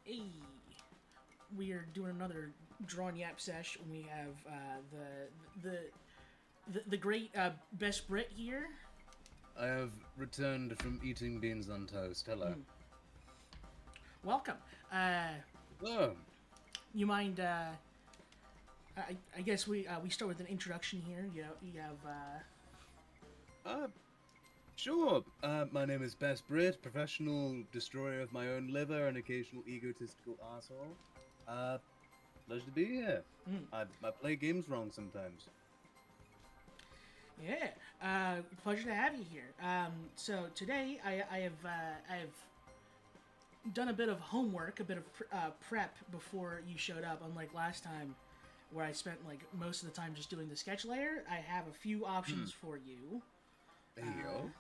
Hey, we are doing another drawn yap sesh. We have the great best Brit here. I have returned from eating beans on toast. Hello. Welcome. Oh, You mind? I guess we start with an introduction here. You have uh, sure. My name is BestBrit, professional destroyer of my own liver and occasional egotistical asshole. Uh, Pleasure to be here. I play games wrong sometimes. yeah. Pleasure to have you here. So today I have done a bit of homework, a bit of prep before you showed up. Unlike last time, where I spent like most of the time just doing the sketch layer, I have a few options for you. Hey yo.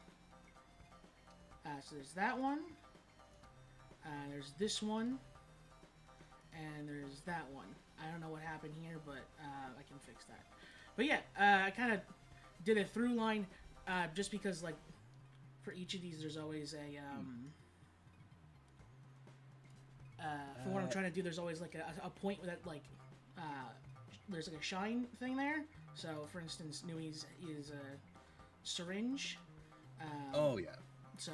So there's that one. There's this one, and there's that one. I don't know what happened here, but I can fix that. But yeah, I kind of did a through line, just because like for each of these, there's always a for what I'm trying to do. There's always like a point that like there's like a shine thing there. So for instance, Nui's is a syringe. Oh yeah. So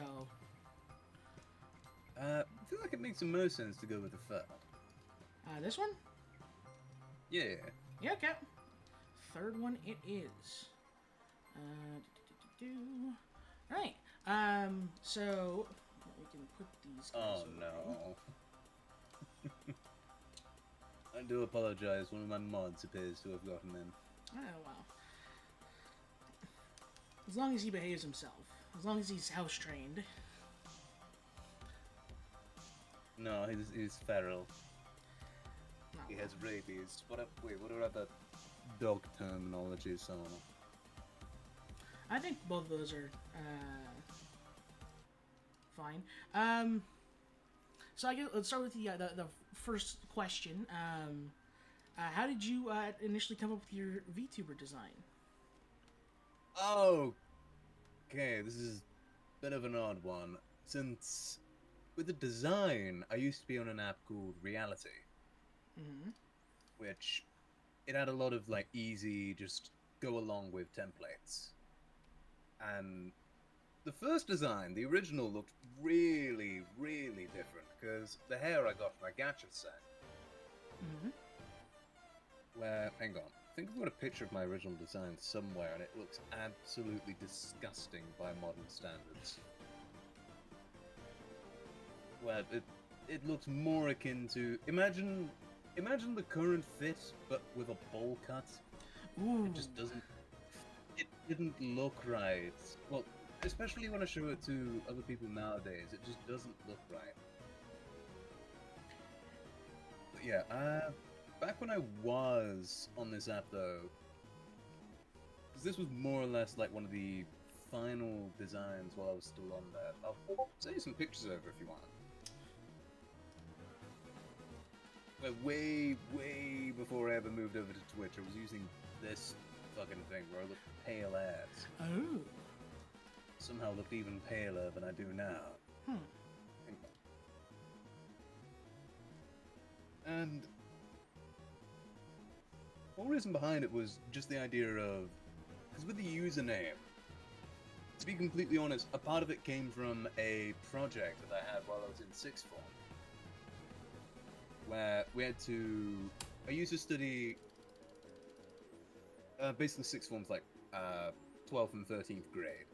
I feel like it makes the most sense to go with the third. this one, Yeah. yeah, okay. Third one it is. Right. So we can put these guys Oh away. no. I do apologize. One of my mods appears to have gotten in. Oh well. As long as he behaves himself. As long as he's house trained. No, he's feral. Oh, He well. has rabies. What are other dog terminologies? So I think both of those are fine. So I guess let's start with the first question. How did you initially come up with your VTuber design? okay, this is a bit of an odd one. Since with the design, I used to be on an app called Reality, which it had a lot of like easy, just go along with templates. And the first design, the original, looked really, really different because the hair I got from a gacha set. Where, hang on, I think I've got a picture of my original design somewhere, and it looks absolutely disgusting by modern standards. Where it looks more akin to imagine the current fit, but with a bowl cut. Ooh. It just doesn't. It didn't look right. Well, especially when I show it to other people nowadays, it just doesn't look right. But yeah, back when I was on this app though, because this was more or less like one of the final designs while I was still on there. I'll send you some pictures over if you want. But way, way before I ever moved over to Twitch, I was using this fucking thing where I looked pale as. Oh. Somehow looked even paler than I do now. And one reason behind it was just the idea of, because with the username, to be completely honest, a part of it came from a project that I had while I was in sixth form, where we had to. I used to study basically sixth form's like 12th and 13th grade,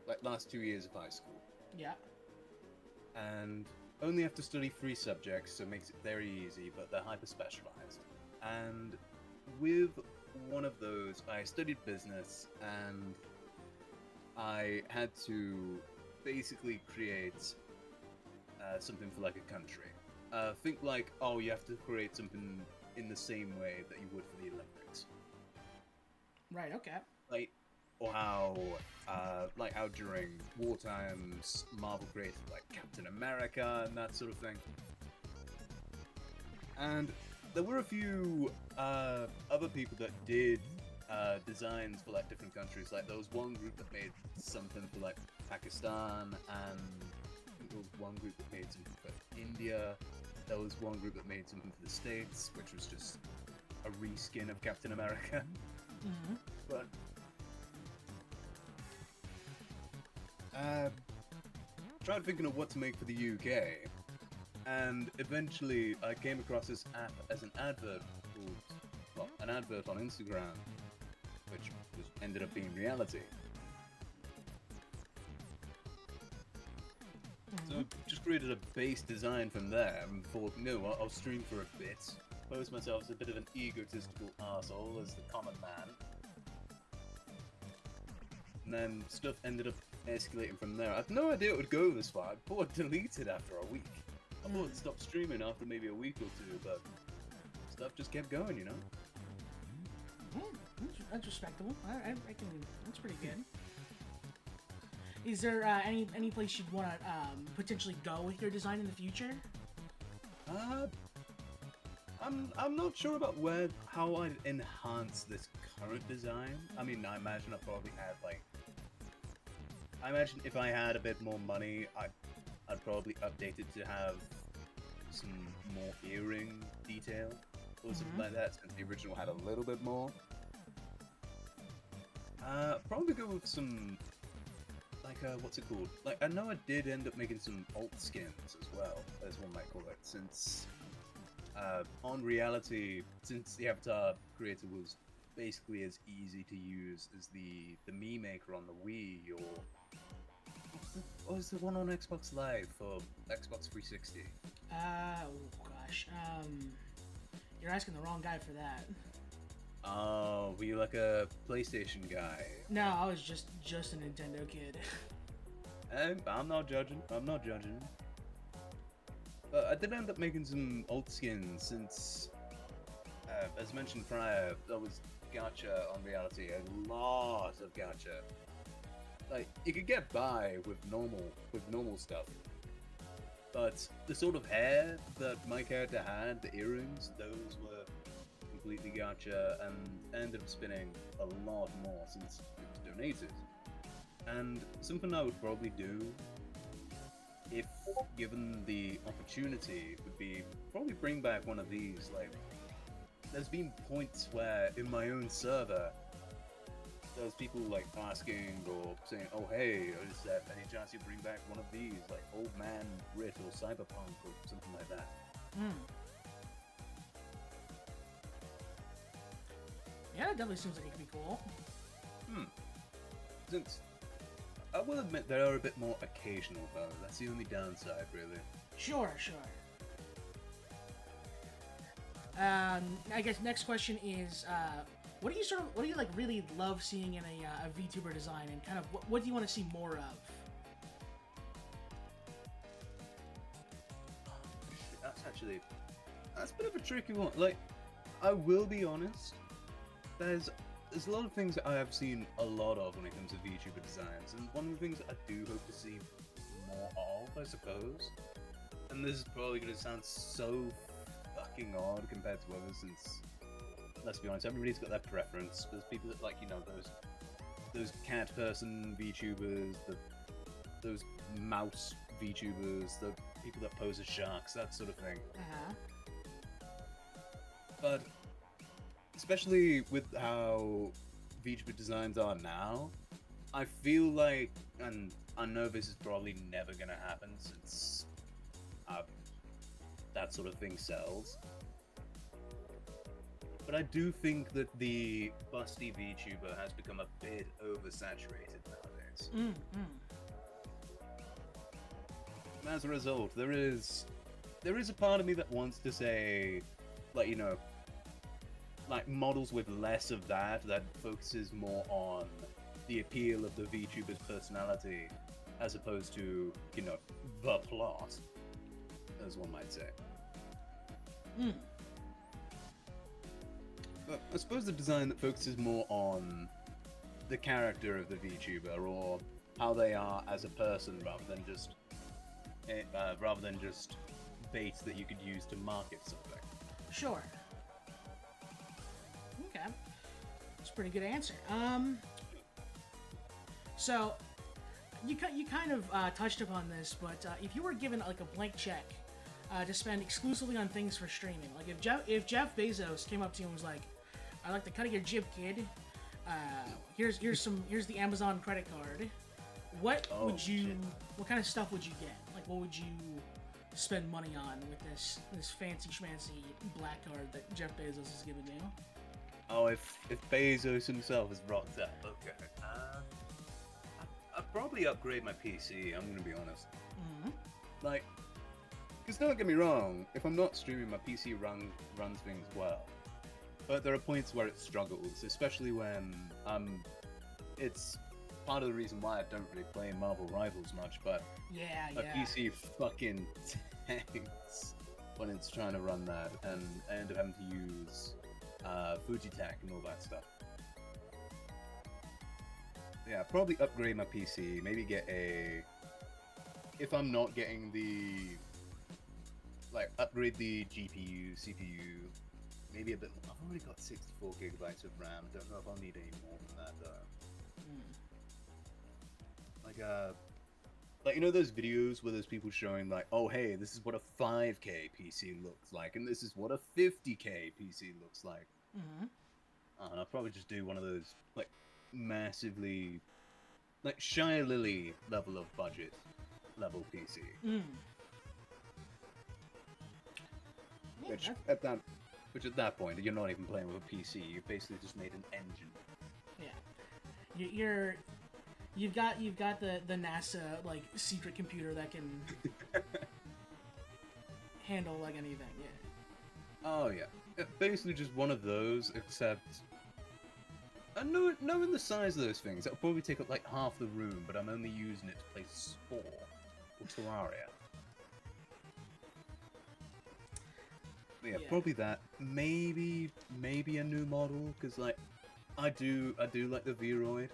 like last 2 years of high school, Yeah. and only have to study 3 subjects, so it makes it very easy, but they're hyper specialized. And with one of those, I studied business, and I had to basically create something for like a country. Think like, oh, you have to create something in the same way that you would for the Olympics, Right. Okay. like, or like how during war times Marvel created like Captain America and that sort of thing. And there were a few other people that did designs for like different countries. Like there was one group that made something for like Pakistan, and I think there was one group that made something for India. India. There was one group that made something for the States, which was just a reskin of Captain America. Mm-hmm. But tried thinking of what to make for the UK, and eventually I came across this app as an advert called, well, an advert on Instagram, which ended up being reality. So I just created a base design from there and thought, no, I'll stream for a bit, pose myself as a bit of an egotistical arsehole as the common man. And then stuff ended up escalating from there. I had no idea it would go this far. I thought I'd delete it after a week. I thought I'd stop streaming after maybe a week or two, but stuff just kept going, you know? That's respectable. I can. That's pretty good. Is there any place you'd want to potentially go with your design in the future? I'm not sure about how I'd enhance this current design. I mean, I imagine I probably had I imagine if I had a bit more money, I'd probably update it to have some more earring detail or something like that, since the original had a little bit more. Probably go with some, what's it called? I know I did end up making some alt skins as well, as one might call it, since on Reality, since the avatar creator was basically as easy to use as the Mii Maker on the Wii, or what was the one on Xbox Live for Xbox 360? Oh gosh, you're asking the wrong guy for that. Oh, were you like a PlayStation guy? No, I was just a Nintendo kid. I'm not judging. But I did end up making some alt skins since, as mentioned prior, there was gacha on Reality, a lot of gacha. You could get by with normal stuff, but the sort of hair that my character had, the earrings, those were completely gacha, and ended up spinning a lot more since it was donated. And something I would probably do, if given the opportunity, would be probably bring back one of these. There's been points where in my own server, there's people asking or saying, "Oh hey, is there any chance you bring back one of these, Old Man Brit or Cyberpunk or something like that?" Yeah, that definitely seems like it could be cool. Since I will admit they are a bit more occasional though. That's the only downside, really. Sure. I guess next question is, what do you really love seeing in a VTuber design, and kind of what do you want to see more of? That's a bit of a tricky one. I will be honest. There's a lot of things that I have seen a lot of when it comes to VTuber designs, and one of the things that I do hope to see more of, I suppose, and this is probably going to sound so fucking odd compared to others, since, let's be honest, everybody's got their preference. There's people that those cat person VTubers, those mouse VTubers, the people that pose as sharks, that sort of thing. But especially with how VTuber designs are now, I feel like, and I know this is probably never gonna happen since that sort of thing sells, but I do think that the busty VTuber has become a bit oversaturated nowadays. And as a result, there is a part of me that wants to say, models with less of that focuses more on the appeal of the VTuber's personality, as opposed to, the plot, as one might say. But I suppose the design that focuses more on the character of the VTuber, or how they are as a person, rather than just bait that you could use to market something. Sure. Okay. That's a pretty good answer. So, you kind of touched upon this, but if you were given a blank check to spend exclusively on things for streaming. Like if Jeff Bezos came up to you and was like, "I'd like the cut of your jib, kid. Here's the Amazon credit card. What would you? Shit. What kind of stuff would you get? Like, what would you spend money on with this fancy schmancy black card that Jeff Bezos has given you?" Oh, if Bezos himself has rocked up, okay. I'd probably upgrade my PC. I'm gonna be honest. Mm-hmm. Like, because don't get me wrong, if I'm not streaming, my PC runs things well. But there are points where it struggles, especially when it's part of the reason why I don't really play Marvel Rivals much. But my PC fucking tanks when it's trying to run that, and I end up having to use Fujitech and all that stuff. Yeah, probably upgrade my PC. Maybe get if I'm not getting upgrade the GPU, CPU. Maybe a bit. I've already got 64 gigabytes of RAM. I don't know if I'll need any more than that though. Like you know those videos where there's people showing like, oh hey, this is what a 5K PC looks like, and this is what a 50K PC looks like. Mm-hmm. And I'll probably just do one of those like massively, like Shia Lily level of budget level PC. Which at that point you're not even playing with a PC. You've basically just made an engine. Yeah, you've got the NASA like secret computer that can handle like anything. Yeah. Oh yeah, basically just one of those, except knowing the size of those things, it'll probably take up like half the room, but I'm only using it to play Spore or Terraria. Yeah, probably that. Maybe a new model, because like I do like the Vroid,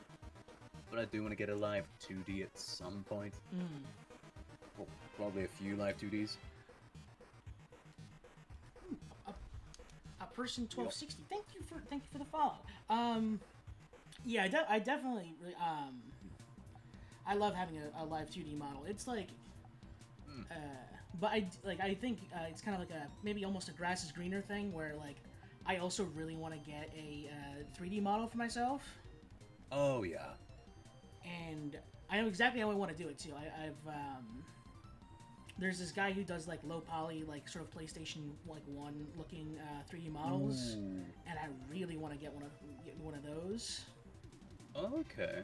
but I do want to get a live 2D at some point. Well, probably a few live 2Ds. A person 1260. Thank you for the follow. Yeah, I definitely I love having a live 2D model. It's like but I think it's kind of like a maybe almost a grass is greener thing where like I also really want to get a 3D model for myself. Oh yeah. And I know exactly how I want to do it too. I've there's this guy who does like low poly, like sort of PlayStation like 1 looking 3D models, and I really want to get one of those. Okay.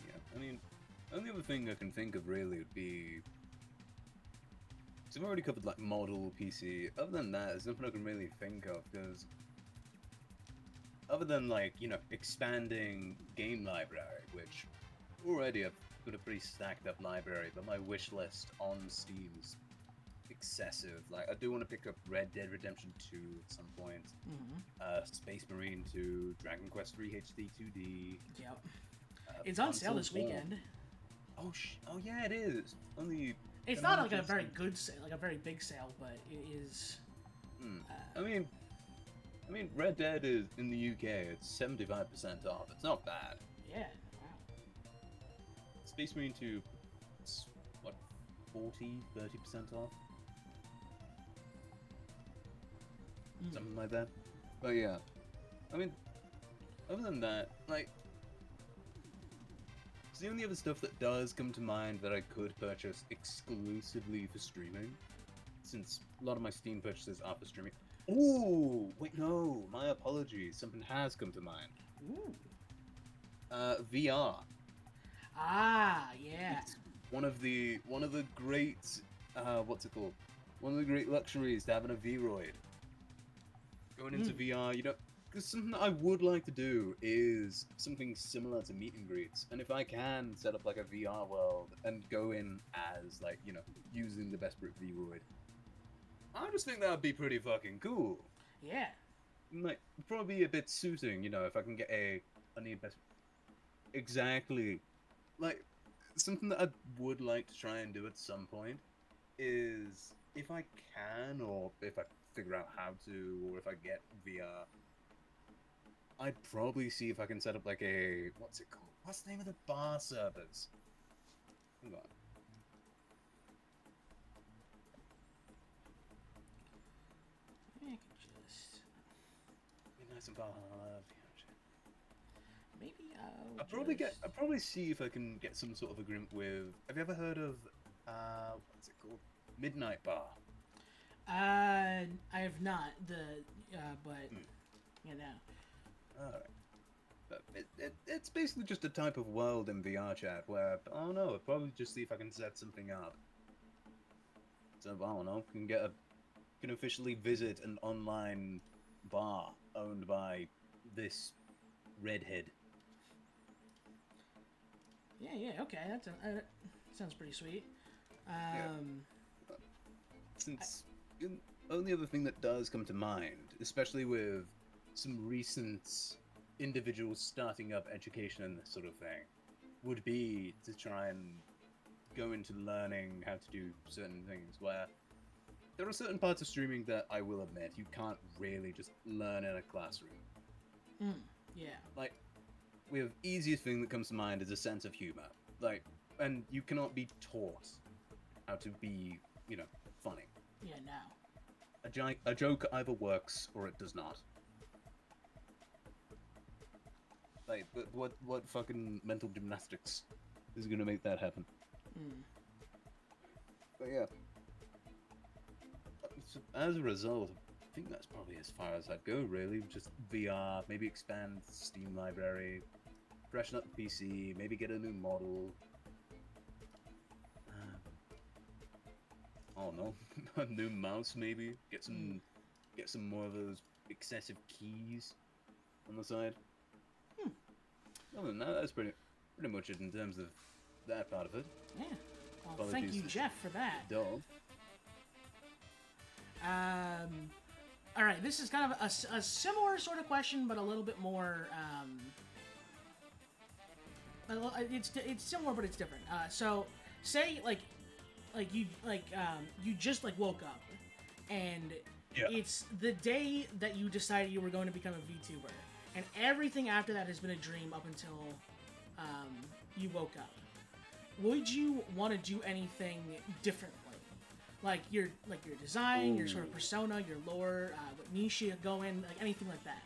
Yeah. I mean, the only other thing I can think of really would be, because I've already covered like model PC. Other than that, there's nothing I can really think of, because other than like, you know, expanding game library, which already I've got a pretty stacked up library, but my wish list on Steam is excessive. Like I do want to pick up Red Dead Redemption 2 at some point, Space Marine 2, Dragon Quest 3 HD 2D. Yep. It's on sale this weekend. Oh yeah, it is. Only. It's not like a very good sale, like a very big sale, but it is. I mean, Red Dead is in the UK. It's 75% off. It's not bad. Yeah. Wow. Space Marine 2, it's what, 40-30% off. Something like that. But yeah, I mean, other than that, like, it's the only other stuff that does come to mind that I could purchase exclusively for streaming, since a lot of my Steam purchases are for streaming. Ooh, wait, no, my apologies. Something has come to mind. Ooh. VR. Ah, yeah. It's one of the great, what's it called? One of the great luxuries to having a Vroid. Going into VR, you know, because something that I would like to do is something similar to meet and greets, and if I can set up like a VR world and go in as like, you know, using the BestBrit Vroid, I just think that would be pretty fucking cool. Yeah. Like, probably a bit suiting, you know, if I can get I need best. Exactly. Like, something that I would like to try and do at some point is, if I can, or if I figure out how to, or if I get VR, I'd probably see if I can set up like a, what's it called? What's the name of the bar servers? Hang on. some VR chat. Maybe I'll probably see if I can get some sort of agreement with. Have you ever heard of what's it called? Midnight Bar. I have not but you know. All right. But it's basically just a type of world in VR chat where I don't know. I'll probably just see if I can set something up. So I don't know. Can officially visit an online bar owned by this redhead. Yeah, okay. Sounds pretty sweet. Yeah. Since the only other thing that does come to mind, especially with some recent individuals starting up education and this sort of thing, would be to try and go into learning how to do certain things where there are certain parts of streaming that I will admit you can't really just learn in a classroom. Yeah. Like, the easiest thing that comes to mind is a sense of humor. Like, and you cannot be taught how to be, funny. Yeah, no. A joke either works or it does not. Like, what fucking mental gymnastics is gonna make that happen? But yeah. So as a result, I think that's probably as far as I'd go, really. Just VR, maybe expand Steam library, freshen up the PC, maybe get a new model. I don't know, a new mouse maybe. Get some more of those excessive keys on the side. Other than that, that's pretty much it in terms of that part of it. Yeah. Well, thank you, Jeff, for that. Dog. All right, this is kind of a similar sort of question, but a little bit more. It's similar, but it's different. So, say you just woke up, and it's the day that you decided you were going to become a VTuber, and everything after that has been a dream up until you woke up. Would you want to do anything differently? Like your design, your sort of persona, your lore, what niche you go in, like anything like that.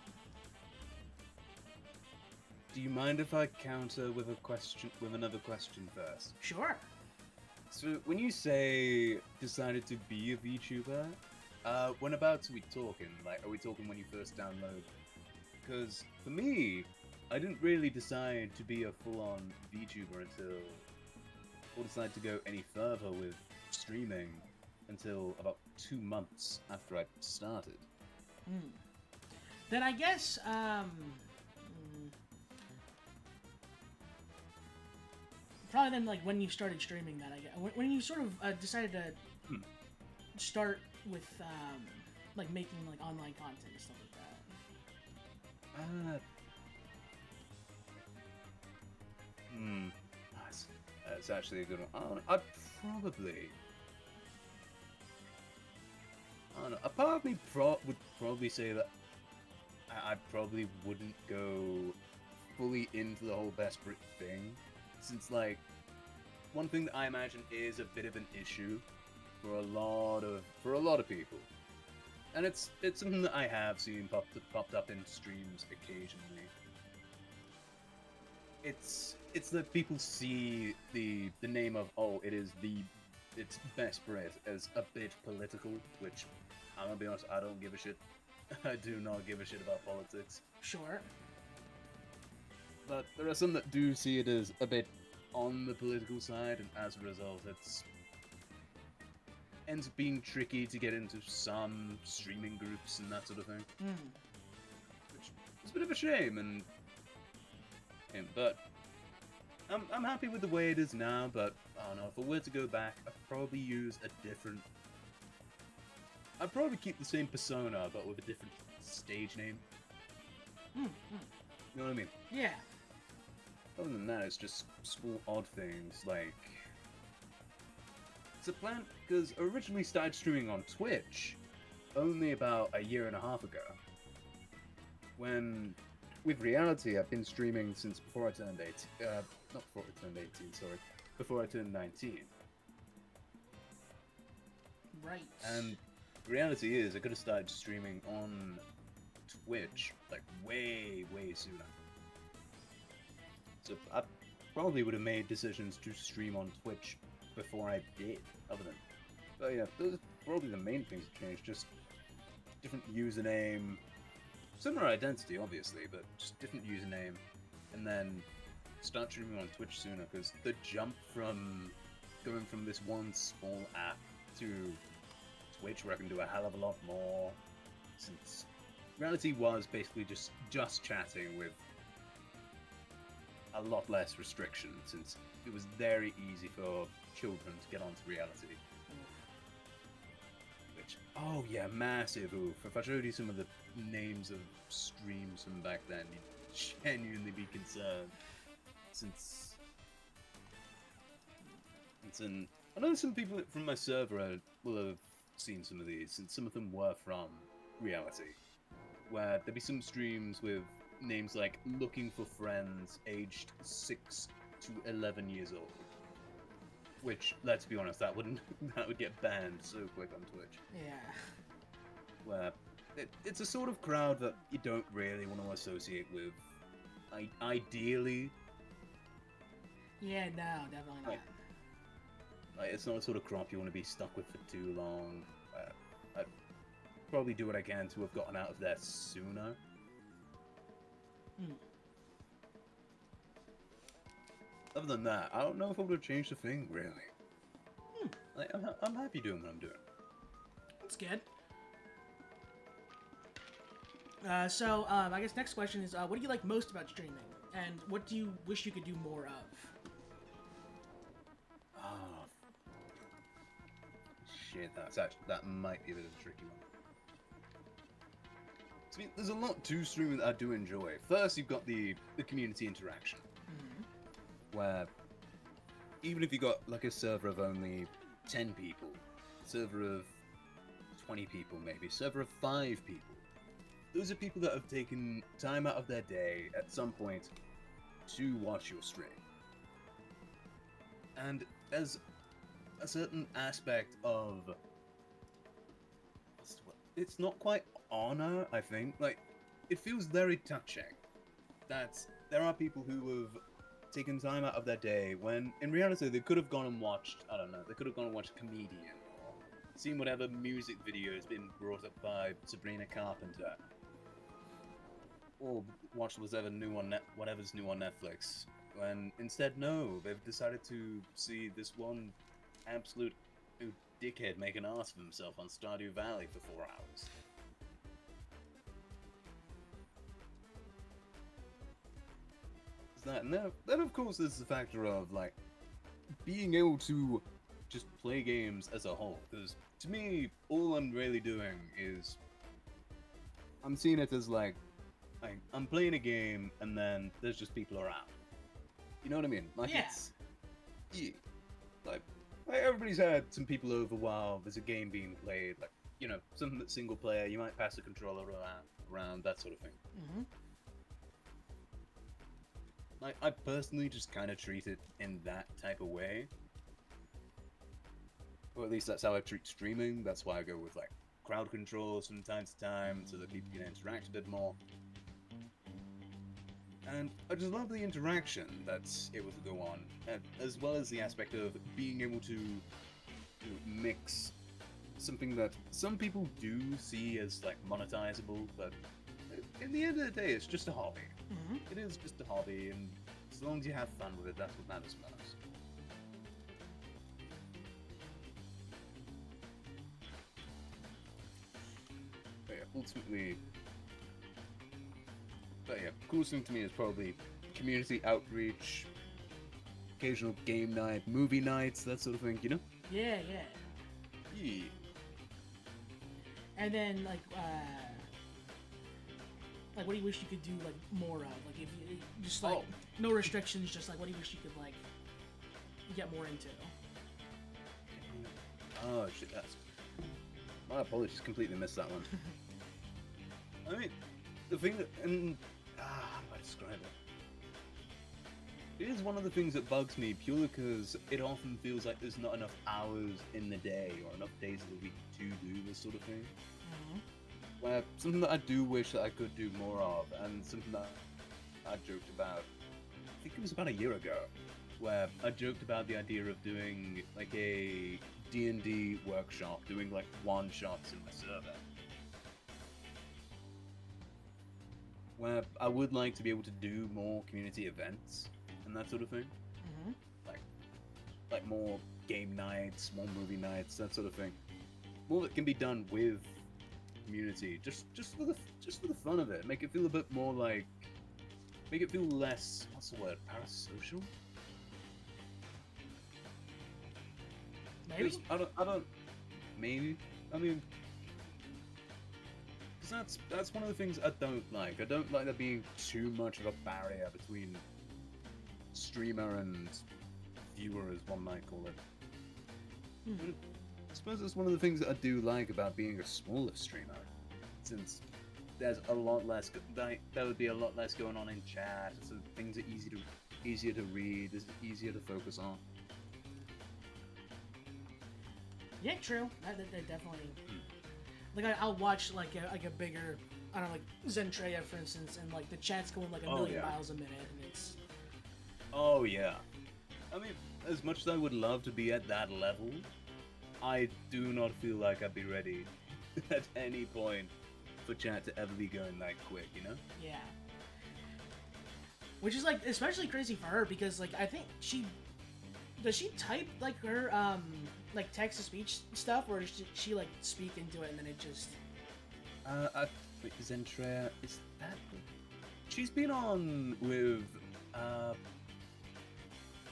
Do you mind if I counter with another question first? Sure. So when you say decided to be a VTuber, when about are we talking? Like, are we talking when you first download? Because for me, I didn't really decide to be a full-on VTuber or decide to go any further with streaming until about 2 months after I started. Then I guess, probably then, when you started streaming that, I guess. When you sort of decided to start with, making, online content and stuff like that. That's actually a good one. I'd probably... I don't know. A part of me would probably say that I probably wouldn't go fully into the whole BestBrit thing, since one thing that I imagine is a bit of an issue for a lot of people, and it's something that I have seen popped up in streams occasionally. It's that people see the name of it's BestBrit as a bit political, which I'm gonna be honest, I don't give a shit. I do not give a shit about politics. Sure. But there are some that do see it as a bit on the political side, and as a result, it ends up being tricky to get into some streaming groups and that sort of thing. Which is a bit of a shame, but I'm happy with the way it is now, but I don't know, if I were to go back, I'd probably I'd probably keep the same persona, but with a different stage name. You know what I mean? Yeah. Other than that, it's just small odd things, it's a plan, because I originally started streaming on Twitch only about a year and a half ago. When, with reality, I've been streaming since before I turned 18. Not before I turned 18, sorry. Before I turned 19. Right. And the reality is, I could have started streaming on Twitch like way sooner. So I probably would have made decisions to stream on Twitch before I did, other than. But yeah, those are probably the main things that changed. Just different username, similar identity, obviously, but just different username, and then start streaming on Twitch sooner. Because the jump from going from this one small app to Twitch, where I can do a hell of a lot more, since reality was basically just chatting with a lot less restriction, since it was very easy for children to get onto reality. Which, oh yeah, massive oof. If I showed you some of the names of streams from back then, you'd genuinely be concerned. Since I know some people from my server will have seen some of these, and some of them were from reality, where there'd be some streams with names like looking for friends aged 6 to 11 years old. Which, let's be honest, that would get banned so quick on Twitch. Yeah. Where it's a sort of crowd that you don't really want to associate with. Ideally. Yeah, no, definitely not. Like, it's not a sort of crop you want to be stuck with for too long. I'd probably do what I can to have gotten out of there sooner. Other than that, I don't know if I would have changed a thing, really. Like, I'm happy doing what I'm doing. That's good. So, I guess next question is, what do you like most about streaming? And what do you wish you could do more of? Oh. Shit, that might be a bit of a tricky one. I mean, there's a lot to streaming that I do enjoy. First, you've got the community interaction. Where, even if you got like a server of only 10 people, server of 20 people maybe, server of 5 people, those are people that have taken time out of their day at some point to watch your stream. And there's a certain aspect of, it's not quite honor, I think. Like, it feels very touching that there are people who have taken time out of their day when, in reality, they could have gone and watched, I don't know, they could have gone and watched a comedian, or seen whatever music video has been brought up by Sabrina Carpenter, or watched whatever's new on Netflix, when instead, no, they've decided to see this one absolute dickhead make an ass of himself on Stardew Valley for 4 hours. That, and then of course there's the factor of like being able to just play games as a whole, because to me all I'm really doing is I'm seeing it as like I'm playing a game and then there's just people around, you know what I mean? Like, yeah. Like everybody's had some people over while there's a game being played, like, you know, something that's single player, you might pass the controller around, that sort of thing. I personally just kind of treat it in that type of way. Or at least that's how I treat streaming. That's why I go with like crowd controls from time to time so that people can interact a bit more. And I just love the interaction that's able to go on, as well as the aspect of being able to mix something that some people do see as like monetizable, but in the end of the day, it's just a hobby. It is just a hobby, and as long as you have fun with it, that's what matters most. But yeah, coolest thing to me is probably community outreach, occasional game night, movie nights, that sort of thing, you know? Yeah. Yeah. And then, like, what do you wish you could do, like, more of? Like, if you just, like, no restrictions, just, like, what do you wish you could, like, get more into? Oh, shit, that's... My apologies, completely missed that one. I mean, the thing that... how do I describe it? It is one of the things that bugs me, purely because it often feels like there's not enough hours in the day, or enough days of the week to do this sort of thing. where something that I do wish that I could do more of, and something that I joked about, I think it was about a year ago, where I joked about the idea of doing like a D&D workshop, doing like one-shots in my server. Where I would like to be able to do more community events and that sort of thing. Mm-hmm. Like more game nights, more movie nights, that sort of thing. More that can be done with community, just for the fun of it. Make it feel a bit more like, make it feel less, what's the word, parasocial? Maybe? I don't, maybe. I mean, because that's one of the things I don't like. I don't like there being too much of a barrier between streamer and viewer, as one might call it. Mm-hmm. I suppose that's one of the things that I do like about being a smaller streamer, since there's a lot less. There would be a lot less going on in chat, so things are easier to read, it's easier to focus on. Yeah, true. That definitely. Like I'll watch like a bigger, I don't know, like Zentreya for instance, and like the chat's going like a million miles a minute, and it's. Oh yeah, I mean, as much as I would love to be at that level, I do not feel like I'd be ready at any point for chat to ever be going that quick, you know? Yeah. Which is like especially crazy for her because like I think does she type like her like text to speech stuff, or does she like speak into it and then it just Wait, Zentreya, is that she's been on with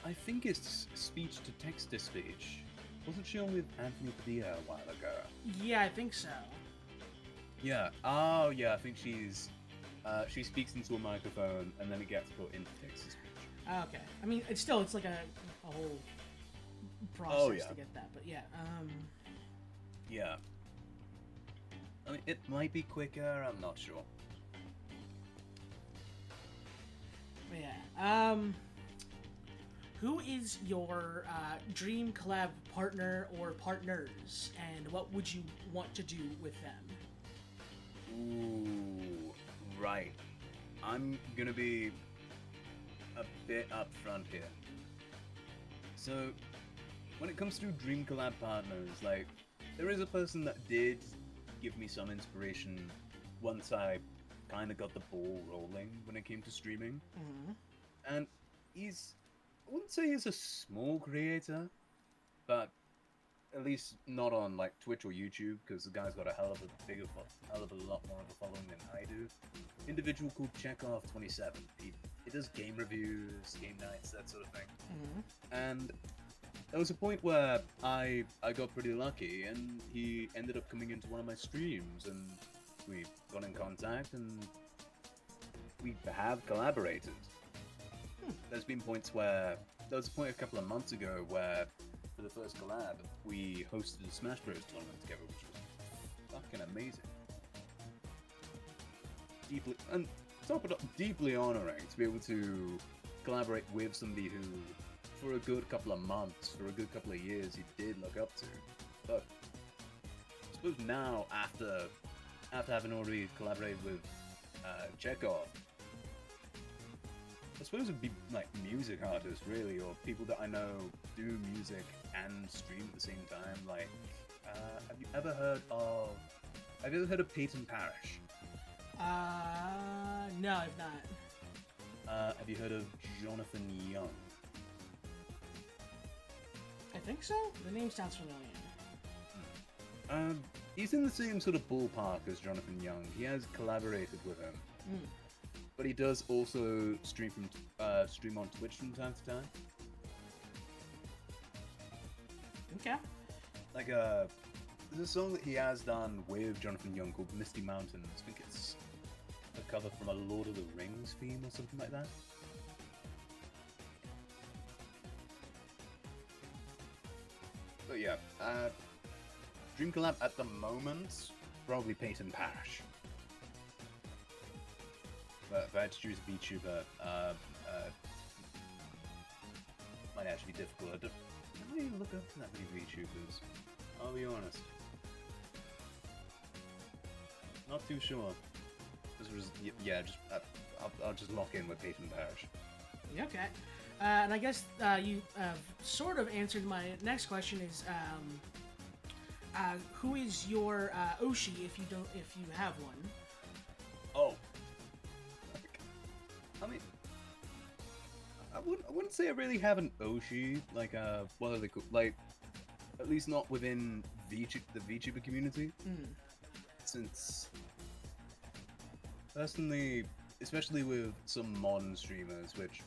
I think it's speech to text to speech. Wasn't she on with Anthony Padilla a while ago? Yeah, I think so. Yeah. Oh yeah, I think she speaks into a microphone and then it gets put into text to speech. Okay. I mean, it's like a whole process to get that, but yeah. Yeah. I mean, it might be quicker. I'm not sure. But yeah. Who is your dream collab partner or partners, and what would you want to do with them? Ooh, right. I'm gonna be a bit upfront here. So, when it comes to dream collab partners, like, there is a person that did give me some inspiration once I kind of got the ball rolling when it came to streaming. Mm-hmm. And I wouldn't say he's a small creator, but at least not on like Twitch or YouTube, because the guy's got a hell of a lot more of a following than I do. Individual called Chekhov27. He does game reviews, game nights, that sort of thing. Mm-hmm. And there was a point where I got pretty lucky, and he ended up coming into one of my streams, and we got in contact, and we have collaborated. There's been points where there was a point a couple of months ago where, for the first collab, we hosted a Smash Bros tournament together, which was fucking amazing. Deeply honoring to be able to collaborate with somebody who, for a good couple of months, for a good couple of years, you did look up to. But I suppose now, after having already collaborated with Chekhov, I suppose it'd be like music artists, really, or people that I know do music and stream at the same time. Like, have you ever heard of Peyton Parrish? No, I've not. Have you heard of Jonathan Young? I think so. The name sounds familiar. He's in the same sort of ballpark as Jonathan Young. He has collaborated with him. But he does also stream on Twitch from time to time. Okay. Like there's a song that he has done with Jonathan Young called Misty Mountains. I think it's a cover from a Lord of the Rings theme or something like that. But yeah, dream collab at the moment, probably Peyton Parrish. But if I had to choose a VTuber, might actually be difficult. I don't really look up to that many VTubers, I'll be honest. Not too sure. Yeah, just I'll just lock in with Peyton Parrish. Yeah, okay. And I guess you sort of answered my next question is who is your Oshi if you have one? Oh, I mean, I wouldn't say I really have an Oshi. Like, what are they called? Like, at least not within the VTuber community. Since, personally, especially with some modern streamers, which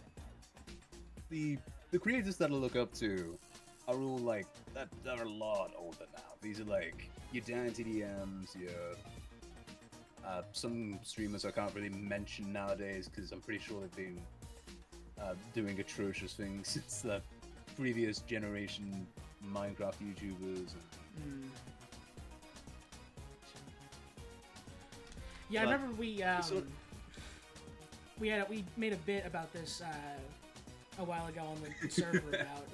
the creators that I look up to are all like that are a lot older now. These are like your Dan TDMs, your some streamers I can't really mention nowadays because I'm pretty sure they've been doing atrocious things since the previous generation Minecraft YouTubers. Yeah, I remember we made a bit about this a while ago on the server about.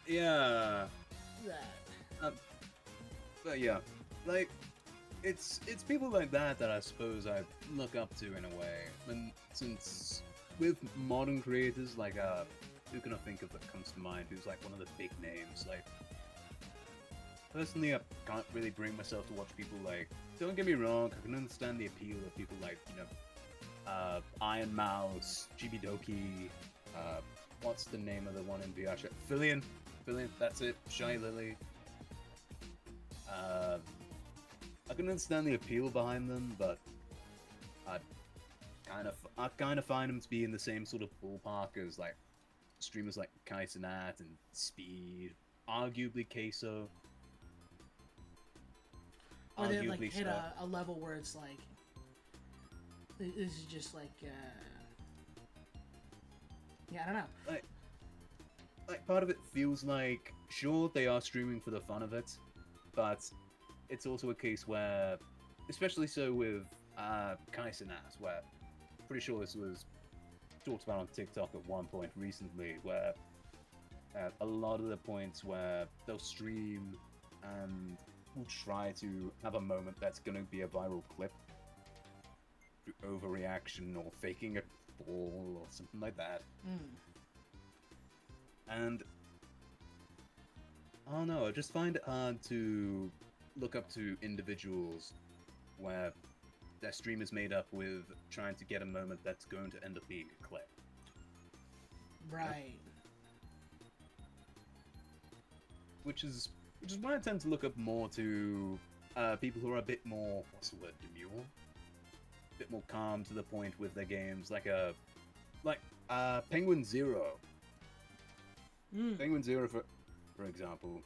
Yeah. But yeah, like it's people like that I suppose I look up to in a way. And since with modern creators, like who can I think of that comes to mind? Who's like one of the big names? Like personally, I can't really bring myself to watch people like. Don't get me wrong, I can understand the appeal of people like Iron Mouse, Chibidoki. What's the name of the one in VR chat? Fillion, that's it. Shy Lily. I can understand the appeal behind them, but I kind of find them to be in the same sort of ballpark as like streamers like Kai Cenat and Speed, arguably Queso. Or they like hit a level where it's like this is just like yeah, I don't know. Like part of it feels like sure they are streaming for the fun of it, but it's also a case where, especially so with Kai Cenat, where I'm pretty sure this was talked about on TikTok at one point recently, where a lot of the points where they'll stream and will try to have a moment that's going to be a viral clip through overreaction or faking a fall or something like that. And I don't know, I just find it hard to look up to individuals where their stream is made up with trying to get a moment that's going to end up being a clip. Right. Which is why I tend to look up more to people who are a bit more, what's the word, demure? A bit more calm to the point with their games, like Penguin Zero. Penguin Zero, for example.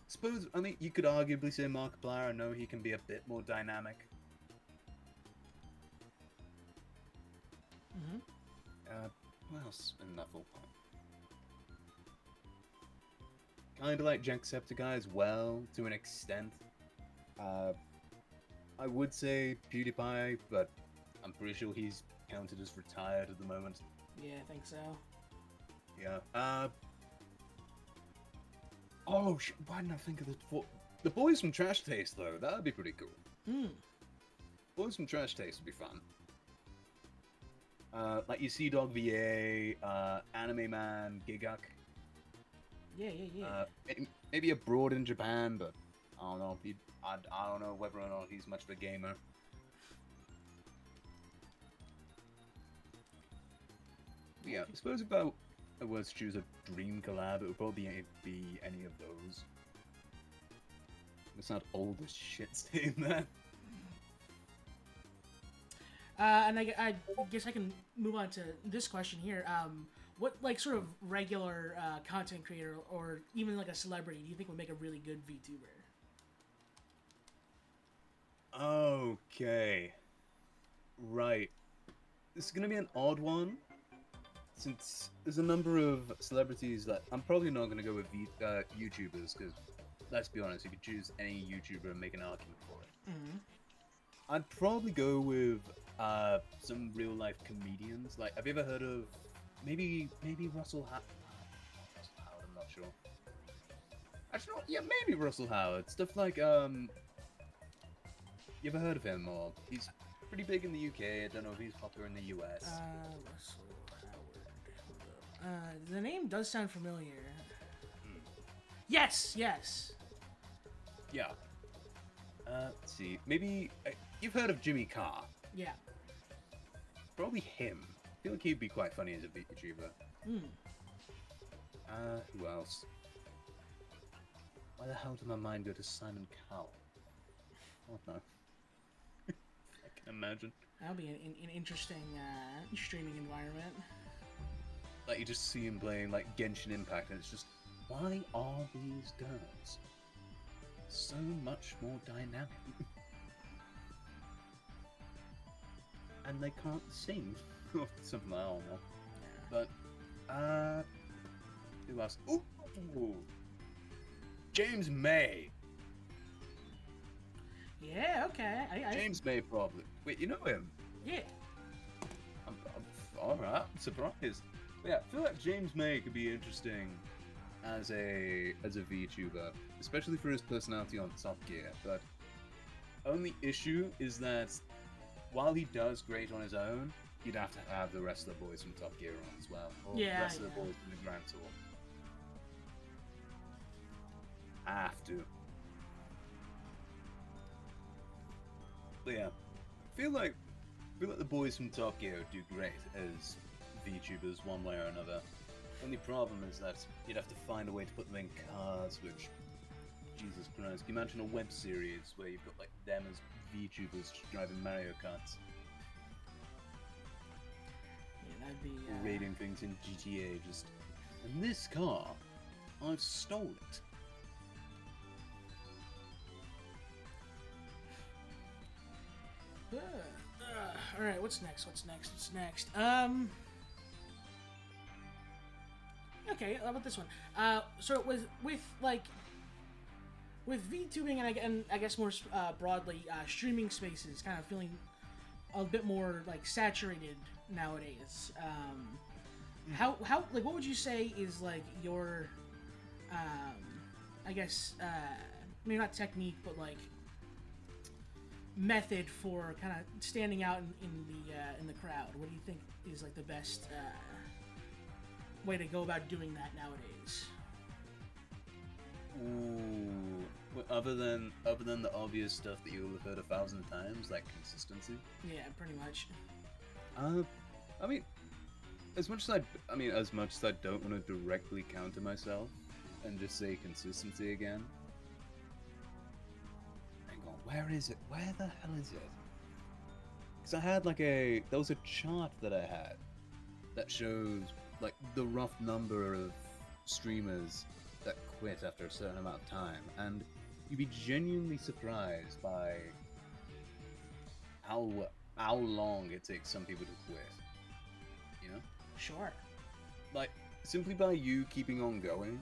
Suppose, I mean, you could arguably say Markiplier. I know he can be a bit more dynamic. What else in that ballpark? Kind of like Jacksepticeye as well, to an extent. I would say PewDiePie, but I'm pretty sure he's counted as retired at the moment. Yeah, I think so. Yeah. Oh, why didn't I think of the boys from Trash Taste, though? That would be pretty cool. Boys from Trash Taste would be fun. Like you see Dog VA, Anime Man, Gigak. Yeah. Maybe abroad in Japan, but I don't know. I don't know whether or not he's much of a gamer. Yeah, I suppose if I was to choose a dream collab, it would probably be any of those. It's not old as shit saying that. And I guess I can move on to this question here. What like sort of regular content creator or even like a celebrity do you think would make a really good VTuber? Okay. Right. This is gonna be an odd one, since there's a number of celebrities that I'm probably not gonna go with YouTubers, because let's be honest, you could choose any YouTuber and make an argument for it. I'd probably go with some real life comedians. Like, have you ever heard of maybe Russell Howard? I'm not sure. Actually, no, yeah, maybe Russell Howard. Stuff like You ever heard of him? Or he's pretty big in the UK. I don't know if he's popular in the US. Russell Howard. The name does sound familiar. Yes, yes. Yeah. Let's see. Maybe you've heard of Jimmy Carr. Yeah. Probably him. I feel like he'd be quite funny as a VTuber. Who else? Why the hell did my mind go to Simon Cowell? Oh no. I can imagine. That'll be an interesting streaming environment. Like, you just see him playing, like, Genshin Impact, and it's just, why are these girls so much more dynamic? And they can't sing. Or something like that, I don't know. But, who else? Ooh! James May! Yeah, okay. James May, probably. Wait, you know him? Yeah. I'm alright, I'm surprised. But yeah, I feel like James May could be interesting as a VTuber, especially for his personality on Top Gear. But only issue is that while he does great on his own, you'd have to have the rest of the boys from Top Gear on as well, or the rest of the boys from the Grand Tour. Have to. But yeah, I feel like the boys from Top Gear do great as VTubers one way or another. Only problem is that you'd have to find a way to put them in cars, which, Jesus Christ, can you imagine a web series where you've got like them as VTubers driving Mario Karts? Yeah, that'd be raiding things in GTA, just, in this car, I've stole it. All right, what's next? Okay, how about this one? So with VTubing and I guess more broadly, streaming spaces kind of feeling a bit more like saturated nowadays. How like what would you say is like your I guess maybe not technique, but like method for kind of standing out in the crowd? What do you think is like the best way to go about doing that nowadays? Ooh, well, other than the obvious stuff that you'll have heard 1,000 times, like consistency. Yeah, pretty much. I mean, as much as I don't want to directly counter myself and just say consistency again. Where is it? Where the hell is it? Because I had there was a chart that I had that shows like the rough number of streamers that quit after a certain amount of time, and you'd be genuinely surprised by how long it takes some people to quit. You know? Sure. Like, simply by you keeping on going.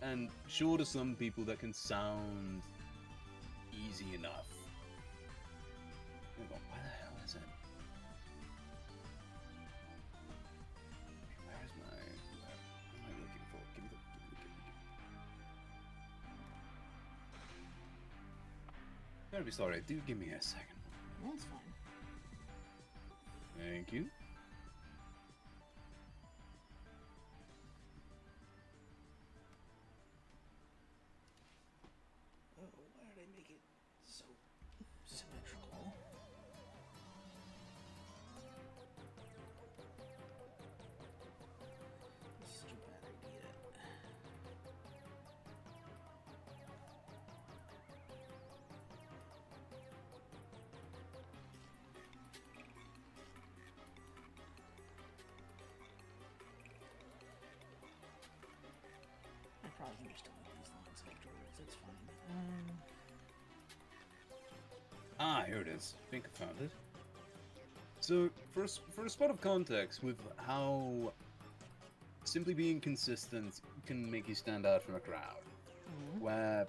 And sure, to some people that can sound easy enough. Where the hell is it? Where am I looking for? Give me. Gotta be sorry, do give me a second. That's fine. Thank you. Why did I make it so symmetrical? This is such a bad idea. I probably can just delete these lines afterwards. That's fine. Here it is. I think I found it. So, for a spot of context with how simply being consistent can make you stand out from a crowd, where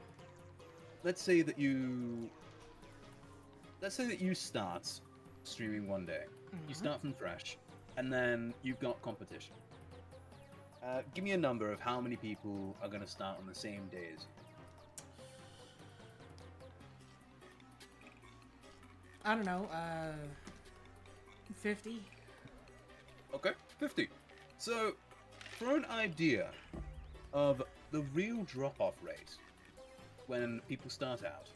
let's say that you start streaming one day. You start from fresh, and then you've got competition. Give me a number of how many people are going to start on the same day as you. I don't know, 50. Okay, 50. So, for an idea of the real drop-off rate when people start out,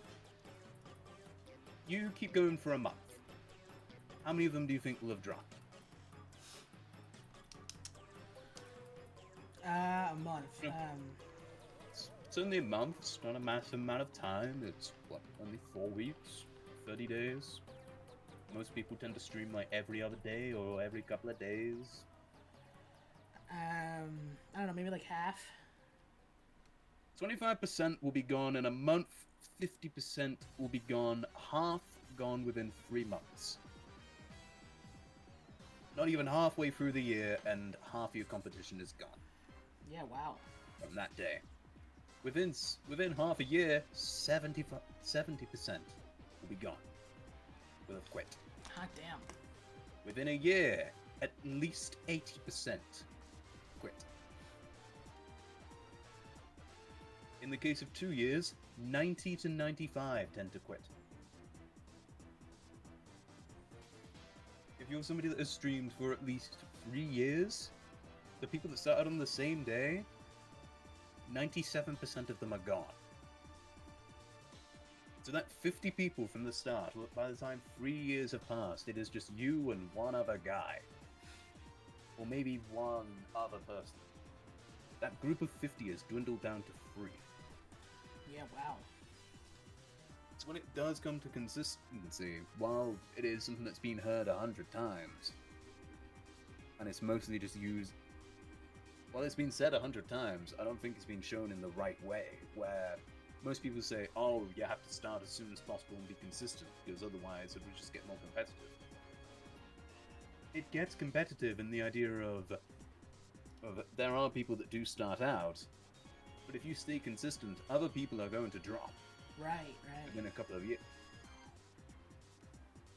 you keep going for a month. How many of them do you think will have dropped? A month. It's only a month. It's not a massive amount of time. It's, what, only 4 weeks? 30 days? Most people tend to stream like every other day or every couple of days. I don't know, maybe like half. 25% will be gone in a month. 50% will be gone. Half gone within 3 months. Not even halfway through the year, and half your competition is gone. Yeah, wow. From that day. Within half a year, 70% will be gone. Will have quit. Hot damn. Within a year, at least 80% quit. In the case of 2 years, 90 to 95 tend to quit. If you're somebody that has streamed for at least 3 years, the people that started on the same day, 97% of them are gone. So that 50 people from the start, by the time 3 years have passed, it is just you and one other guy. Or maybe one other person. That group of 50 has dwindled down to 3. Yeah, wow. It's when it does come to consistency, while it is something that's been heard 100 times, and it's mostly just used, while it's been said 100 times, I don't think it's been shown in the right way, where most people say, oh, you have to start as soon as possible and be consistent, because otherwise it will just get more competitive. It gets competitive in the idea of there are people that do start out, but if you stay consistent, other people are going to drop. Right. In a couple of years.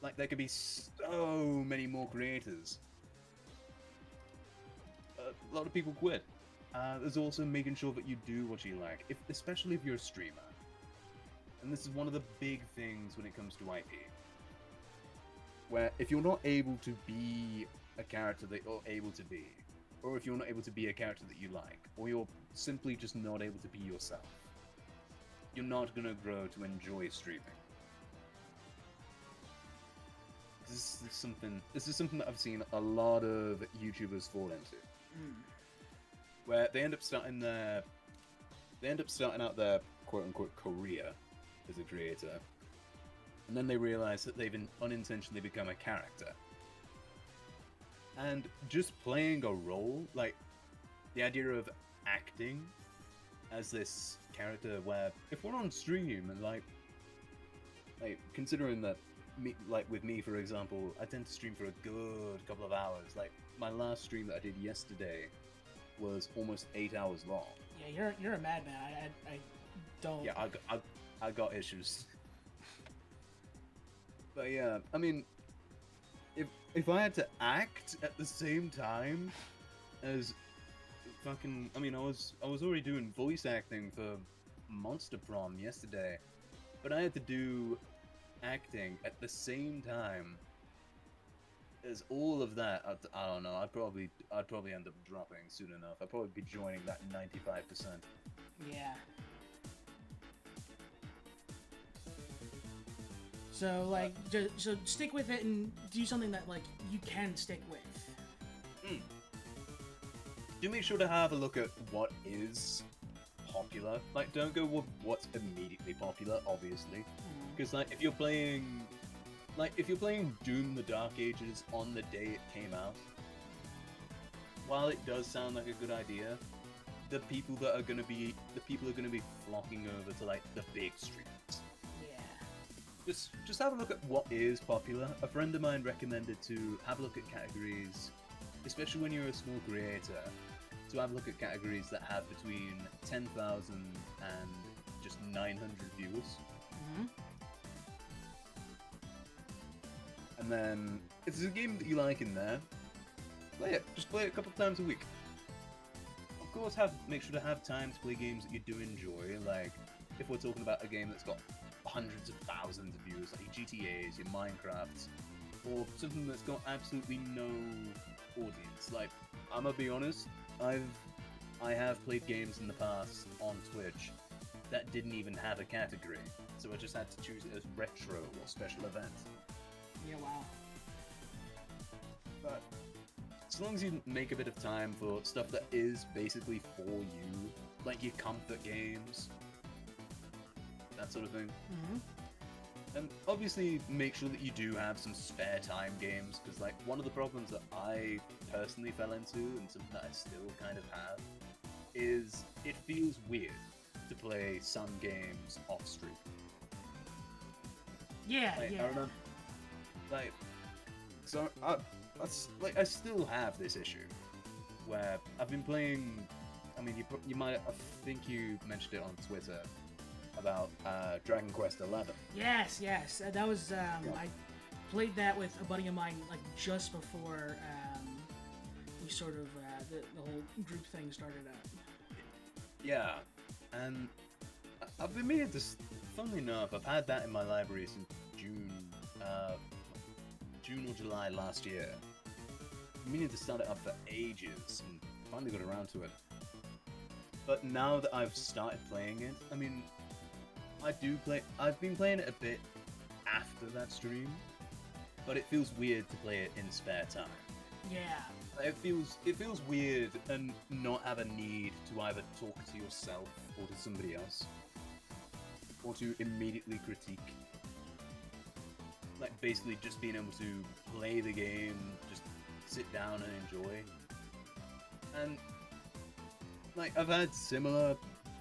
Like, there could be so many more creators. A lot of people quit. There's also making sure that you do what you like, especially if you're a streamer. And this is one of the big things when it comes to IP. Where if you're not able to be a character that you're able to be, or if you're not able to be a character that you like, or you're simply just not able to be yourself, you're not gonna grow to enjoy streaming. This is something that I've seen a lot of YouTubers fall into. Where they end up starting out their quote-unquote career as a creator, and then they realize that they've unintentionally become a character. And just playing a role, like the idea of acting as this character, where if we're on stream and like considering that with me for example, I tend to stream for a good couple of hours. Like my last stream that I did yesterday was almost 8 hours long. Yeah, you're a madman. I don't. Yeah, I got issues. But yeah, I mean, if I had to act at the same time as fucking, I mean, I was already doing voice acting for Monster Prom yesterday, but I had to do acting at the same time as all of that. I don't know. I'd probably end up dropping soon enough. I'd probably be joining that 95%. Yeah. So like, so stick with it and do something that like you can stick with. Do make sure to have a look at what is popular. Like, don't go with what's immediately popular, obviously, because like if you're playing Doom: The Dark Ages on the day it came out, while it does sound like a good idea, the people are gonna be flocking over to like the big streams. Just have a look at what is popular. A friend of mine recommended to have a look at categories, especially when you're a small creator, to have a look at categories that have between 10,000 and just 900 viewers. And then, if there's a game that you like in there, play it. Just play it a couple times a week. Of course, make sure to have time to play games that you do enjoy, like if we're talking about a game that's got hundreds of thousands of viewers, like GTAs, your Minecrafts, or something that's got absolutely no audience. Like, I'm gonna be honest, I have played games in the past on Twitch that didn't even have a category, so I just had to choose it as retro or special event. Yeah, wow. But as long as you make a bit of time for stuff that is basically for you, like your comfort games, that sort of thing. Mm-hmm. And obviously make sure that you do have some spare time games, because like one of the problems that I personally fell into, and something that I still kind of have, is it feels weird to play some games off stream. Yeah, Like, yeah. I remember, like, so I still have this issue where I've been playing. I mean, you might, I think you mentioned it on Twitter about Dragon Quest XI. Yes, yes. That was I played that with a buddy of mine like just before we sort of the whole group thing started up. Yeah, and I've been meaning to. Funnily enough, I've had that in my library since June or July last year. I've been meaning to start it up for ages, and finally got around to it. But now that I've started playing it, I mean, I've been playing it a bit after that stream, but it feels weird to play it in spare time. Yeah. It feels weird and not have a need to either talk to yourself or to somebody else, or to immediately critique. Like basically just being able to play the game, just sit down and enjoy. And like I've had similar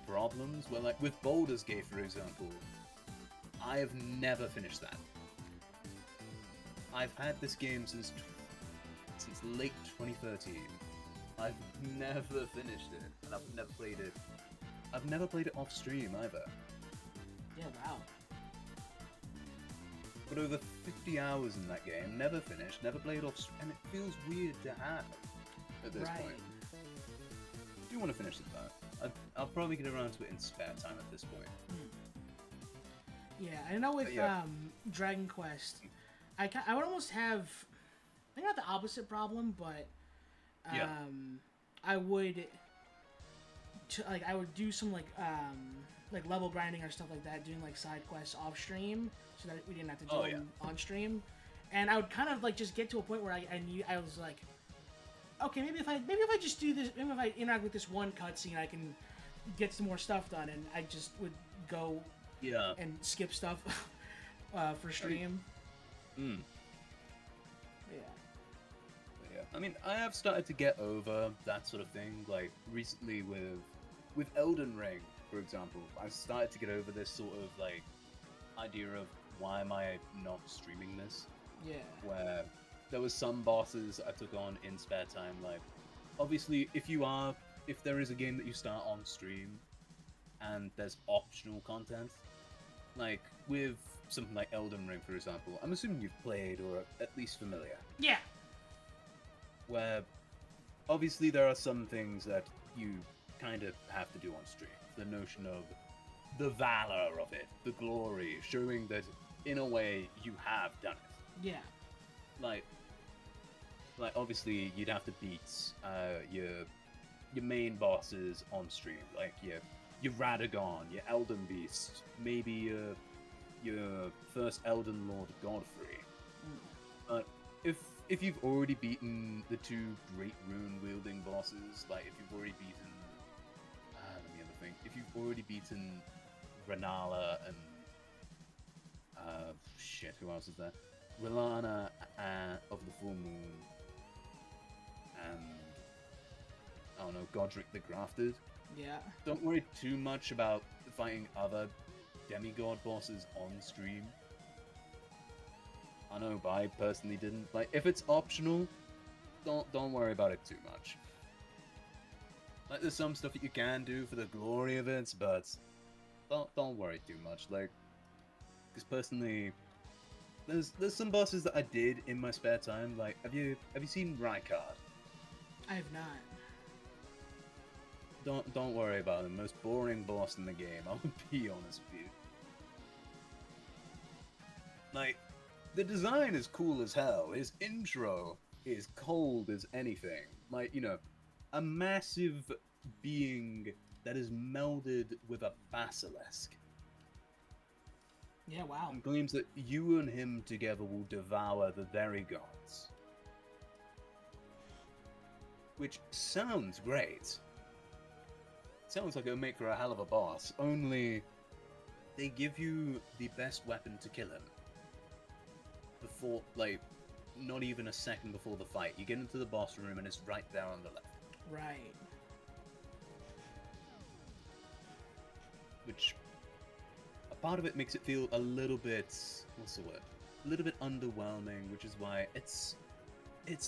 problems where, like with Baldur's Gate, for example, I have never finished that. I've had this game since late 2013. I've never finished it, and I've never played it. I've never played it off stream either. Yeah, wow. But over 50 hours in that game, never finished, never played off stream, and it feels weird to have at this point. I do want to finish it though. I'll probably get around to it in spare time at this point. Yeah, I know with Dragon Quest, I would almost have, I think not the opposite problem, but I would I would do some like level grinding or stuff like that, doing like side quests off stream, so that we didn't have to do them on stream. And I would kind of like just get to a point where I was like, okay, maybe if I just do this, maybe if I interact with this one cutscene, I can get some more stuff done. And I just would go and skip stuff for stream. Yeah. Yeah. I mean, I have started to get over that sort of thing. Like recently with Elden Ring, for example, I've started to get over this sort of like idea of why am I not streaming this? Yeah. Where there was some bosses I took on in spare time. Like, obviously, if there is a game that you start on stream, and there's optional content, like with something like Elden Ring, for example, I'm assuming you've played or are at least familiar. Yeah. Where, obviously, there are some things that you kind of have to do on stream. The notion of the valor of it, the glory, showing that in a way you have done it. Yeah. Like obviously you'd have to beat your main bosses on stream, like your Radagon, your Elden Beast, maybe your first Elden Lord Godfrey. But if you've already beaten the two great rune wielding bosses, like if you've already beaten let me have a think. If you've already beaten Renala and who else is there? Relana of the Full Moon, and I don't know, Godric the Grafted. Yeah. Don't worry too much about fighting other demigod bosses on stream. I know, but I personally didn't. Like, if it's optional, don't worry about it too much. Like, there's some stuff that you can do for the glory of it, but don't worry too much. Like, because personally, there's some bosses that I did in my spare time. Like, have you seen Rykard? I have not. Don't worry about him. Most boring boss in the game. I'll be honest with you. Like, the design is cool as hell. His intro is cold as anything. Like, a massive being that is melded with a basilisk. Yeah, wow. And claims that you and him together will devour the very gods. Which sounds great. Sounds like it'll make for a hell of a boss, only they give you the best weapon to kill him. Before, like, not even a second before the fight. You get into the boss room and it's right there on the left. Right. Which, a part of it makes it feel a little bit, what's the word? A little bit underwhelming, which is why it's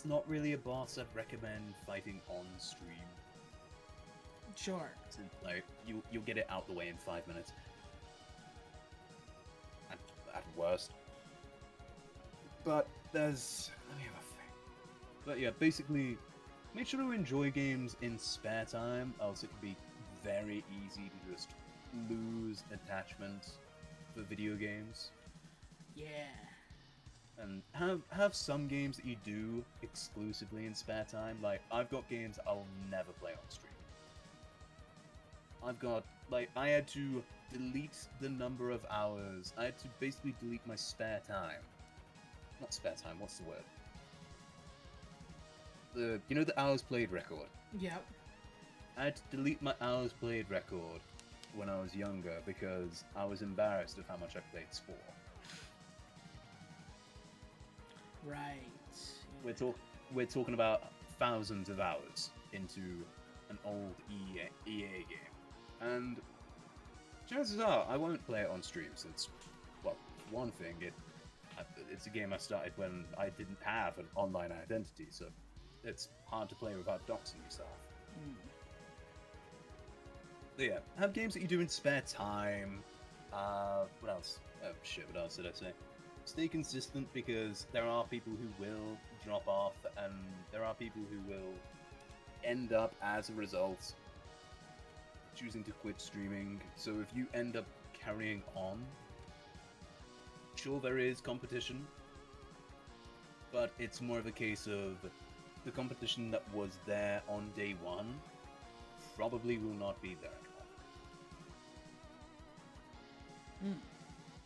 not really a boss I'd recommend fighting on stream. Sure. Since, like, you'll get it out the way in 5 minutes. At worst. But there's... let me have a think. But yeah, basically, make sure to enjoy games in spare time, else it can be very easy to just lose attachment for video games. Yeah. And have some games that you do exclusively in spare time. Like, I've got games I'll never play on stream. I've got, like, I had to delete the number of hours. I had to basically delete my spare time. Not spare time, what's the word? The hours played record. Yep. I had to delete my hours played record when I was younger because I was embarrassed of how much I played sport. Right. We're talking about thousands of hours into an old EA game, and chances are I won't play it on stream since, well, one thing, it's a game I started when I didn't have an online identity, so it's hard to play without doxing yourself. But yeah, have games that you do in spare time. What else? Oh shit, what else did I say? Stay consistent, because there are people who will drop off, and there are people who will end up, as a result, choosing to quit streaming. So if you end up carrying on, sure, there is competition, but it's more of a case of the competition that was there on day one probably will not be there anymore.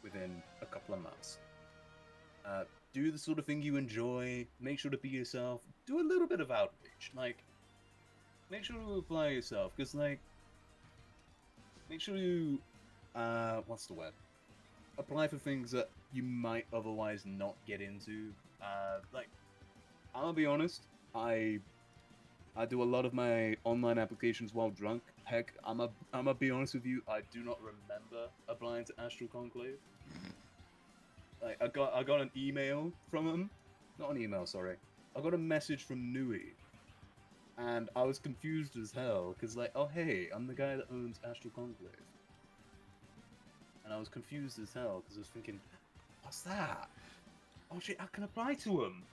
Within a couple of months. Do the sort of thing you enjoy, make sure to be yourself, do a little bit of outreach, like, make sure to apply yourself, because, like, make sure you, what's the word? Apply for things that you might otherwise not get into. Like, I'll be honest, I do a lot of my online applications while drunk. Heck, I'm a be honest with you, I do not remember applying to Astral Conclave. Like, I got an email from him. Not an email, sorry. I got a message from Nui. And I was confused as hell, because, like, oh hey, I'm the guy that owns Astral Conclave. And I was confused as hell, because I was thinking, what's that? Oh shit, I can apply to him!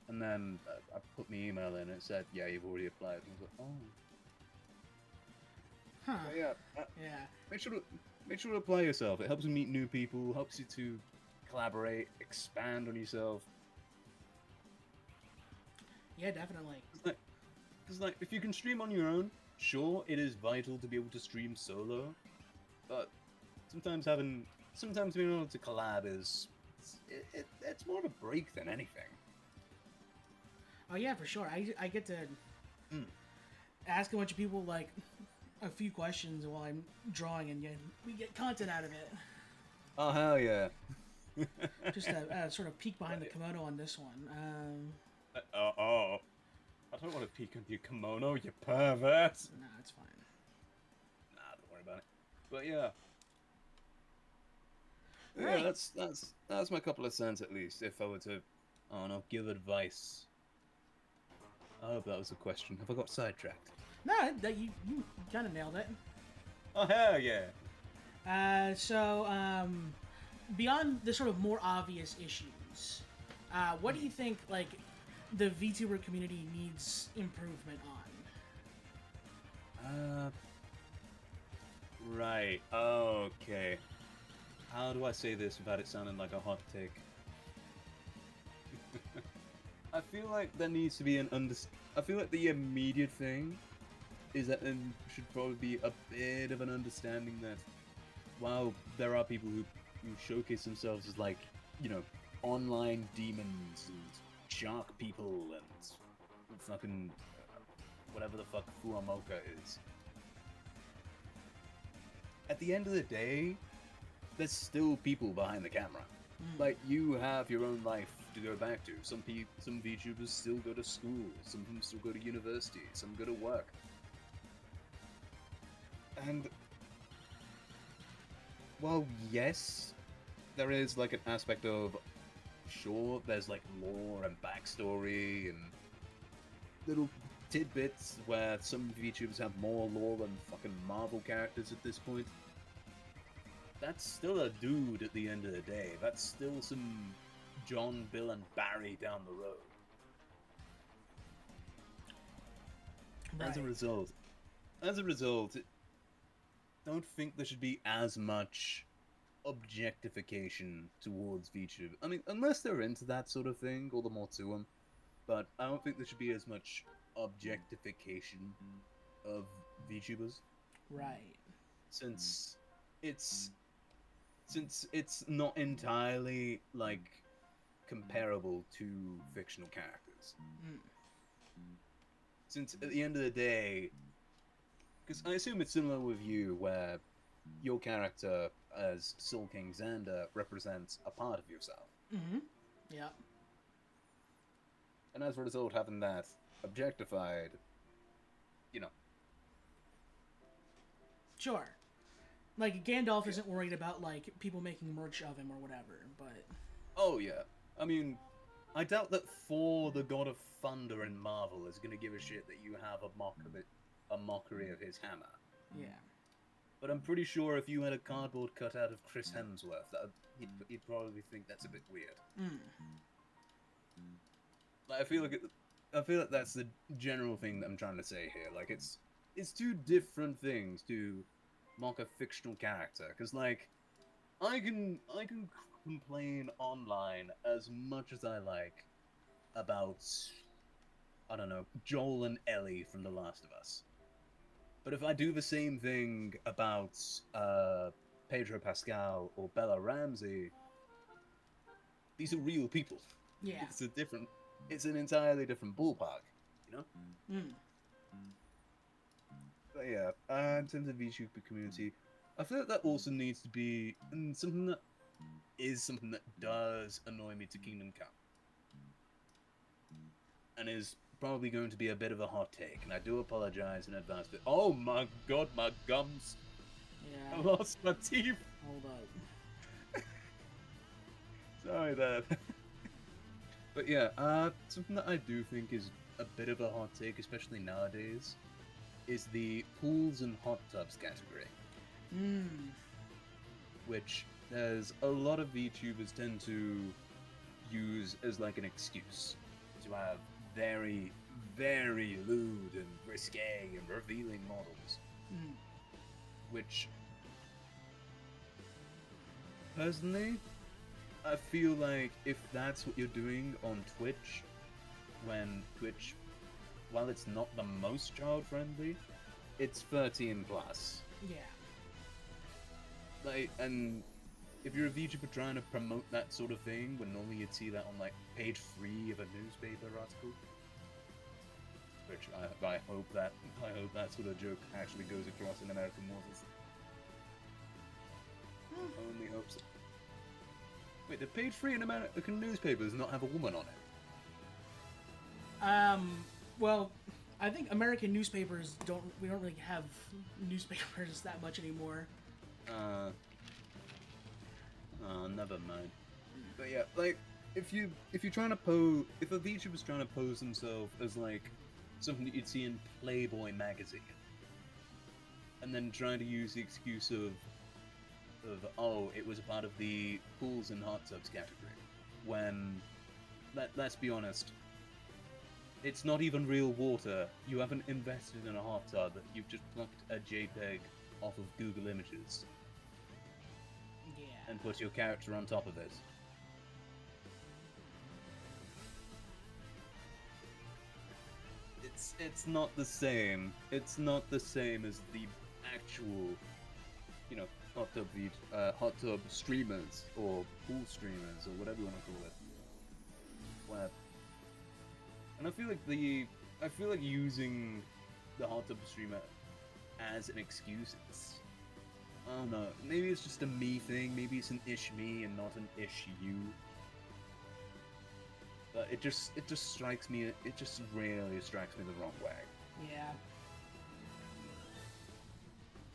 And then I put my email in, and it said, yeah, you've already applied. And I was like, oh. Huh. But yeah. Yeah. Make sure to apply yourself. It helps you meet new people, helps you to collaborate, expand on yourself. Yeah, definitely. Because, like, if you can stream on your own, sure, it is vital to be able to stream solo, but sometimes being able to collab it's more of a break than anything. Oh yeah, for sure. I get to ask a bunch of people, like, a few questions while I'm drawing, and we get content out of it. Oh hell yeah! Just a sort of peek behind the kimono on this one. I don't want to peek under your kimono, you pervert! Nah, it's fine. Nah, don't worry about it. But yeah. Right. Yeah, that's my couple of cents at least, if I were to, I don't know, give advice. I hope that was a question. Have I got sidetracked? No, you kind of nailed it. Oh hell yeah! So, beyond the sort of more obvious issues, what do you think, like, the VTuber community needs improvement on? Right. Okay. How do I say this without it sounding like a hot take? I feel like there needs to be I feel like the immediate thing is that there should probably be a bit of an understanding that while there are people who showcase themselves as like, you know, online demons and shark people and fucking whatever the fuck Fuamoka is. At the end of the day, there's still people behind the camera. Like, you have your own life to go back to. Some VTubers still go to school, some of them still go to university, some go to work. And while yes, there is like an aspect of, sure, there's like lore and backstory and little tidbits where some VTubers have more lore than fucking Marvel characters at this point. That's still a dude at the end of the day. That's still some John, Bill, and Barry down the road. Right. As a result, don't think there should be as much objectification towards VTube. I mean, unless they're into that sort of thing, all the more to them. But I don't think there should be as much objectification of VTubers. Right. Since it's not entirely like comparable to fictional characters. Since at the end of the day, because I assume it's similar with you, where your character as Soul King Xander represents a part of yourself. Yeah. And as a result, having that objectified, you know. Sure. Like, Gandalf isn't worried about, like, people making merch of him or whatever, but... Oh, yeah. I mean, I doubt that Thor, the God of Thunder in Marvel, is going to give a shit that you have a mockery of his hammer. Yeah. But I'm pretty sure if you had a cardboard cutout of Chris Hemsworth, he'd probably think that's a bit weird. Like, I feel like that's the general thing that I'm trying to say here. Like, it's two different things to mock a fictional character, because like I can complain online as much as I like about, I don't know, Joel and Ellie from The Last of Us, but if I do the same thing about Pedro Pascal or Bella Ramsey, these are real people. Yeah. It's an entirely different ballpark, you know? But yeah, in terms of VTuber community, I feel like that also needs to be something that does annoy me to Kingdom Come. And is probably going to be a bit of a hot take, and I do apologize in advance, but oh my god, my gums! Yeah. I lost my teeth! Hold up. Sorry there. But yeah, something that I do think is a bit of a hot take, especially nowadays, is the pools and hot tubs category. Which there's a lot of VTubers tend to use as like an excuse to have very, very lewd and risque and revealing models. Which, personally, I feel like if that's what you're doing on Twitch, when Twitch, while it's not the most child-friendly, it's 13 plus. Yeah. Like, and if you're a VTuber trying to promote that sort of thing, when normally you'd see that on like page 3 of a newspaper article, which I hope that sort of joke actually goes across in American waters. Only hope so. Wait, did page 3 in American newspapers not have a woman on it? Well, I think American newspapers we don't really have newspapers that much anymore. Never mind. But yeah, like, if a VTuber's trying to pose themselves as like something that you'd see in Playboy magazine, and then trying to use the excuse of oh, it was a part of the pools and hot tubs category, when let's be honest, it's not even real water. You haven't invested in a hot tub. You've just plucked a JPEG off of Google Images. Yeah. And put your character on top of it. it's not the same. It's not the same as the actual, you know, hot tub streamers or pool streamers or whatever you want to call it. Where, and I feel like using the hot tub streamer as an excuse. I don't know. Maybe it's just a me thing. Maybe it's an ish me and not an ish you. But it just strikes me. It just really strikes me the wrong way. Yeah.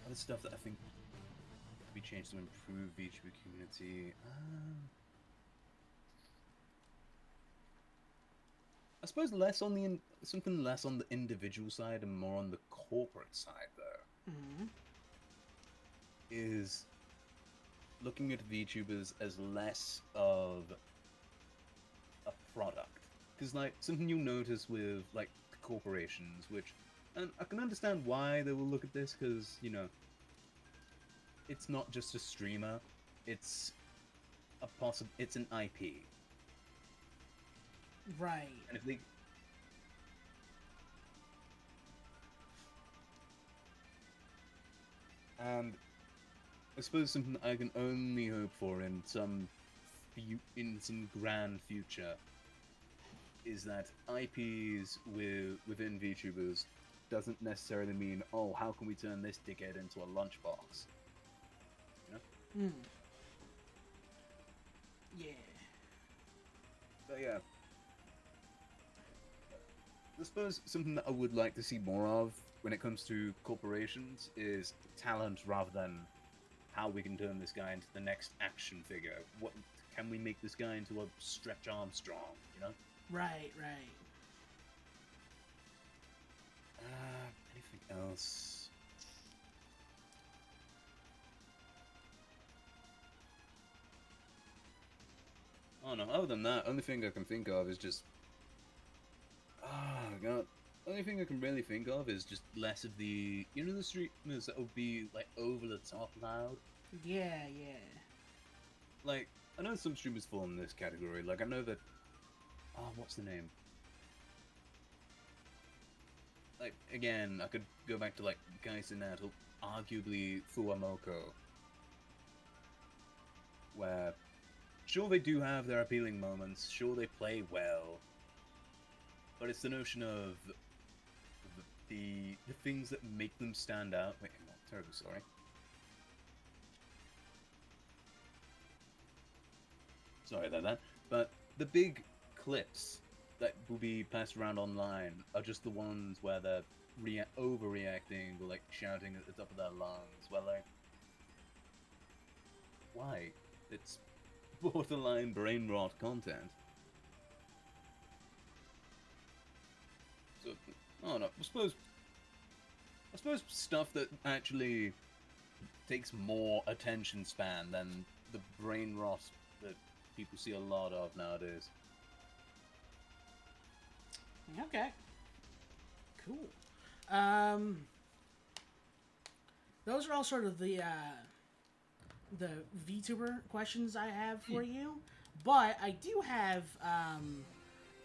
Other stuff that I think could be changed to improve VTuber community. I suppose something less on the individual side and more on the corporate side, though. Mm-hmm. Is looking at VTubers as less of a product, because like something you'll notice with like corporations, and I can understand why they will look at this, because you know it's not just a streamer, it's it's an IP, right? and if they and I suppose something I can only hope for in some grand future is that IPs within VTubers doesn't necessarily mean, oh, how can we turn this dickhead into a lunchbox? You know? Yeah. But yeah. I suppose something that I would like to see more of when it comes to corporations is talent rather than how we can turn this guy into the next action figure. What can we make this guy into a Stretch Armstrong, you know? Right. Anything else? Oh no, other than that, only thing I can think of is just... Oh god. Only thing I can really think of is just less of the... You know the streamers that would be, like, over the top loud? Yeah. Like, I know some streamers fall in this category. Like, I know that... Oh, what's the name? Like, again, I could go back to, like, Gaisenat, or arguably Fuamoko. Where, sure they do have their appealing moments, sure they play well, but it's the notion of the things that make them stand out. Wait, I'm terribly sorry. Sorry about that. But the big clips that will be passed around online are just the ones where they're overreacting or like shouting at the top of their lungs. Where like, why? It's borderline brain rot content. So, I don't know. I suppose stuff that actually takes more attention span than the brain rot that people see a lot of nowadays. Okay. Cool. Those are all sort of the VTuber questions I have for you, but I do have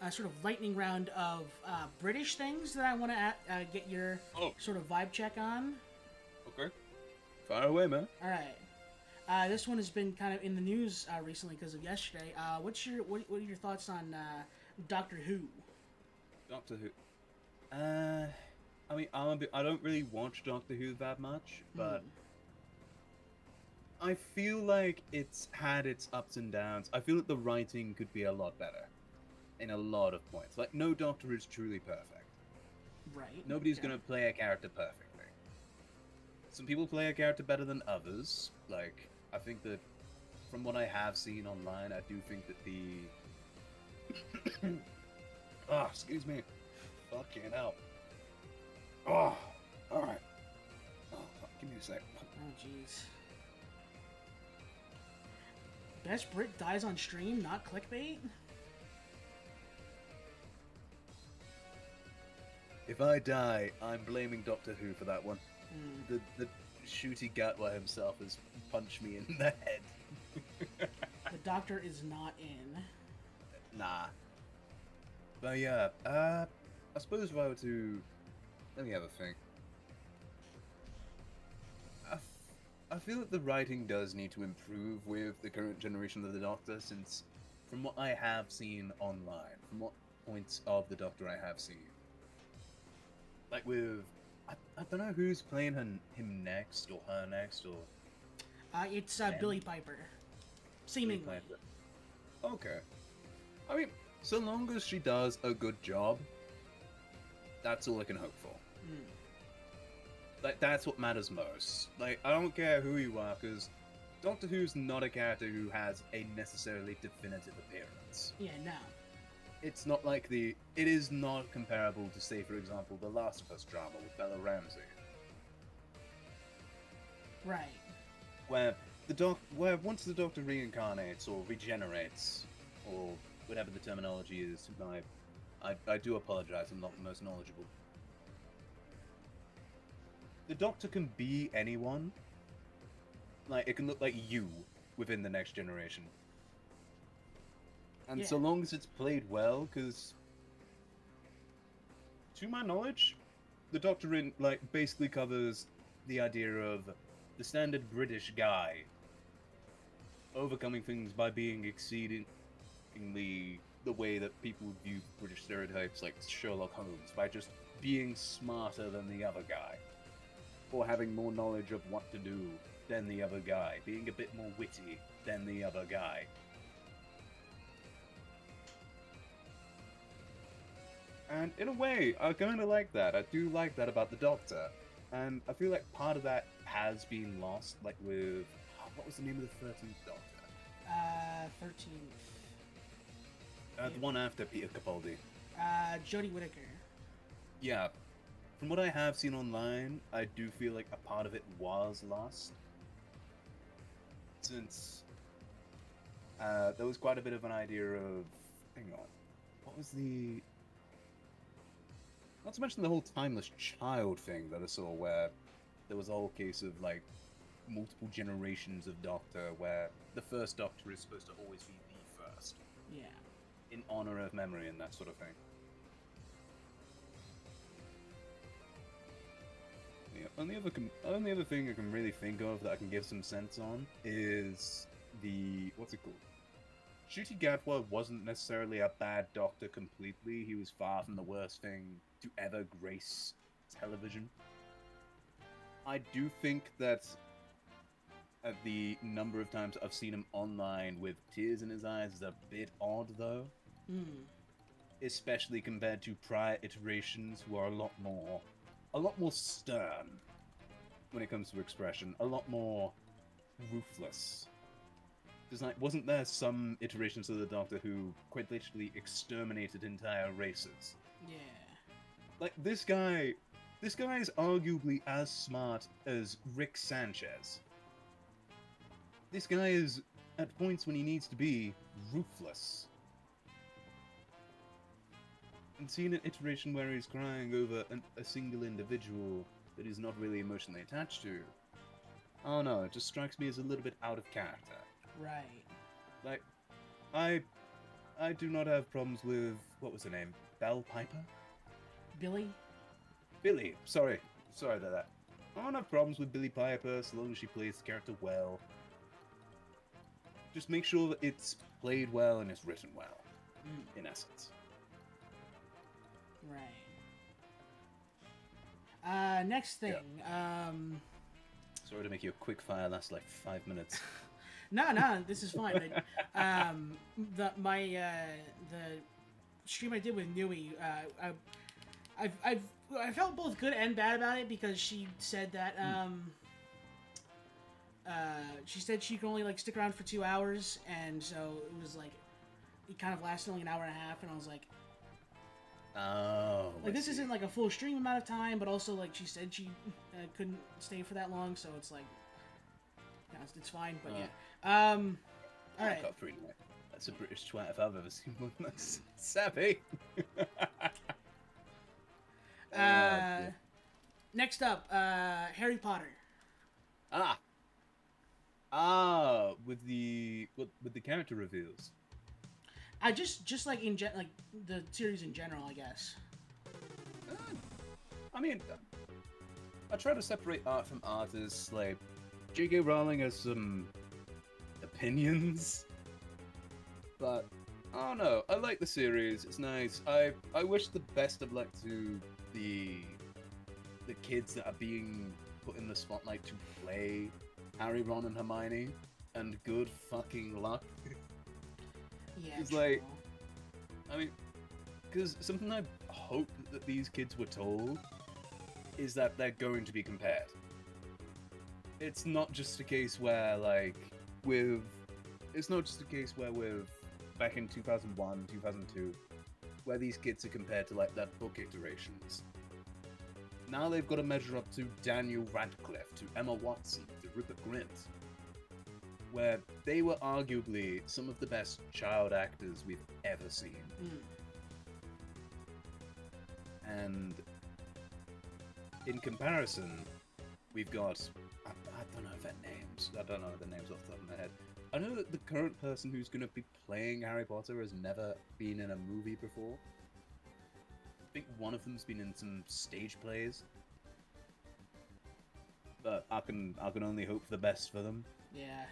a sort of lightning round of British things that I want to get your sort of vibe check on. Okay. Fire away, man. All right. This one has been kind of in the news recently because of yesterday. What are your thoughts on Doctor Who? Doctor Who. I mean, I don't really watch Doctor Who that much, but I feel like it's had its ups and downs. I feel that the writing could be a lot better in a lot of points. Like, no Doctor is truly perfect. Right. Nobody's gonna play a character perfectly. Some people play a character better than others. Like, I think that from what I have seen online, I do think that the... Oh, excuse me. Fucking hell. Oh, alright. Oh, give me a sec. Oh, jeez. BestBrit dies on stream, not clickbait? If I die, I'm blaming Doctor Who for that one. The shooty Gatwa himself has punched me in the head. The Doctor is not in. Nah. But yeah, I I suppose if I were to, let me have a think. I feel that the writing does need to improve with the current generation of the Doctor, since from what I have seen online, from what points of the Doctor I have seen, like with, I don't know who's playing him next, or her next, or... It's Billy Piper. Seemingly. Okay. I mean, so long as she does a good job, that's all I can hope for. Like, that's what matters most. Like, I don't care who you are, because Doctor Who's not a character who has a necessarily definitive appearance. Yeah, no. It's not like it is not comparable to, say, for example, the Last of Us drama with Bella Ramsey. Right. Where once the Doctor reincarnates or regenerates, or whatever the terminology is, I do apologize, I'm not the most knowledgeable. The Doctor can be anyone. Like, it can look like you within the next generation. And so long as it's played well, because to my knowledge, the Doctor basically covers the idea of the standard British guy overcoming things by being exceedingly the way that people view British stereotypes, like Sherlock Holmes, by just being smarter than the other guy, or having more knowledge of what to do than the other guy, being a bit more witty than the other guy. And in a way, I kind of like that. I do like that about the Doctor. And I feel like part of that has been lost, like with... what was the name of the 13th Doctor? 13th. The one after Peter Capaldi. Jodie Whittaker. Yeah. From what I have seen online, I do feel like a part of it was lost. Since there was quite a bit of an idea of... Hang on. What was the... Not to mention the whole timeless child thing that I saw, where there was a whole case of, like, multiple generations of Doctor, where the first Doctor is supposed to always be the first. Yeah. In honor of memory and that sort of thing. The only other thing I can really think of that I can give some sense on is the... what's it called? Ncuti Gatwa wasn't necessarily a bad Doctor completely. He was far from the worst thing to ever grace television. I do think that at the number of times I've seen him online with tears in his eyes is a bit odd, though. Especially compared to prior iterations who are a lot more stern when it comes to expression, a lot more ruthless. Because, like, wasn't there some iterations of the Doctor who quite literally exterminated entire races? Yeah. Like, this guy is arguably as smart as Rick Sanchez. This guy is, at points when he needs to be, ruthless. And seeing an iteration where he's crying over a single individual that he's not really emotionally attached to, I don't know, it just strikes me as a little bit out of character. Right. Like, I do not have problems with, what was her name? Belle Piper? Billy? Billy, sorry about that. I don't have problems with Billy Piper so long as she plays the character well. Just make sure that it's played well and it's written well, in essence. Right. Next thing. Yeah. Sorry to make you a quick fire last like 5 minutes. No, this is fine. The stream I did with Nui, I felt both good and bad about it because she said that she said she could only like stick around for 2 hours, and so it was like it kind of lasted only an hour and a half, and I was like, oh, like this isn't like a full stream amount of time, but also like she said she couldn't stay for that long, so it's like, yeah, it's fine, but yeah. All right. Got through tonight. That's a British twat if I've ever seen one. That's savvy. Next up, Harry Potter. With the character reveals. Just like like the series in general, I guess. I mean, I try to separate art from artists. Like, J.K. Rowling has some opinions, but I don't know. I like the series. It's nice. I wish the best of luck to the kids that are being put in the spotlight to play Harry, Ron, and Hermione, and good fucking luck. Yeah, It's true. like, I mean, because something I hope that these kids were told is that they're going to be compared. It's not just a case where, like, it's not just a case where back in 2001, 2002, where these kids are compared to, like, their book iterations. Now they've got to measure up to Daniel Radcliffe, to Emma Watson, to Rupert Grint, where they were arguably some of the best child actors we've ever seen. And in comparison, we've got... I don't know their names. I don't know the names off the top of my head. I know that the current person who's going to be playing Harry Potter has never been in a movie before. I think one of them's been in some stage plays. But I can only hope for the best for them. Yeah.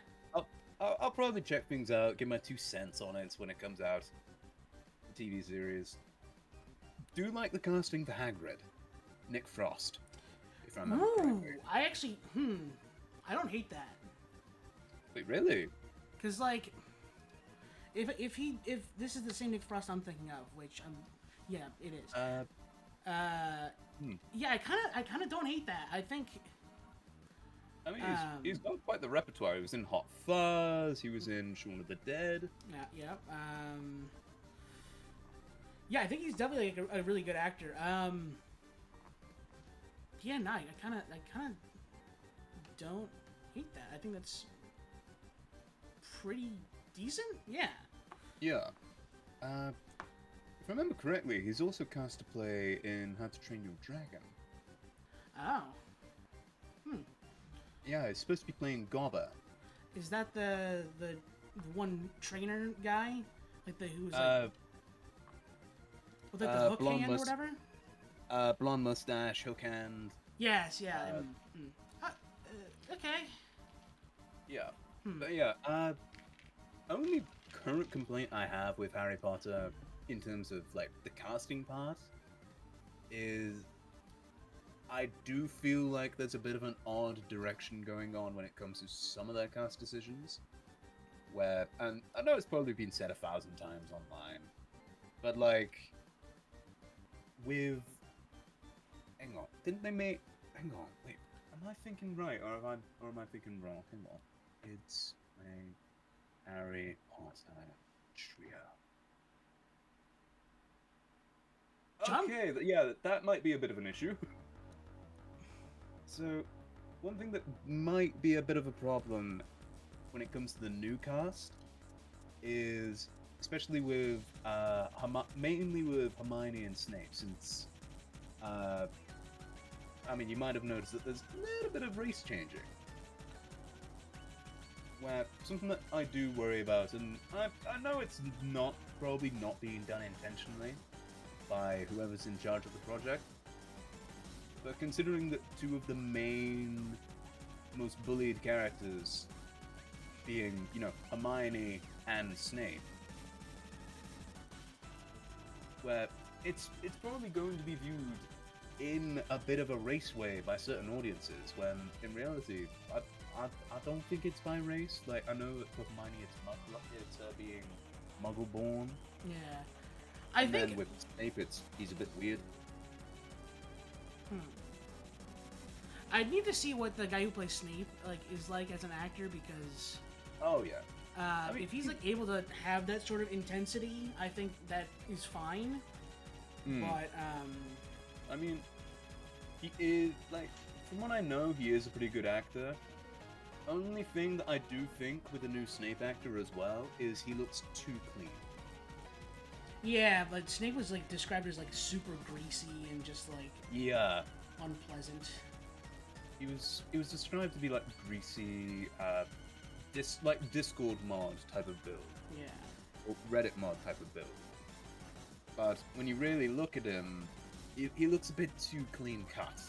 I'll probably check things out, give my 2 cents on it when it comes out. The TV series. Do like the casting for Hagrid. Nick Frost, if I remember correctly. I actually, I don't hate that. Wait, really? Cause like, if this is the same Nick Frost I'm thinking of, which yeah, it is. Yeah, I kind of don't hate that. I think. I mean, he's got quite the repertoire. He was in Hot Fuzz. He was in Shaun of the Dead. Yeah. Yeah, I think he's definitely like a really good actor. Yeah, no, I kind of don't hate that. I think that's pretty decent. Yeah. Yeah. If I remember correctly, he's also cast to play in How to Train Your Dragon. Oh. Yeah, he's supposed to be playing Gobber. Is that the one trainer guy, like the who's like, with like the hook hand or whatever? Blonde mustache, hook hand. Yes, yeah. Okay. Yeah. But yeah, only current complaint I have with Harry Potter in terms of like the casting part is I do feel like there's a bit of an odd direction going on when it comes to some of their cast decisions. Where, and I know it's probably been said 1,000 times online, but like with, hang on, didn't they make? Hang on, wait, am I thinking right or am I thinking wrong? Hang on, it's a Harry Potter trio. Okay, yeah, that might be a bit of an issue. So, one thing that might be a bit of a problem when it comes to the new cast is, especially with, mainly with Hermione and Snape, since, I mean, you might have noticed that there's a little bit of race changing. Where, something that I do worry about, and I know it's probably not being done intentionally by whoever's in charge of the project, but considering that 2 of the main, most bullied characters being, you know, Hermione and Snape, where it's probably going to be viewed in a bit of a race way by certain audiences, when in reality, I don't think it's by race. Like, I know that for Hermione it's being Muggle-born. Yeah. And then with Snape, he's a bit weird. I'd need to see what the guy who plays Snape is like as an actor, because oh yeah, if he's like able to have that sort of intensity, I think that is fine. But I mean, he is, like, from what I know, he is a pretty good actor. Only thing that I do think with the new Snape actor as well is he looks too clean. Yeah, but Snape was like described as like super greasy and just like unpleasant. He was described to be like greasy, like Discord mod type of build. Yeah. Or Reddit mod type of build. But when you really look at him, he looks a bit too clean cut.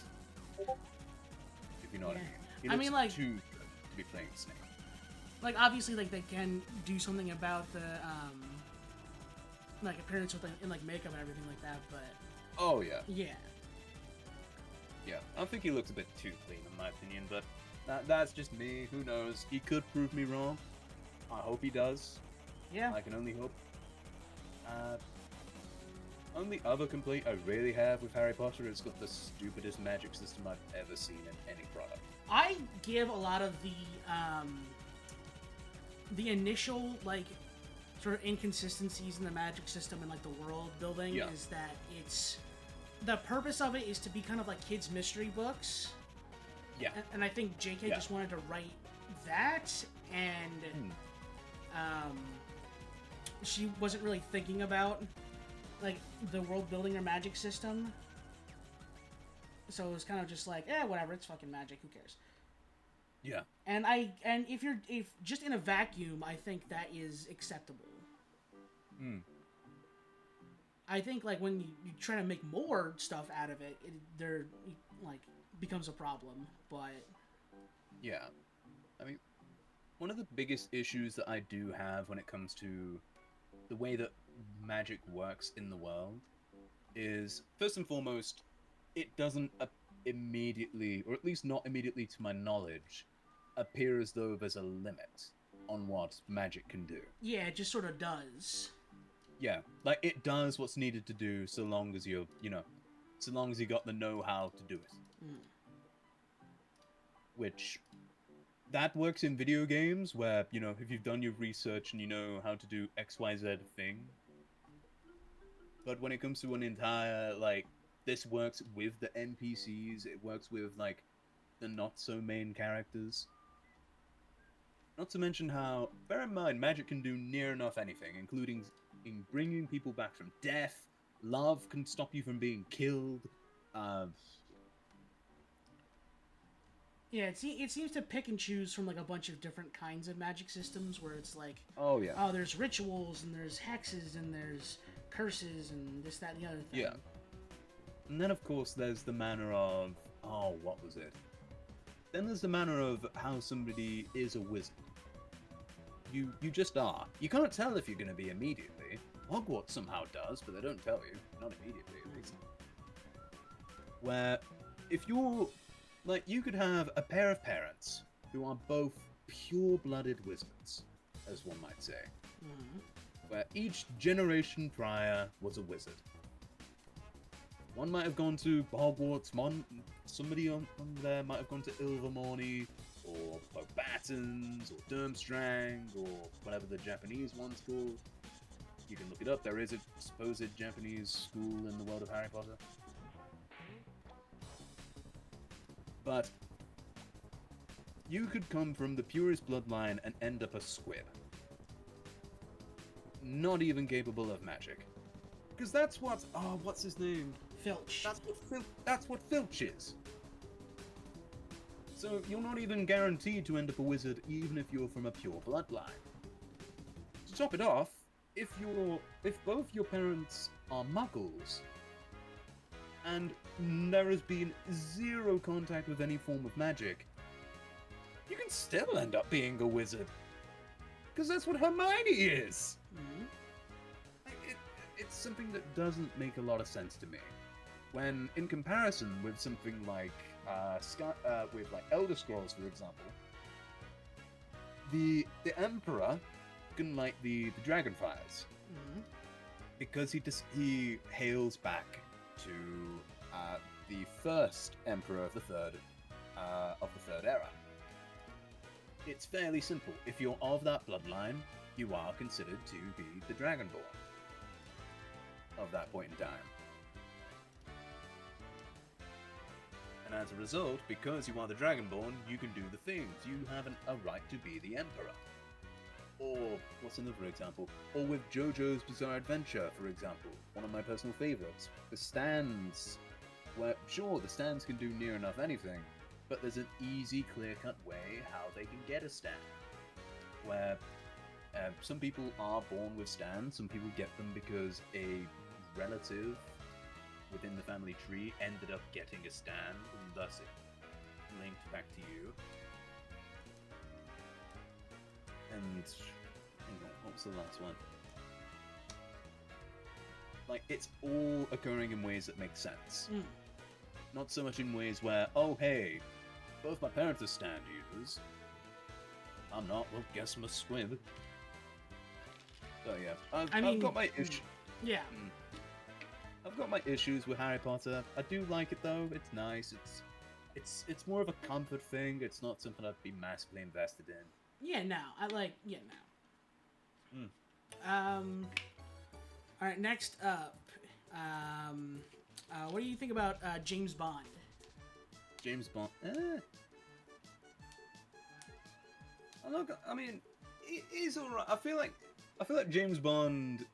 If you know what I Yeah. mean. He I looks mean, like- too good to be playing Snake. Like, obviously, like, they can do something about the, like, appearance with, like, in, like, makeup and everything like that, but, Oh yeah, yeah. yeah. I think he looks a bit too clean in my opinion, but that's just me. Who knows? He could prove me wrong. I hope he does. Yeah. I can only hope. Only other complaint I really have with Harry Potter is it's got the stupidest magic system I've ever seen in any product. I give a lot of the initial, like, sort of inconsistencies in the magic system and, like, the world building Yeah. is that it's... The purpose of it is to be kind of like kids' mystery books. Yeah. And I think JK Yeah. just wanted to write that, and she wasn't really thinking about, like, the world building or magic system. So it was kind of just like, whatever, it's fucking magic, who cares? Yeah. And if just in a vacuum, I think that is acceptable. I think, like, when you try to make more stuff out of it, there like becomes a problem. But Yeah. I mean, one of the biggest issues that I do have when it comes to the way that magic works in the world is, first and foremost, it doesn't immediately, or at least not immediately to my knowledge, appear as though there's a limit on what magic can do. yeah, it just sort of does. Yeah, like, it does what's needed to do so long as you got the know-how to do it. Which, that works in video games where, if you've done your research and you know how to do XYZ thing. But when it comes to an entire, like, this works with the NPCs, it works with, like, the not-so-main characters. Not to mention how, bear in mind, magic can do near enough anything, including in bringing people back from death. Love can stop you from being killed. Yeah, it seems to pick and choose from, like, a bunch of different kinds of magic systems where it's like, Oh, yeah. oh, there's rituals and there's hexes and there's curses and this, that, and the other thing. Yeah. And then, of course, there's the manner of... Oh, what was it? Then there's the manner of how somebody is a wizard. You just are. You can't tell if you're going to be immediately. Hogwarts somehow does, but they don't tell you. Not immediately, at least. Where, if you're... Like, you could have a pair of parents who are both pure-blooded wizards, as one might say. Where each generation prior was a wizard. One might have gone to Hogwarts, somebody on there might have gone to Ilvermorny, or Beauxbatons, or Durmstrang, or whatever the Japanese one's called. You can look it up, there is a supposed Japanese school in the world of Harry Potter. But you could come from the purest bloodline and end up a squib. Not even capable of magic. Because that's what... Oh, what's his name? Filch. That's what Filch is. So you're not even guaranteed to end up a wizard even if you're from a pure bloodline. To top it off, if both your parents are muggles, and there has been zero contact with any form of magic, you can still end up being a wizard. Because that's what Hermione is! It's something that doesn't make a lot of sense to me. When, in comparison with something like, with like Elder Scrolls, for example, the Emperor can light the Dragonfires. Because he hails back to the first Emperor of the Third Era. It's fairly simple. If you're of that bloodline, you are considered to be the Dragonborn of that point in time. And as a result, because you are the Dragonborn, you can do the things. You have a right to be the Emperor. Or, what's another example? Or with JoJo's Bizarre Adventure, for example. One of my personal favourites. The stands. Where, sure, the stands can do near enough anything, but there's an easy, clear-cut way how they can get a stand. Where some people are born with stands, some people get them because a relative within the family tree ended up getting a stand, and thus it linked back to you. And hang on, what was the last one? Like, it's all occurring in ways that make sense. Not so much in ways where, oh hey, both my parents are stand users. I'm not, well, guess I must swim. So yeah, I've got my issues. Yeah. I've got my issues with Harry Potter. I do like it though. It's nice. It's more of a comfort thing. It's not something I'd be massively invested in. Yeah, no. All right, next up. What do you think about James Bond? James Bond. I mean, he's alright. I feel like James Bond.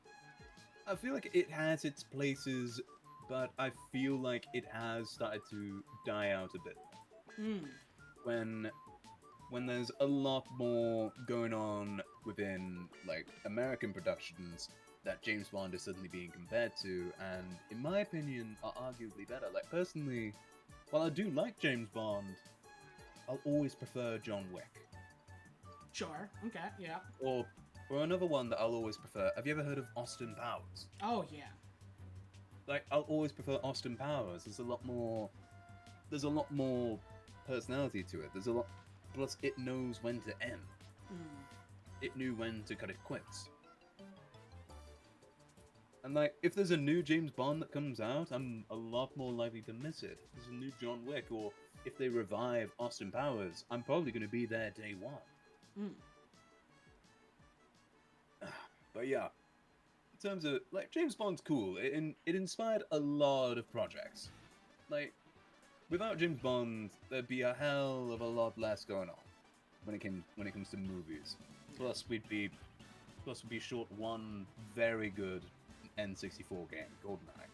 I feel like it has its places, but I feel like it has started to die out a bit. When there's a lot more going on within like American productions that James Bond is suddenly being compared to, and in my opinion are arguably better. Like personally, while I do like James Bond, I'll always prefer John Wick. Sure. Okay. Yeah. Or another one that I'll always prefer. Have you ever heard of Austin Powers? Oh yeah. Like I'll always prefer Austin Powers. There's a lot more personality to it. There's a lot. Plus, it knows when to end. It knew when to cut it quits. And like, if there's a new James Bond that comes out, I'm a lot more likely to miss it. If there's a new John Wick, or if they revive Austin Powers, I'm probably going to be there day one. But yeah, in terms of like James Bond's cool. It inspired a lot of projects. Like, without James Bond, there'd be a hell of a lot less going on when it comes to movies. Plus, we'd be short one very good N64 game, GoldenEye.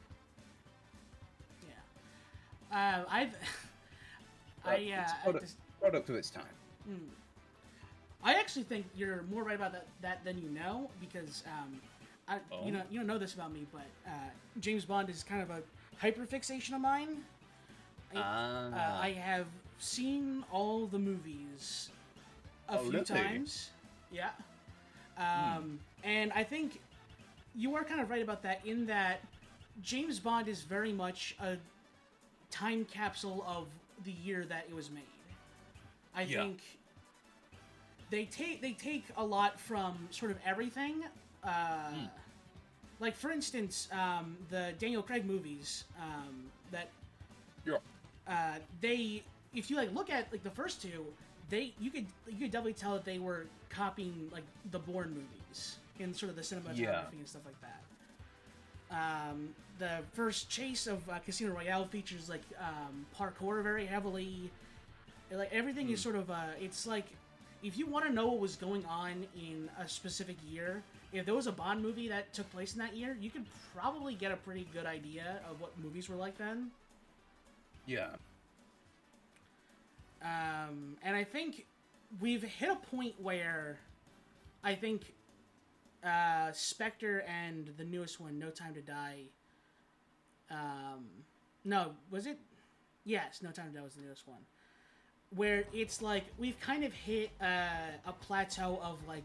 Yeah. It's product of its time. I actually think you're more right about that than you know, because you don't know this about me, but James Bond is kind of a hyperfixation of mine. I have seen all the movies a few times. Yeah. And I think you are kind of right about that, in that James Bond is very much a time capsule of the year that it was made. I think they take a lot from sort of everything. Like, for instance, the Daniel Craig movies, they, if you like look at like the first two, you could definitely tell that they were copying like the Bourne movies in sort of the cinematography and stuff like that. The first chase of Casino Royale features like parkour very heavily. Like everything is sort of it's like, if you want to know what was going on in a specific year, if there was a Bond movie that took place in that year, you could probably get a pretty good idea of what movies were like then. Yeah. And I think we've hit a point where I think Spectre and the newest one, No Time to Die. No, was it? Yes, No Time to Die was the newest one. Where it's like we've kind of hit a plateau of like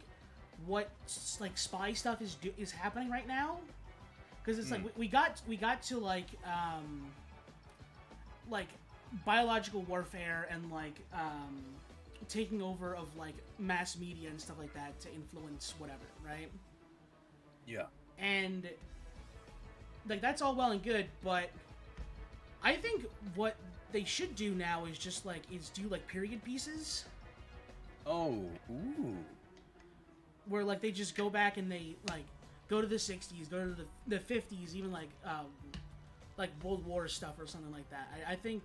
what like spy stuff is happening right now, because it's like we got to like biological warfare and like taking over of like mass media and stuff like that to influence whatever, right? Yeah. And like that's all well and good, but I think what they should do now is just do period pieces. Oh, ooh. Where like they just go back and they like go to the 60s, go to the 50s, even like World War stuff or something like that. I think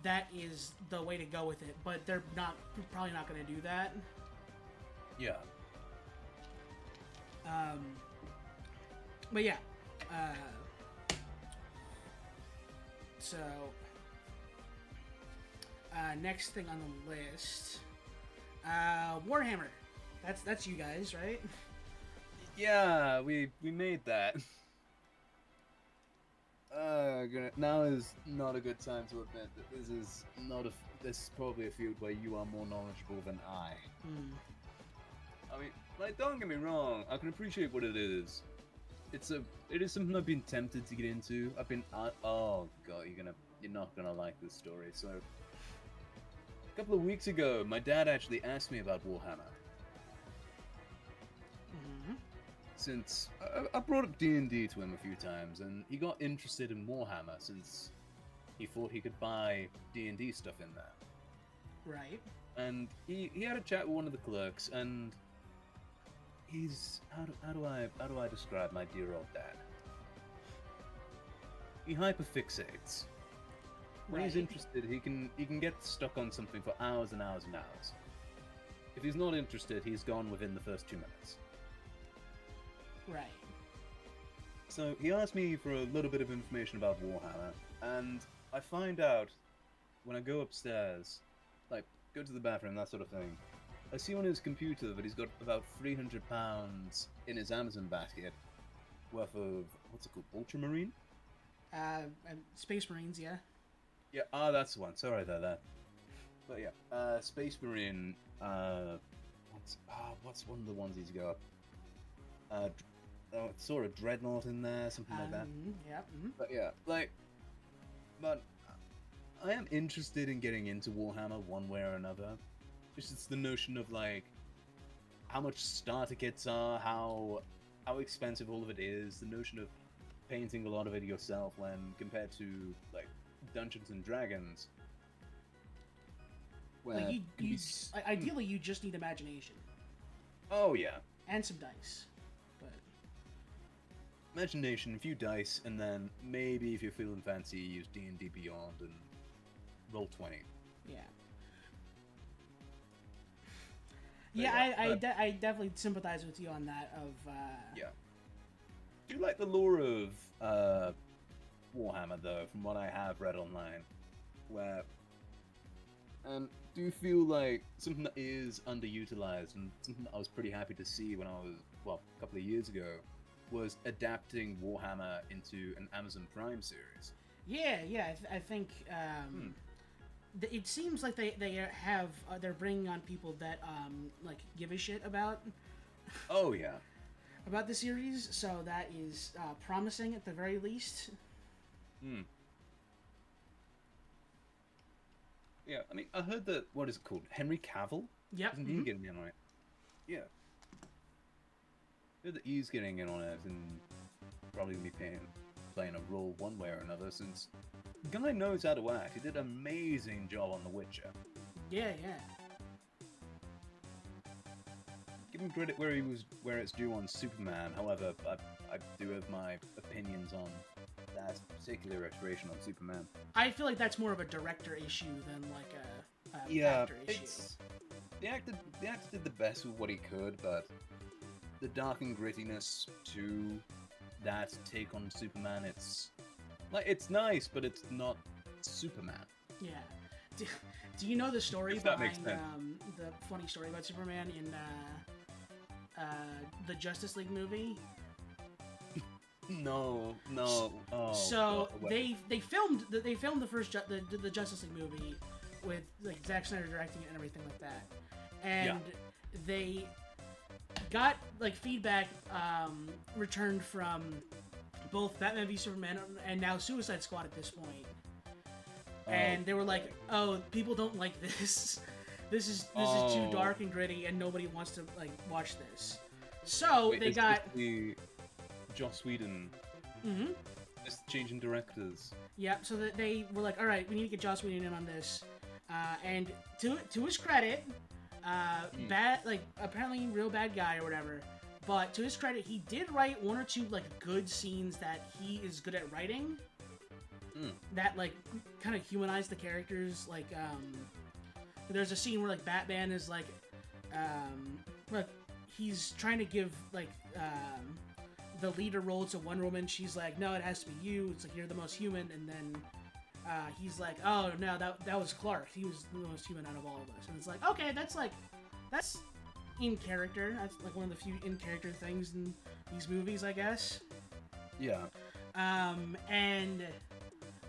that is the way to go with it, but they're probably not going to do that. Yeah. But yeah. So next thing on the list, Warhammer. That's you guys, right? Yeah, we made that. Now is not a good time to admit that this is not a. This is probably a field where you are more knowledgeable than I. Hmm. I mean, like, don't get me wrong. I can appreciate what it is. It is something I've been tempted to get into. Oh god, you're not gonna like this story. So, a couple of weeks ago, my dad actually asked me about Warhammer. Hmm. Since I brought up D&D to him a few times, and he got interested in Warhammer since he thought he could buy D&D stuff in there. Right. And he had a chat with one of the clerks, and he's how do I describe my dear old dad? He hyperfixates. When he's interested, he can get stuck on something for hours and hours and hours. If he's not interested, he's gone within the first 2 minutes. Right. So he asked me for a little bit of information about Warhammer, and I find out when I go upstairs, like go to the bathroom, that sort of thing. I see on his computer that he's got about £300 in his Amazon basket worth of, what's it called, Ultramarine? And Space Marines, yeah. Yeah, that's the one. Sorry about that. But yeah, Space Marine. What's one of the ones he's got? It's sort of Dreadnought in there, something like that. Yeah. Mm-hmm. But yeah, but I am interested in getting into Warhammer one way or another. Just it's the notion of like how much starter kits are, how expensive all of it is, the notion of painting a lot of it yourself when compared to like Dungeons and Dragons. Like ideally, you just need imagination. Oh yeah. And some dice. But imagination, a few dice, and then maybe if you're feeling fancy, use D&D Beyond and roll 20. Yeah. Yeah, I definitely sympathize with you on that. Yeah. Do you like the lore of Warhammer though? From what I have read online, do you feel like something that is underutilized and something that I was pretty happy to see when I was a couple of years ago was adapting Warhammer into an Amazon Prime series? Yeah. I think it seems like they're bringing on people that like give a shit about. Oh yeah. About the series, so that is promising at the very least. Yeah, I mean, I heard that, what is it called? Henry Cavill? Yep. Isn't he getting in on it? Yeah. I heard that he's getting in on it and probably going to be playing a role one way or another, since the guy knows how to act. He did an amazing job on The Witcher. Yeah. Give him credit where it's due on Superman. However, I do have my opinions on that particular iteration on Superman. I feel like that's more of a director issue than like a actor issue. The actor did the best with what he could, but the dark and grittiness to that take on Superman, it's nice, but it's not Superman. Yeah. Do you know the story behind the funny story about Superman in the Justice League movie? No. Oh, so they filmed the first the Justice League movie with like Zack Snyder directing it and everything like that, and they got like feedback returned from both Batman v Superman and now Suicide Squad at this point, and they were like, "Oh, people don't like this. This is too dark and gritty, and nobody wants to like watch this." So they got Joss Whedon. Mm-hmm. Just changing directors. Yeah, so that they were like, all right, we need to get Joss Whedon in on this. And to his credit, apparently real bad guy or whatever. But to his credit, he did write one or two like good scenes that he is good at writing. That like kind of humanize the characters. Like there's a scene where like Batman is like he's trying to give like the leader role to Wonder Woman. She's like, no, it has to be you. It's like, you're the most human. And then he's like, oh no, that was Clark. He was the most human out of all of us. And it's like, okay, that's in character. That's like one of the few in character things in these movies, I guess. Yeah. And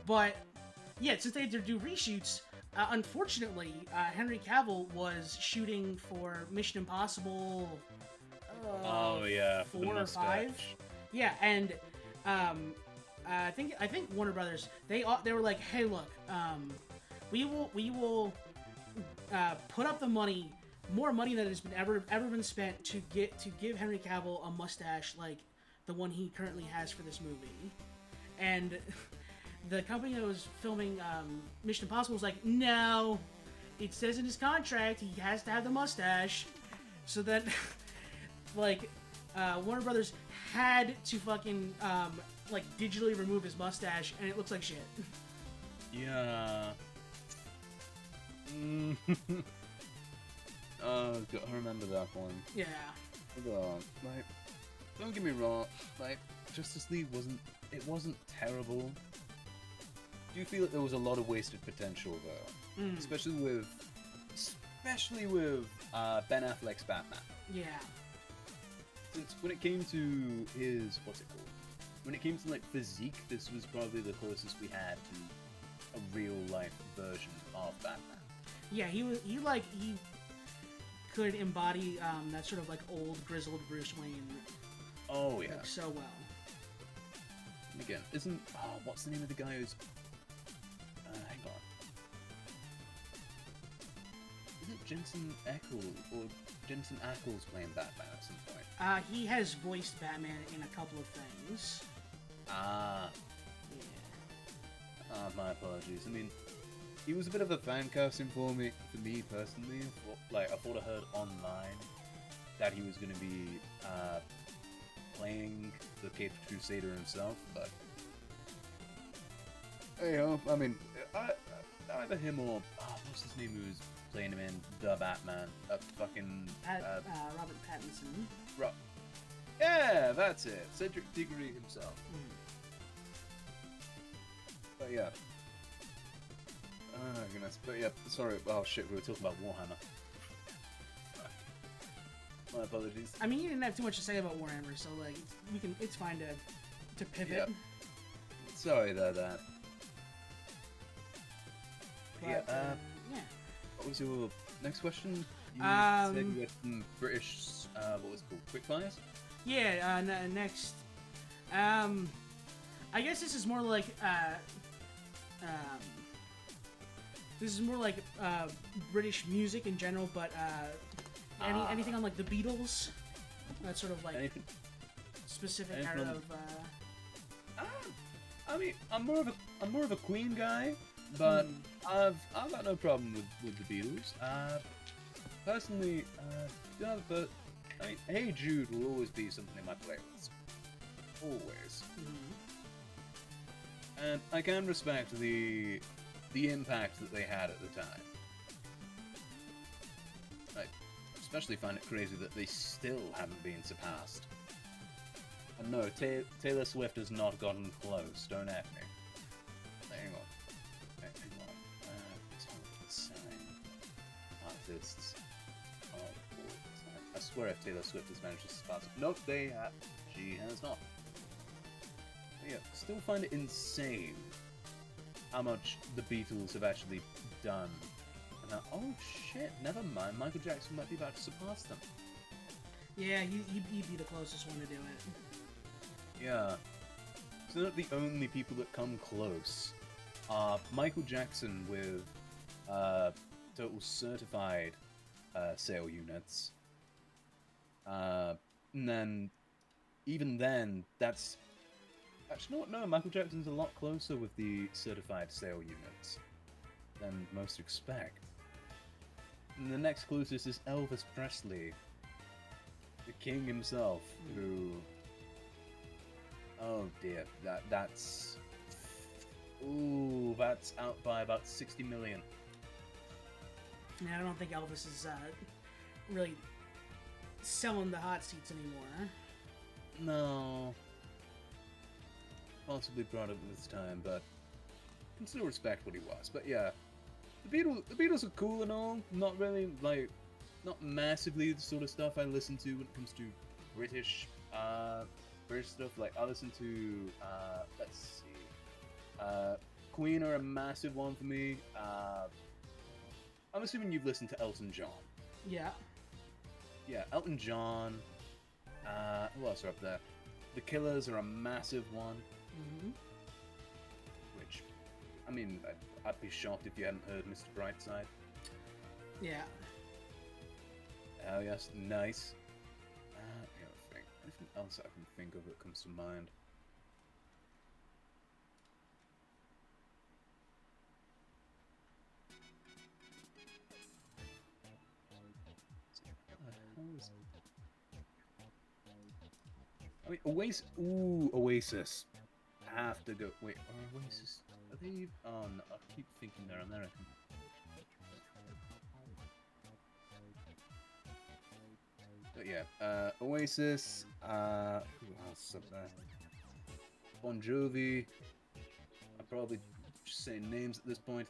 but yeah, since they had to do reshoots, unfortunately, Henry Cavill was shooting for Mission Impossible. Oh yeah, for the 4 or 5. mustache. Yeah, and I think Warner Brothers they were like, hey, look, we will put up the money, more money than has been ever been spent to give Henry Cavill a mustache like the one he currently has for this movie, and the company that was filming Mission Impossible was like, no, it says in his contract he has to have the mustache, so that like Warner Brothers had to fucking like digitally remove his mustache, and it looks like shit. Yeah. Oh god, I remember that one. Yeah. Like, don't get me wrong, like, Justice League wasn't terrible. Do you feel that there was a lot of wasted potential though? Especially with Ben Affleck's Batman. Yeah. Since when it came to his, what's it called? When it came to like physique, this was probably the closest we had to a real life version of Batman. Yeah, he could embody that sort of like old grizzled Bruce Wayne. Oh yeah. Like, so well. And again, what's the name of the guy who's? Hang on. Isn't Jensen Ackles playing Batman at some point? He has voiced Batman in a couple of things. Ah. Yeah. My apologies. I mean, he was a bit of a fan casting for me personally. Like, I thought I heard online that he was going to be playing the Caped Crusader himself, but hey, I mean, either him or what's his name who was playing him in The Batman? Robert Pattinson. Yeah, that's it. Cedric Diggory himself. But yeah. Oh goodness. But yeah, sorry. Oh shit, we were talking about Warhammer. My apologies. I mean, you didn't have too much to say about Warhammer, so like it's fine to pivot. Yep. Sorry about that. But, yeah. Yeah. What was your next question? You said you had some British, what was it called? Quickfires? Yeah. Next. I guess this is more like British music in general, but anything on like the Beatles, that sort of like specific era of. I mean, I'm more of a Queen guy, but I've got no problem with the Beatles. Personally, I mean, Hey Jude will always be something in my playlist, always. And I can respect the impact that they had at the time. I especially find it crazy that they still haven't been surpassed. And no, Taylor Swift has not gotten close. Don't at me. Hang on. Artists. I swear if Taylor Swift has managed to surpass it. Nope, she has not. But yeah, still find it insane how much the Beatles have actually done. And now, oh shit, never mind, Michael Jackson might be about to surpass them. Yeah, he'd be the closest one to do it. Yeah. So they're not the only people that come close. Michael Jackson with total certified sale units. And then, even then, that's... Actually, no, Michael Jackson's a lot closer with the certified sale units than most expect. And the next closest is Elvis Presley, the king himself, who... Oh dear, that's... Ooh, that's out by about 60 million. Yeah, I don't think Elvis is really selling the hot seats anymore. No. Possibly brought up this time, but I can still respect what he was. But yeah, the Beatles are cool and all. Not really, like, not massively the sort of stuff I listen to when it comes to British British stuff. Like I listen to, let's see, Queen are a massive one for me. I'm assuming you've listened to Elton John. Yeah. Yeah, Elton John. Who else are up there? The Killers are a massive one. Mm-hmm. Which, I mean, I'd be shocked if you hadn't heard Mr. Brightside. Yeah. Oh yes, nice. Anything else I can think of that comes to mind? I mean, Oasis. Ooh, Oasis. Have to go. Wait, are Oasis? Are they? Oh no, I keep thinking they're American. But yeah, Oasis. Who else up there? Bon Jovi. I'm probably just saying names at this point.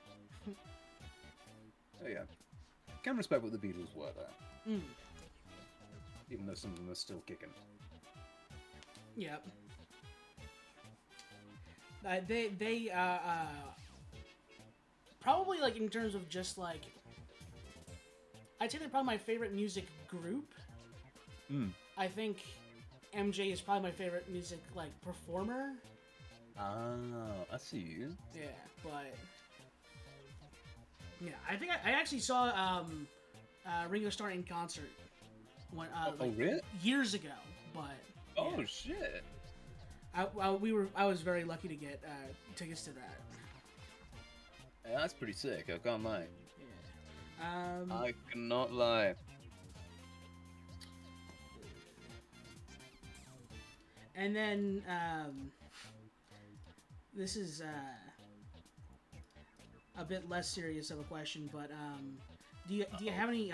Oh yeah, can respect what the Beatles were there. Mm. Even though some of them are still kicking. Yep. They probably, like, in terms of just, like, I'd say they're probably my favorite music group. I think MJ is probably my favorite music, like, performer. Oh, I see you. Yeah, but yeah, I think I actually saw Ringo Starr in concert when really? years ago, but Oh yeah. shit! I was very lucky to get tickets to that. Yeah, that's pretty sick. I can't lie. Yeah. I cannot lie. And then this is a bit less serious of a question, but do you have any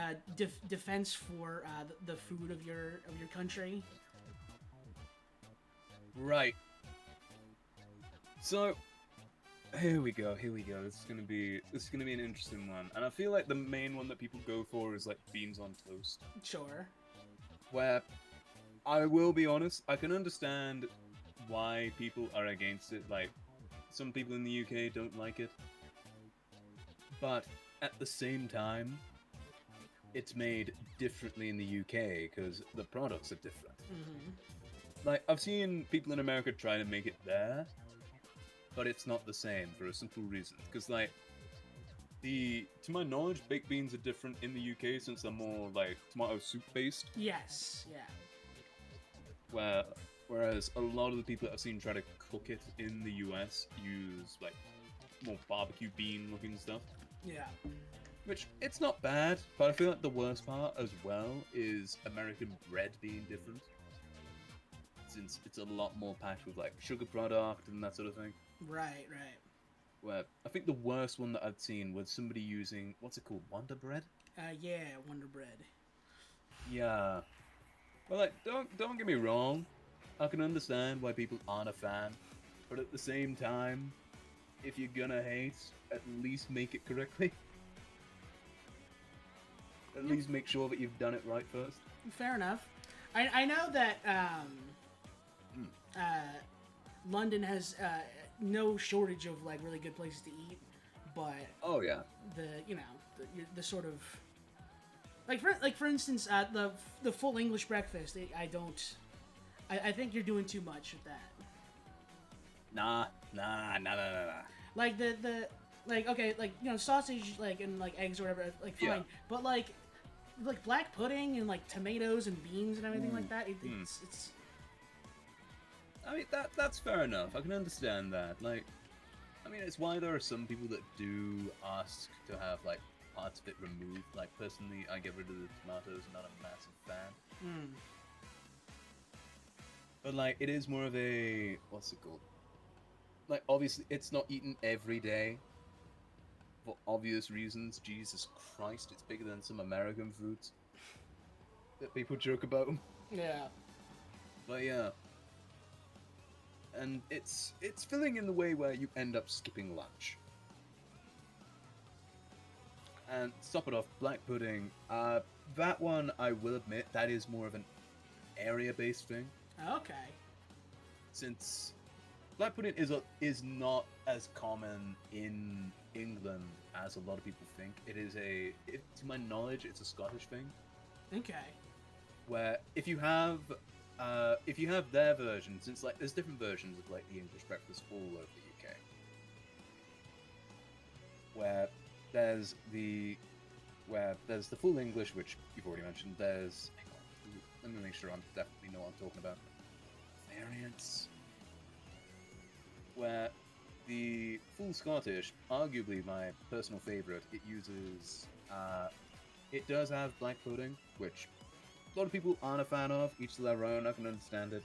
defense for the food of your country? Right. So here we go. This is gonna be an interesting one, and I feel like the main one that people go for is like beans on toast. Sure. Where I will be honest, I can understand why people are against it. Like some people in the UK don't like it, but at the same time, it's made differently in the UK because the products are different. Mm-hmm. Like, I've seen people in America try to make it there, but it's not the same for a simple reason. Because, like, to my knowledge, baked beans are different in the UK since they're more, like, tomato soup based. Yes, yeah. Whereas a lot of the people that I've seen try to cook it in the US use, like, more barbecue bean looking stuff. Yeah. Which, it's not bad, but I feel like the worst part as well is American bread being different. Since it's a lot more packed with like sugar product and that sort of thing. Right. Where I think the worst one that I'd seen was somebody using what's it called, Wonder Bread? Yeah, Wonder Bread. Yeah. Well, like don't get me wrong, I can understand why people aren't a fan, but at the same time, if you're gonna hate, at least make it correctly. At least make sure that you've done it right first. Fair enough. I know that London has no shortage of like really good places to eat, but oh yeah, the sort of for instance the full English breakfast. I think you're doing too much with that. Nah. Like okay, like sausage and like eggs or whatever, like fine, yeah. But like black pudding and like tomatoes and beans and everything like that. It's. I mean that's fair enough. I can understand that. Like, I mean it's why there are some people that do ask to have like parts of it removed. Like personally, I get rid of the tomatoes. Not a massive fan. But like it is more of a what's it called? Like obviously it's not eaten every day. For obvious reasons. Jesus Christ, it's bigger than some American foods that people joke about. Yeah. But yeah. And it's filling in the way where you end up skipping lunch. And to top it off, black pudding. That one, I will admit, that is more of an area-based thing. Okay. since black pudding is not as common in England as a lot of people think. To my knowledge, it's a Scottish thing. Okay. Where if you have their version, since like there's different versions of like the English breakfast all over the UK. Where there's the full English, which you've already mentioned. Hang on, let me make sure I definitely know what I'm talking about. Variants. Where the full Scottish, arguably my personal favourite, it does have black pudding, which a lot of people aren't a fan of, each to their own, I can understand it.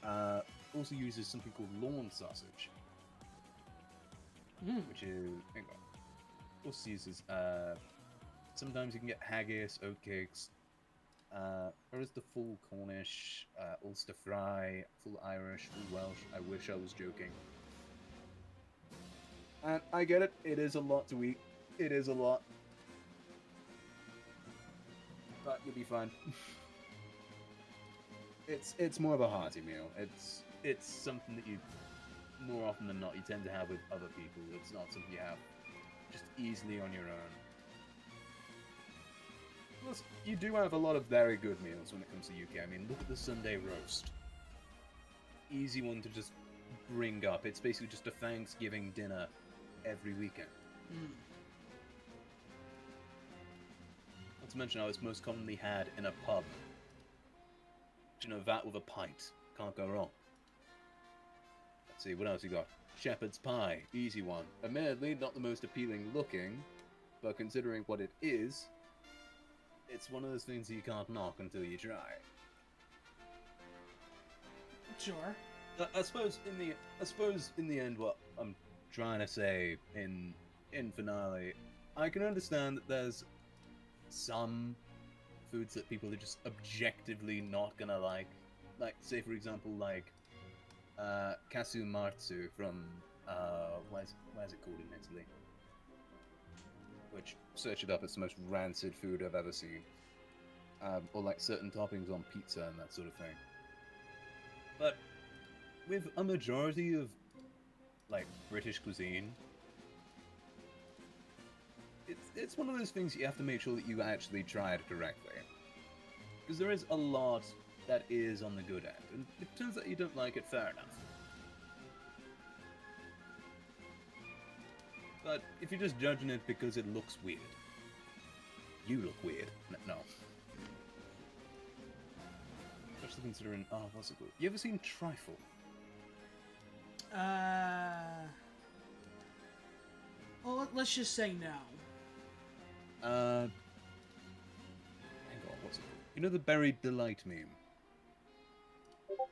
Also uses something called lawn sausage. Which is, hang on. Also uses, sometimes you can get haggis, oatcakes, or is the full Cornish, Ulster fry, full Irish, full Welsh. I wish I was joking. And I get it, it is a lot to eat. It is a lot. But you'll be fine. It's more of a hearty meal. It's something that you, more often than not, you tend to have with other people. It's not something you have just easily on your own. Plus, you do have a lot of very good meals when it comes to UK. I mean, look at the Sunday roast. Easy one to just bring up. It's basically just a Thanksgiving dinner every weekend. Not to mention how it's most commonly had in a pub. You know, that with a pint. Can't go wrong. Let's see, what else you got? Shepherd's pie. Easy one. Admittedly, not the most appealing looking, but considering what it is, it's one of those things you can't knock until you try. Sure. I suppose in the end, what I'm trying to say in finale, I can understand that there's some foods that people are just objectively not gonna like say for example like casu marzu from where's it called in Italy? Which, search it up, it's the most rancid food I've ever seen. Or like certain toppings on pizza and that sort of thing. But with a majority of like British cuisine, it's one of those things you have to make sure that you actually try it correctly. Because there is a lot that is on the good end, and it turns out you don't like it, fair enough. But if you're just judging it because it looks weird, you look weird. No. Especially considering, what's it called? You ever seen trifle? Well, let's just say no. Hang on, what's it called? You know the Buried Delight meme?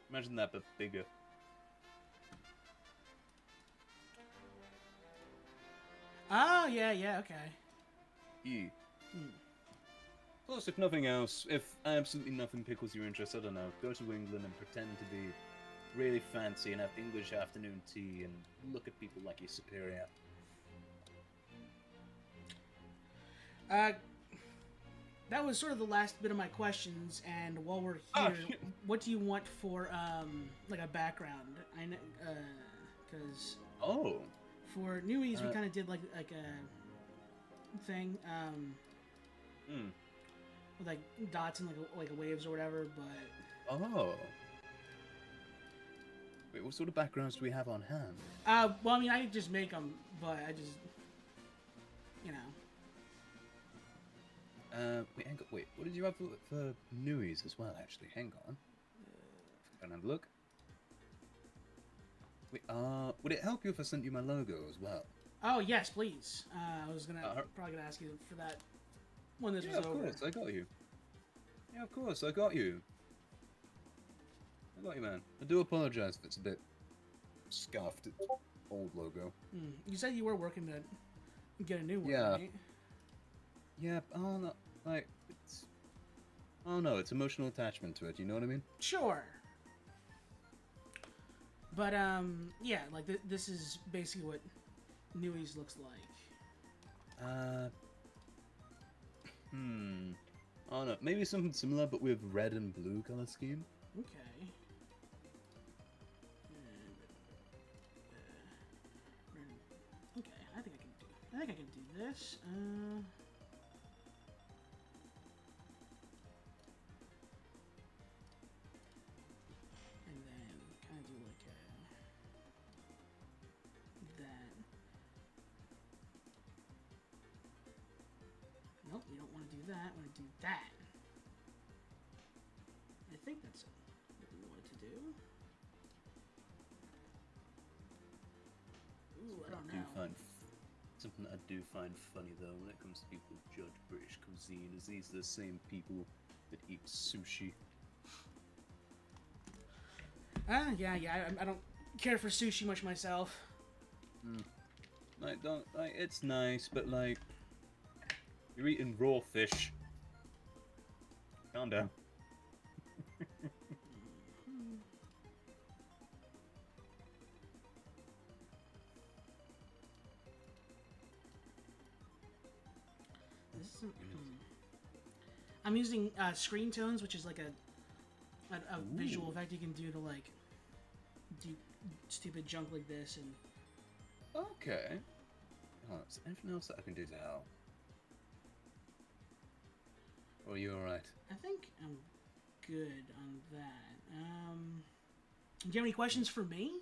Imagine that, but bigger. Oh, yeah, okay. Yeah. Plus, if nothing else, if absolutely nothing pickles your interest, I don't know, go to England and pretend to be really fancy and have English afternoon tea and look at people like you're superior. That was sort of the last bit of my questions, and while we're here, what do you want for, like a background? I know, because... Oh! For Newies, we kind of did like a thing, with like dots and like waves or whatever, but... Oh! Wait, what sort of backgrounds do we have on hand? Well, I mean, I just make them, but I just, you know... Wait, hang on, wait, what did you have for Newies as well, actually? Hang on. Can I have a look? Wait, would it help you if I sent you my logo as well? Oh, yes, please. I was probably gonna ask you for that when this was over. Yeah, of course, I got you. Yeah, of course, I got you. I got you, man. I do apologize if it's a bit scuffed. It's old logo. You said you were working to get a new one, right? Yeah, oh no, like, it's... Oh no, it's emotional attachment to it, you know what I mean? Sure. But, yeah, like, this is basically what Newies looks like. Oh no, maybe something similar, but with red and blue color scheme? Okay. think I can do this. And then kind of do like that. Nope, we don't want to do that. We want to do that. I think that's what we wanted to do. Ooh, I don't know. Something I do find funny though when it comes to people who judge British cuisine is these are the same people that eat sushi. Yeah. I don't care for sushi much myself. It's nice, but like you're eating raw fish. Calm down. I'm using screen tones, which is like a visual effect you can do to like do stupid junk like this. And okay. Oh, is there anything else that I can do to help? Or are you alright? I think I'm good on that. Do you have any questions for me?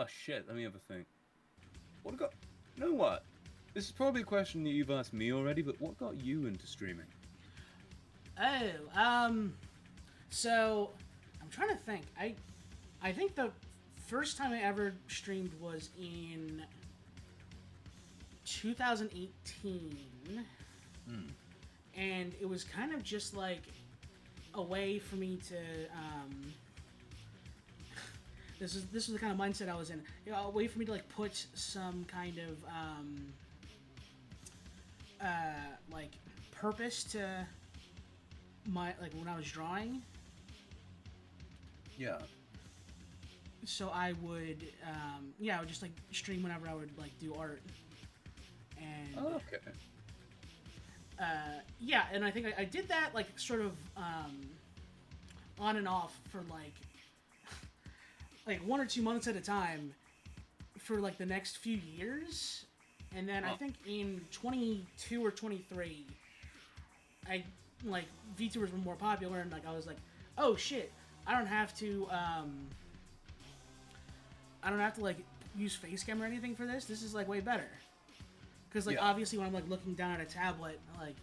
Shit, let me have a think. What got... You know what? This is probably a question that you've asked me already, but what got you into streaming? So I'm trying to think. I think the first time I ever streamed was in 2018. And it was kind of just like a way for me to this was the kind of mindset I was in. You know, a way for me to like put some kind of like purpose to my like when I was drawing. Yeah. So I would I would just like stream whenever I would like do art. And okay. And I think I did that like sort of on and off for like 1 or 2 months at a time for like the next few years, and then I think in 22 or 23, I like VTubers were more popular, and like I was like, oh shit, I don't have to like use Facecam or anything for this. This is like way better. Because, like, obviously when I'm, like, looking down at a tablet, like,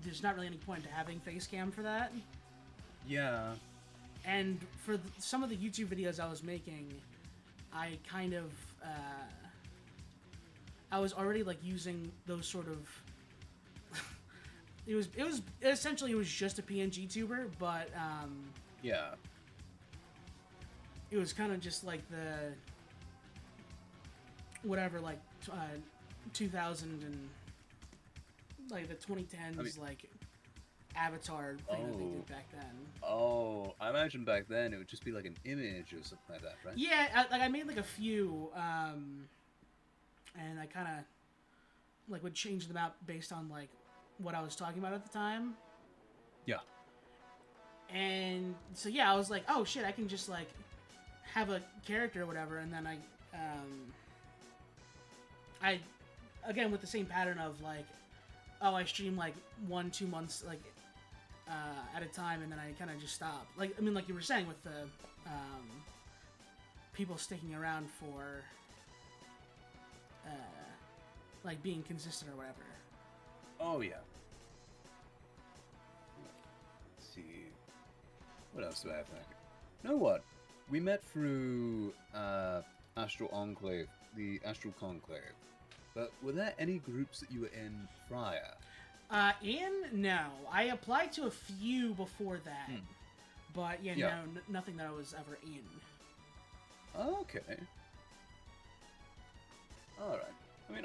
there's not really any point to having Facecam for that. Yeah. And for some of the YouTube videos I was making, I kind of, I was already, like, using those sort of... essentially, it was just a PNG tuber, but, yeah. It was kind of just, like, the... whatever, like 2000 and like the 2010s, like Avatar thing that they did back then. Oh, I imagine back then it would just be like an image or something like that, right? Yeah, I made like a few, and I kind of like would change them out based on like what I was talking about at the time. Yeah. And so I was like, oh shit, I can just like have a character or whatever, and then I, again, with the same pattern of, like, I stream, like, 1-2 months, like, at a time, and then I kind of just stop. Like, I mean, like you were saying with the, people sticking around for, like, being consistent or whatever. Oh, yeah. Let's see. What else do I have back? You know what? We met through, Astral Enclave, the Astral Conclave. But were there any groups that you were in prior? No. I applied to a few before that. But, no, nothing that I was ever in. Okay. Alright. I mean,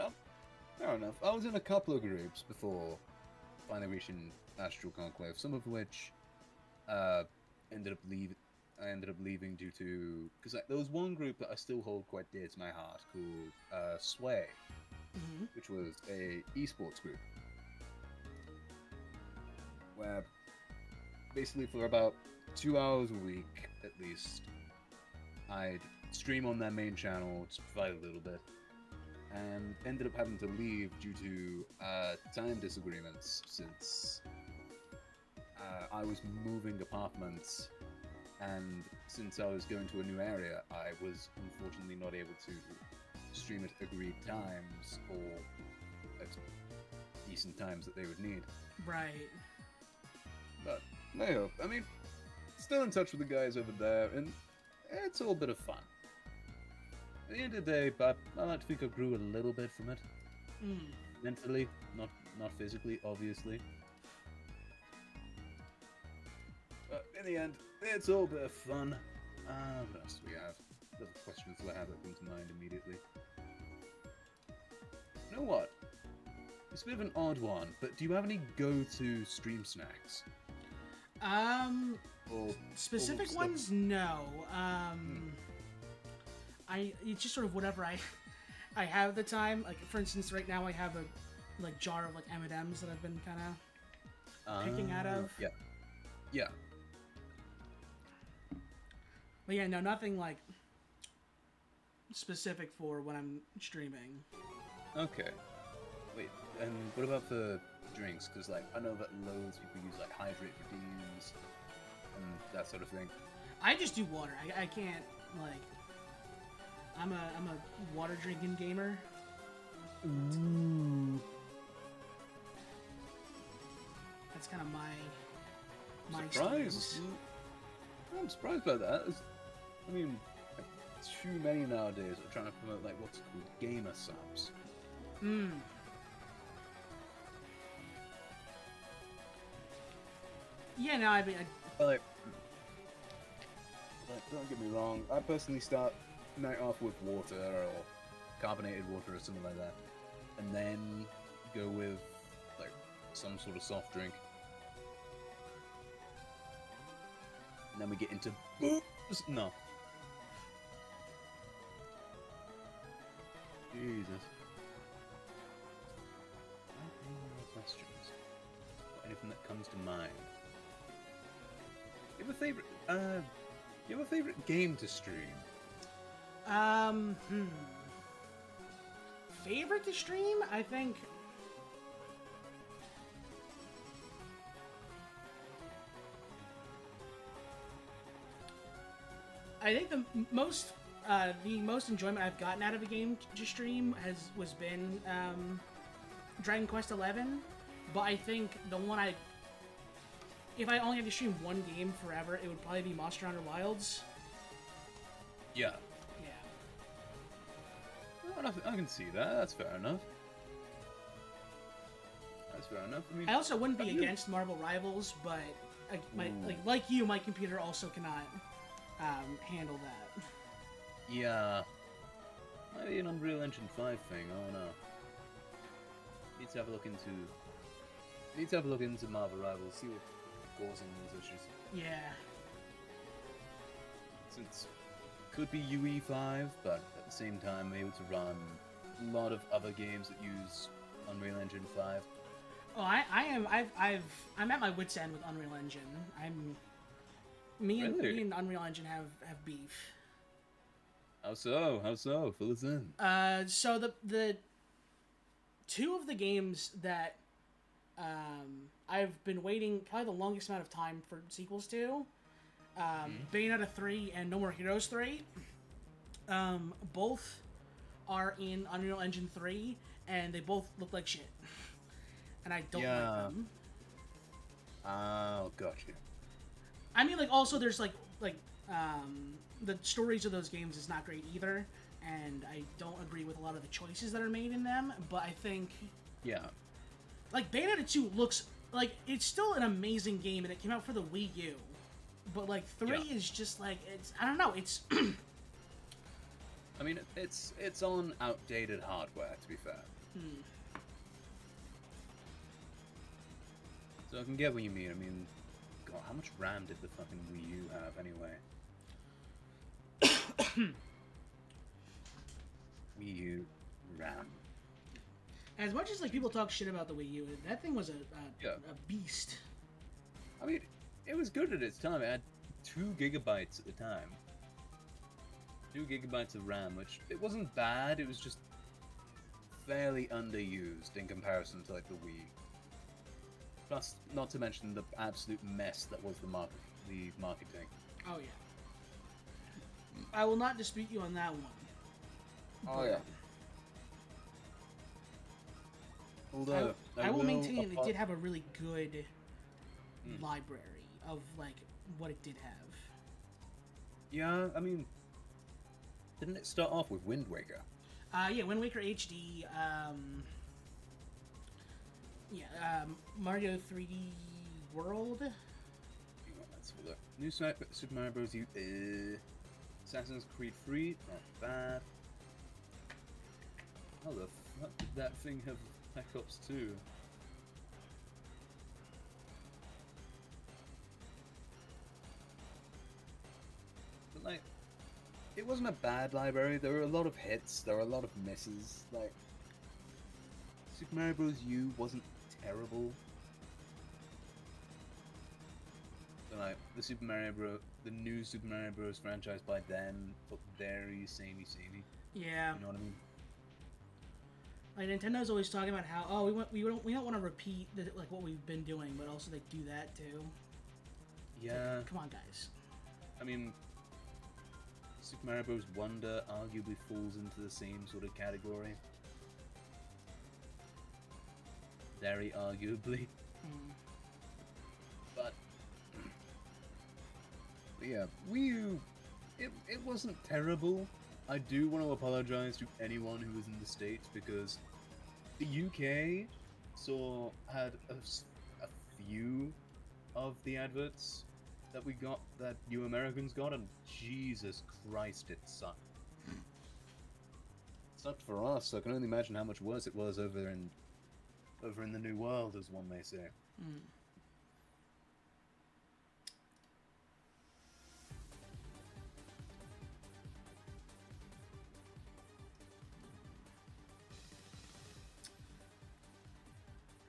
fair enough. I was in a couple of groups before finally reaching Astral Conclave, some of which I ended up leaving due to... Because there was one group that I still hold quite dear to my heart called Sway, which was a esports group. Where basically for about 2 hours a week, at least, I'd stream on their main channel, just provide a little bit, and ended up having to leave due to time disagreements since I was moving apartments, and since I was going to a new area, I was unfortunately not able to stream at agreed times or at decent times that they would need. Right. But no, I mean, still in touch with the guys over there, and it's all a bit of fun. At the end of the day, but I like to think I grew a little bit from it. Mentally, not physically, obviously. But in the end, it's all a bit of fun. What else do we have? Other questions that I have that come to mind immediately. You know what? It's a bit of an odd one, but do you have any go-to stream snacks? Specific ones, no. It's just sort of whatever I have at the time. Like, for instance, right now I have a jar of like M&Ms that I've been kind of picking out of. Yeah. But yeah, no, nothing like specific for when I'm streaming. Okay. Wait, and what about the drinks? Because like I know that loads of people use like hydrate redeems and that sort of thing. I just do water. I can't like. I'm a water drinking gamer. Ooh. That's kind of my surprise. stance. I'm surprised by that. I mean, too many nowadays are trying to promote like what's called gamer subs. Yeah, no, I mean, like, don't get me wrong. I personally start night off with water or carbonated water or something like that, and then go with like some sort of soft drink, and then we get into booze. No. Jesus. Any more questions? Or anything that comes to mind? You have a favorite game to stream? Favorite to stream? I think. The most enjoyment I've gotten out of a game to stream was been Dragon Quest XI, but I think the one if I only had to stream one game forever, it would probably be Monster Hunter Wilds. Yeah. Yeah. Well, I can see that. That's fair enough. I mean, I also wouldn't be against Marvel Rivals, but like you, my computer also cannot handle that. Yeah. Maybe an Unreal Engine 5 thing. Oh no. Need to have a look into Marvel Rivals. See what causing these issues. Yeah. Since it could be UE5, but at the same time able to run a lot of other games that use Unreal Engine 5. Oh, I'm at my wit's end with Unreal Engine. Me and Unreal Engine have beef. How so? Fill us in. So the two of the games that I've been waiting probably the longest amount of time for sequels to, Bayonetta 3 and No More Heroes 3, both are in Unreal Engine 3, and they both look like shit. And I don't like them. Oh, gotcha. I mean, like, also there's the stories of those games is not great either, and I don't agree with a lot of the choices that are made in them, but I think... Yeah. Like, Bayonetta 2 looks like it's still an amazing game, and it came out for the Wii U. But, like, 3 is just, like, I don't know, it's... I mean, it's on outdated hardware, to be fair. So I can get what you mean. I mean, God, how much RAM did the fucking Wii U have, anyway? Wii U RAM. As much as, like, people talk shit about the Wii U, that thing was a beast. I mean, it was good at its time. It had 2 gigabytes at the time. 2 gigabytes of RAM, which it wasn't bad. It was just fairly underused in comparison to like the Wii. Plus, not to mention the absolute mess that was the marketing. Oh yeah. I will not dispute you on that one. Oh yeah. Although I will maintain it did have a really good library of like what it did have. Yeah, I mean, didn't it start off with Wind Waker? Yeah, Wind Waker HD. Mario 3D World. Let's have a look. New Super Mario Bros. U. Assassin's Creed 3, not bad. How the fuck did that thing have Spec Ops 2? But like, it wasn't a bad library. There were a lot of hits. There were a lot of misses. Like, Super Mario Bros. U wasn't terrible. But like, the new Super Mario Bros. Franchise by then looked very samey. Yeah. You know what I mean? Like Nintendo's always talking about how we don't want to repeat like what we've been doing, but also they do that too. Yeah. Like, come on, guys. I mean, Super Mario Bros. Wonder arguably falls into the same sort of category. Very arguably. But yeah, Wii U, it wasn't terrible. I do want to apologize to anyone who was in the States because the UK had a few of the adverts that we got, that you Americans got, and Jesus Christ, it sucked. It sucked for us, so I can only imagine how much worse it was over in the New World, as one may say.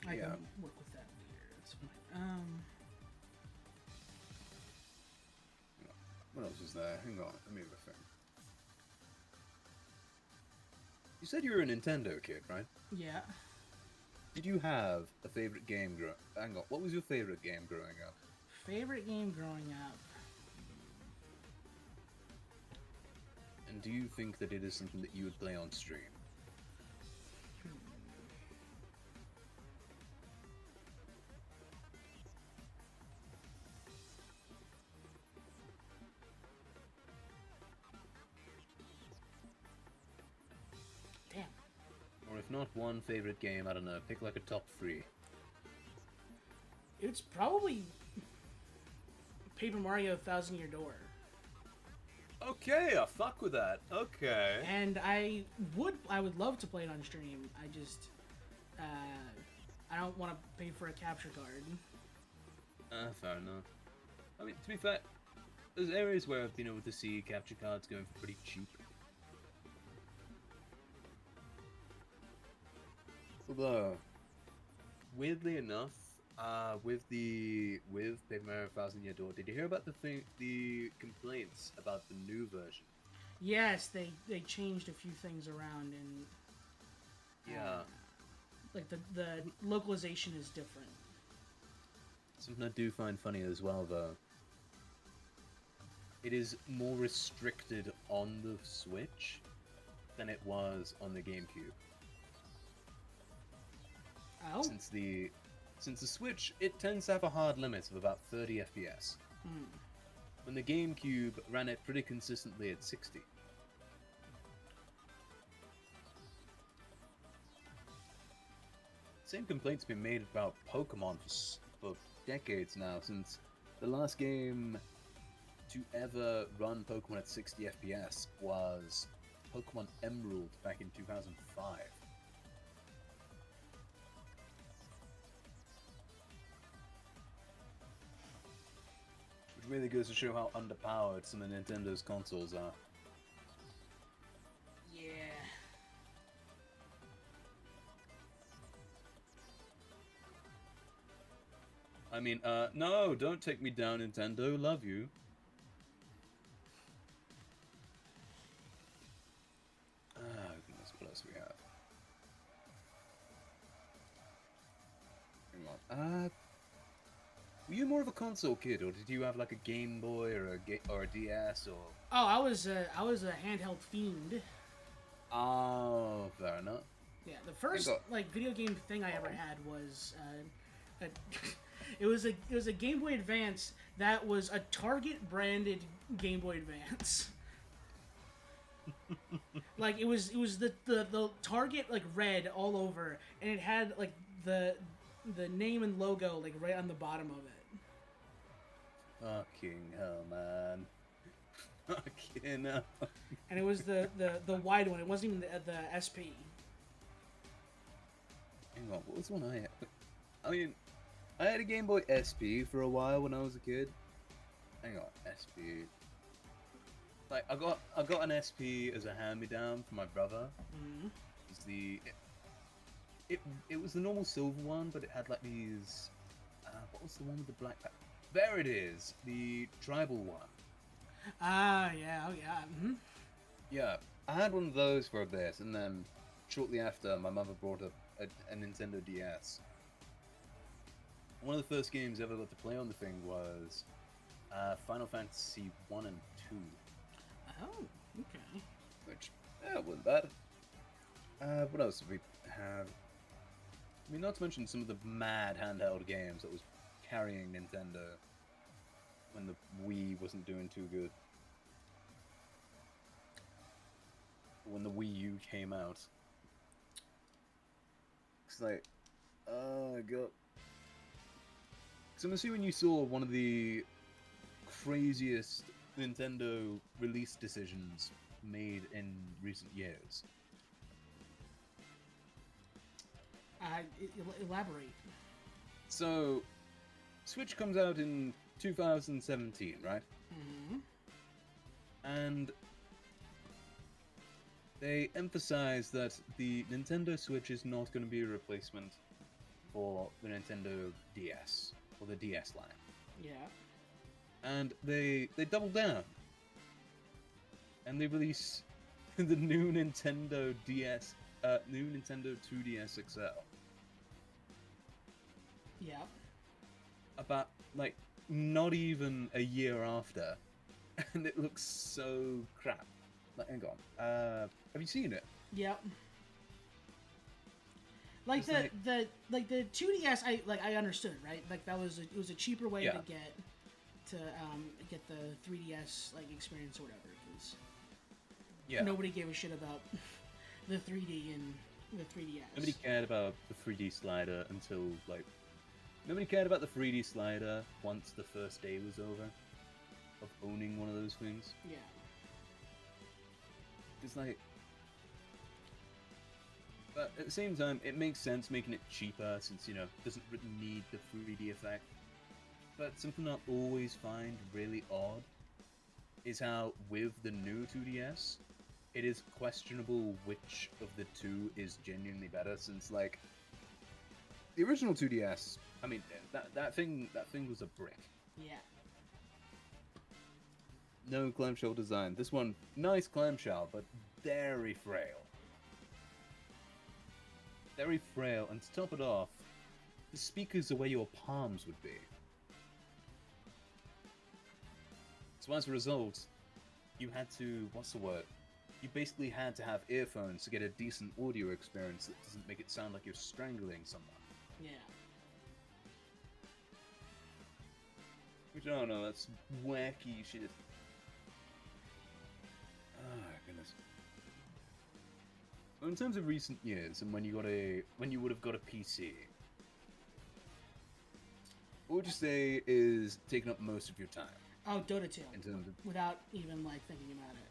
I can work with that here. It's fine. What else is there? Hang on, let me have a thing. You said you were a Nintendo kid, right? Yeah. Did you have a favorite game Hang on, what was your favorite game growing up? Favorite game growing up? And do you think that it is something that you would play on stream? Damn. Or if not one favorite game, I don't know, pick like a top 3. It's probably Paper Mario Thousand Year Door. Okay, I fuck with that. Okay. And I would love to play it on stream. I just I don't want to pay for a capture card. Fair enough. I mean, to be fair, there's areas where I've been able to see capture cards going for pretty cheap. Although, weirdly enough, with Paper Mario Thousand Year Door, did you hear about the complaints about the new version? Yes, they changed a few things around and yeah, like the localization is different. Something I do find funny as well, though. It is more restricted on the Switch than it was on the GameCube. Oh. Since the Switch, it tends to have a hard limit of about 30 FPS. When the GameCube ran it pretty consistently at 60. Same complaints been made about Pokemon for decades now, since the last game to ever run Pokemon at 60 FPS was Pokemon Emerald back in 2005. Which really goes to show how underpowered some of Nintendo's consoles are. Yeah. I mean, no, don't take me down, Nintendo. Love you. Uh, were you more of a console kid, or did you have like a Game Boy or a DS or? Oh, I was a handheld fiend. Oh, fair enough. Yeah, the I first got. like video game thing I ever had was it was a Game Boy Advance that was a Target branded Game Boy Advance. Like it was the Target like red all over, and it had like the name and logo like right on the bottom of it. Fucking hell, man. Fucking hell. And it was the wide one. It wasn't even the SP. Hang on, what was the one I had? I mean, I had a Game Boy SP for a while when I was a kid. Hang on, SP. Like I got an SP as a hand-me-down from my brother. Mm-hmm. It's it was the normal silver one, but it had like these. What was the one with the black? There it is, the tribal one. Ah, yeah, oh yeah. Mm-hmm. Yeah, I had one of those for a bit, and then shortly after, my mother brought up a Nintendo DS. One of the first games I ever got to play on the thing was Final Fantasy 1 and 2, Oh, okay. which wasn't bad. What else did we have? I mean, not to mention some of the mad handheld games that was carrying Nintendo when the Wii wasn't doing too good. When the Wii U came out. It's like, oh god. So I'm assuming you saw one of the craziest Nintendo release decisions made in recent years. Elaborate. So, Switch comes out in 2017, right? Mm-hmm. And they emphasize that the Nintendo Switch is not going to be a replacement for the Nintendo DS or the DS line. Yeah. And they double down. And they release the new Nintendo DS, new Nintendo 2DS XL. Yeah. About like not even a year after, and it looks so crap. Like, hang on, have you seen it? Yep. Like It's the 2DS, I understood, right? Like it was a cheaper way Yeah. to get the 3DS like experience or whatever, because Yeah. nobody gave a shit about the 3D and the 3DS. Nobody cared about the 3D slider until like nobody cared about the 3D slider once the first day was over of owning one of those things. Yeah. It's like, but at the same time, it makes sense making it cheaper since it doesn't really need the 3D effect. But something I always find really odd is how with the new 2DS, it is questionable which of the two is genuinely better. Since like the original 2DS, I mean that thing was a brick. Yeah. No clamshell design. This one, nice clamshell, but very frail. Very frail, and to top it off, the speakers are where your palms would be. So as a result, you had to, what's the word? You basically had to have earphones to get a decent audio experience that doesn't make it sound like you're strangling someone. Yeah. Which, I don't know, that's wacky shit. Oh, goodness. Well, in terms of recent years, and when you would have got a PC, what would you say is taking up most of your time? Oh, Dota 2. In terms of Without even like thinking about it.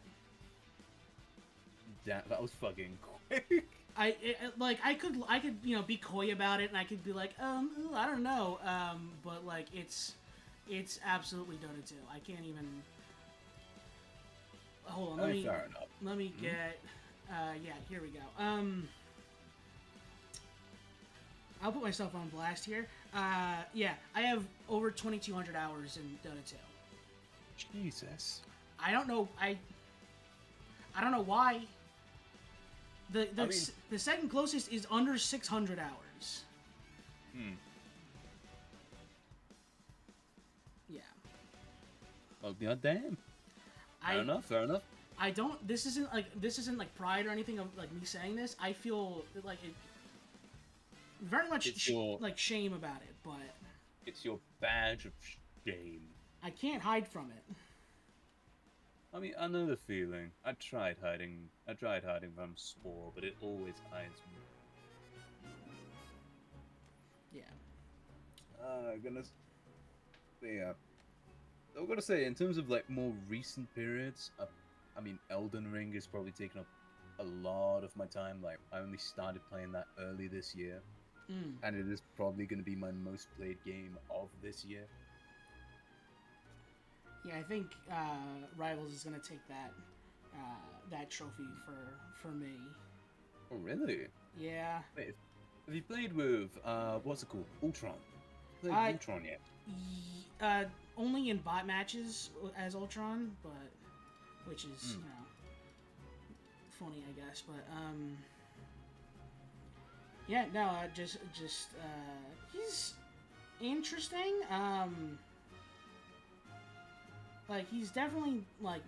that was fucking quick. I could be coy about it, and I could be like, I don't know, but like it's absolutely Dota 2. I can't even. Hold on, Fair enough. let me get. Yeah, here we go. I'll put myself on blast here. Yeah, I have over 2,200 hours in Dota 2. Jesus. I don't know. I don't know why. The second closest is under 600 hours. Well, goddamn. I Fair enough. Fair enough. I don't. This isn't like pride or anything of like me saying this. I feel like it very much It's your like shame about it, but it's your badge of shame. I can't hide from it. I mean, I know the feeling. I tried hiding. From Spore, but it always hides me. Yeah. Goodness. Yeah. I've got to say, in terms of like more recent periods, I mean, Elden Ring has probably taken up a lot of my time. Like, I only started playing that early this year, and it is probably going to be my most played game of this year. Yeah, I think Rivals is gonna take that trophy for me. Oh, really? Yeah. Wait, have you played with what's it called, Ultron? Played Ultron yet? Only in bot matches as Ultron, but which is funny, I guess. But yeah, no, just he's interesting. Like he's definitely like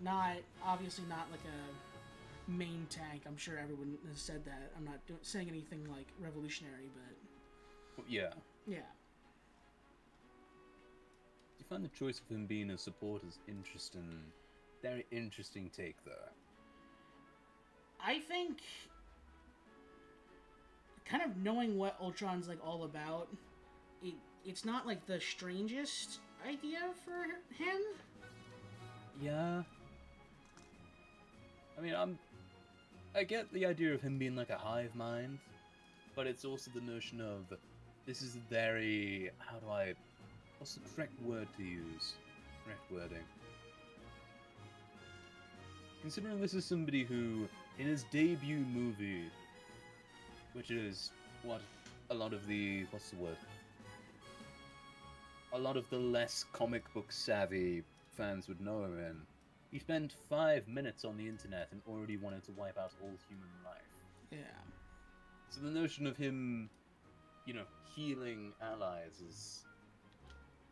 obviously not like a main tank. I'm sure everyone has said that. I'm not saying anything like revolutionary, but Yeah. Yeah. Do you find the choice of him being a support as interesting? Very interesting take, though. I think kind of knowing what Ultron's like all about, it's not like the strangest idea for him. Yeah. I mean, I get the idea of him being like a hive mind, but it's also the notion of this is a very what's the correct word to use? Correct wording. Considering this is somebody who, in his debut movie, which is what a lot of the a lot of the less comic book savvy fans would know him in, he spent 5 minutes on the internet and already wanted to wipe out all human life. Yeah. So the notion of him, healing allies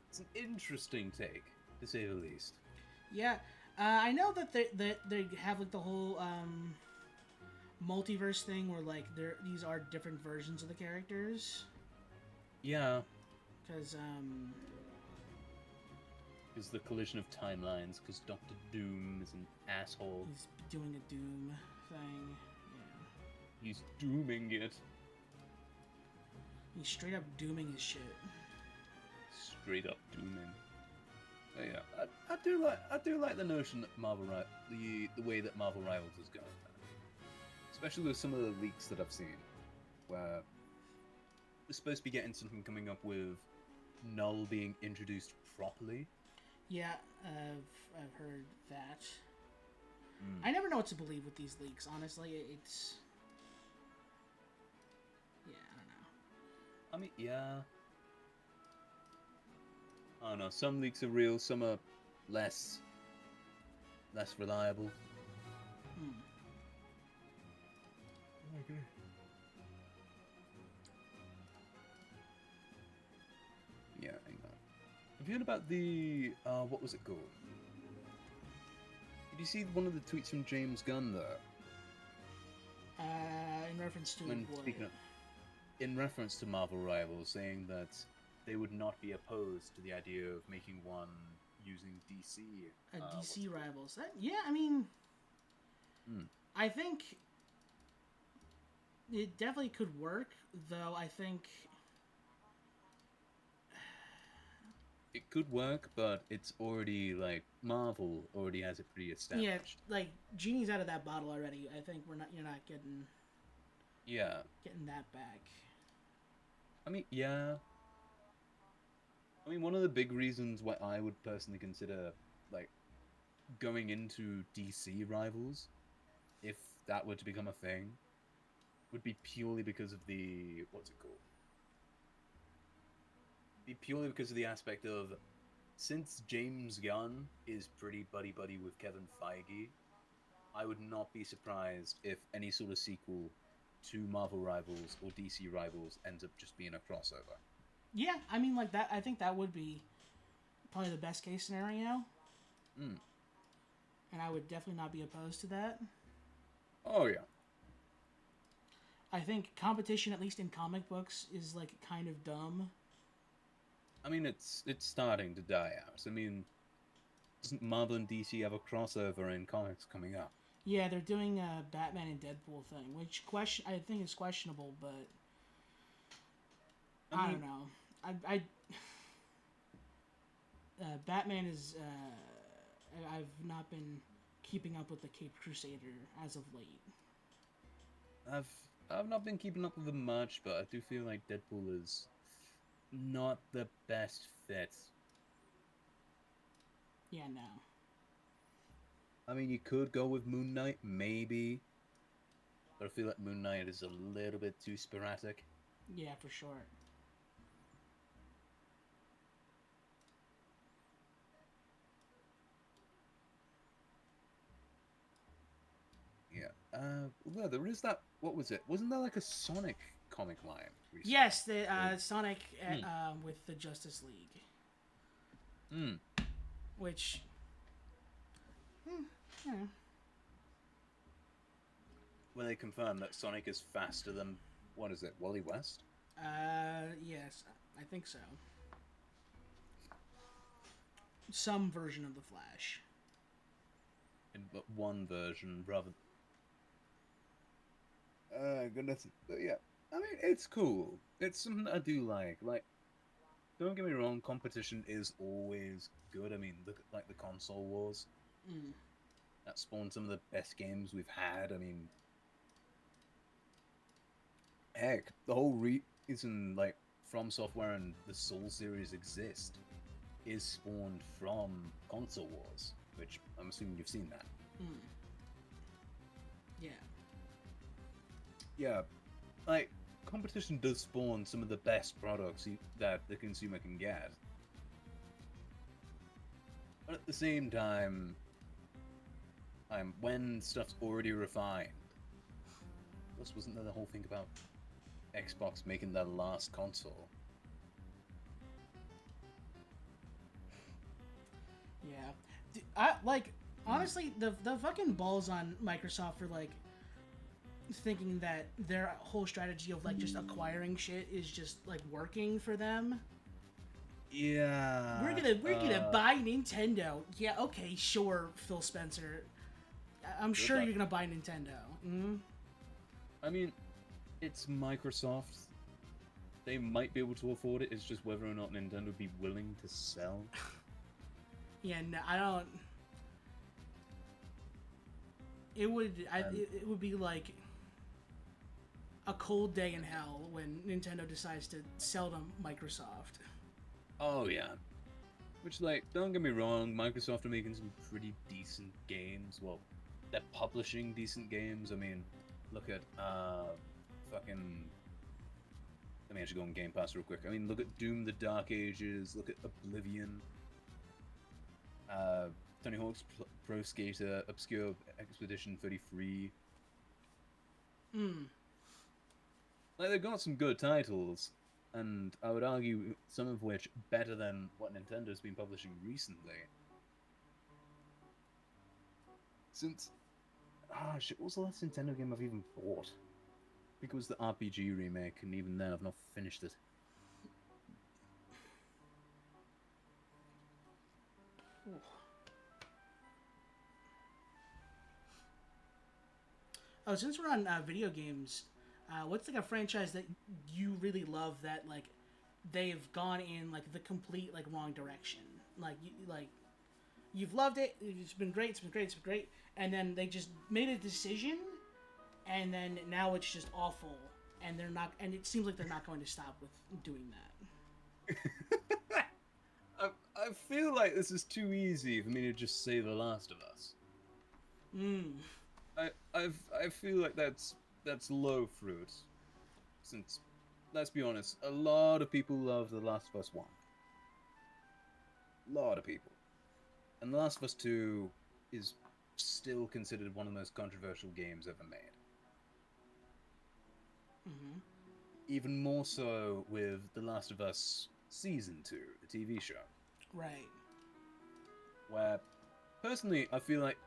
it's an interesting take, to say the least. Yeah. I know that they have like the whole multiverse thing where like these are different versions of the characters. Yeah. Because Is the collision of timelines, because Doctor Doom is an asshole. He's doing a Doom thing. Yeah. He's dooming it. He's straight up dooming his shit. Straight up dooming. But yeah, I do like the notion that the way that Marvel Rivals is going, especially with some of the leaks that I've seen, where we're supposed to be getting something coming up with Null being introduced properly. Yeah, I've heard that. I never know what to believe with these leaks. Honestly, it's I don't know. I mean, yeah. I don't know. Some leaks are real. Some are less reliable. Okay. Yeah, hang on. Have you heard about the what was it called? Did you see one of the tweets from James Gunn there? In reference to what? In reference to Marvel Rivals, saying that they would not be opposed to the idea of making one using DC. DC Rivals. I mean, I think it definitely could work, though. I think it could work, but it's already like Marvel already has it pretty established. Yeah, like Genie's out of that bottle already. I think you're not getting that back. I mean, yeah. I mean, one of the big reasons why I would personally consider like going into DC Rivals, if that were to become a thing, would be purely because of the Be purely because of the aspect of, since James Gunn is pretty buddy-buddy with Kevin Feige, I would not be surprised if any sort of sequel to Marvel Rivals or DC Rivals ends up just being a crossover. Yeah, I mean, like that. I think that would be probably the best case scenario. Mm. and I would definitely not be opposed to that. Oh yeah. I think competition, at least in comic books, is like kind of dumb. I mean, it's starting to die out. I mean, doesn't Marvel and DC have a crossover in comics coming up? Yeah, they're doing a Batman and Deadpool thing, which I think is questionable, but I I don't mean, know. I Batman is I've not been keeping up with the Cape Crusader as of late. I've I've not been keeping up with them much, but I do feel like Deadpool is not the best fit. Yeah, no. I mean, you could go with Moon Knight, maybe, but I feel like Moon Knight is a little bit too sporadic. Yeah, for sure. Yeah. Well, there is that. What was it? Wasn't there like a Sonic comic line recently? Yes, the Or- Sonic Hmm. with the Justice League, Hmm. which, yeah, Where they confirm that Sonic is faster than what is it, Wally West? yes, I think so. Some version of the Flash. In but one version, rather. Goodness. But yeah, I mean, it's cool. It's something that I do like. Like, don't get me wrong, competition is always good. I mean, look at like the console wars. Mm. That spawned some of the best games we've had. I mean, heck, the whole reason like From Software and the Soul series exist is spawned from console wars, which I'm assuming you've seen that. Mm. Yeah. Yeah, like competition does spawn some of the best products that the consumer can get. But at the same time, when stuff's already refined, plus wasn't there the whole thing about Xbox making their last console? Yeah. I like honestly the fucking balls on Microsoft for like thinking that their whole strategy of like just acquiring shit is just like working for them. Yeah. We're gonna buy Nintendo. Yeah, okay, sure, Phil Spencer. I'm sure luck. you're gonna buy Nintendo. Mm-hmm. I mean, it's Microsoft. They might be able to afford it. It's just whether or not Nintendo would be willing to sell. Yeah, no, I don't. It would. Um, It would be like a cold day in hell when Nintendo decides to sell to Microsoft. oh yeah. Which, like, don't get me wrong, Microsoft are making some pretty decent games. Well, they're publishing decent games. I mean, look at fucking. Let me actually go on Game Pass real quick. I mean, look at Doom: The Dark Ages. Look at Oblivion. Uh, Tony Hawk's Pro Skater, Obscure Expedition 33. Hmm. Like, they've got some good titles, and I would argue some of which better than what Nintendo's been publishing recently. Since shit, what was the last Nintendo game I've even bought? I think it was the RPG remake, and even then I've not finished it. Oh, since we're on video games, what's like a franchise that you really love that like they've gone in like the complete like wrong direction? Like you've loved it, it's been great, it's been great, it's been great, and then they just made a decision, and then now it's just awful, and they're not, and it seems like they're not going to stop with doing that. I feel like this is too easy for me to just say The Last of Us. Mm. I feel like that's low fruit, since let's be honest, a lot of people love The Last of Us 1. A lot of people. And The Last of Us 2 is still considered one of the most controversial games ever made. Mm-hmm. Even more so with The Last of Us Season 2, the TV show, Right. where Personally, I feel like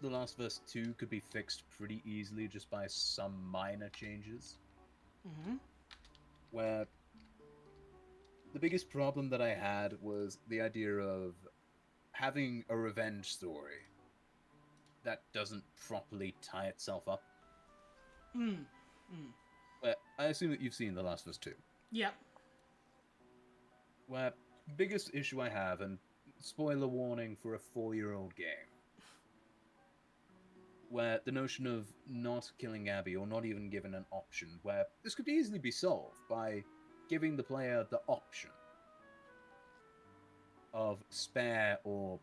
The Last of Us 2 could be fixed pretty easily just by some minor changes. Mm-hmm. Where the biggest problem that I had was the idea of having a revenge story that doesn't properly tie itself up. Mm. Mm. Where I assume that you've seen The Last of Us 2. Yep. Where biggest issue I have, and spoiler warning for a 4-year-old game, where the notion of not killing Abby or not even given an option, where this could easily be solved by giving the player the option of spare or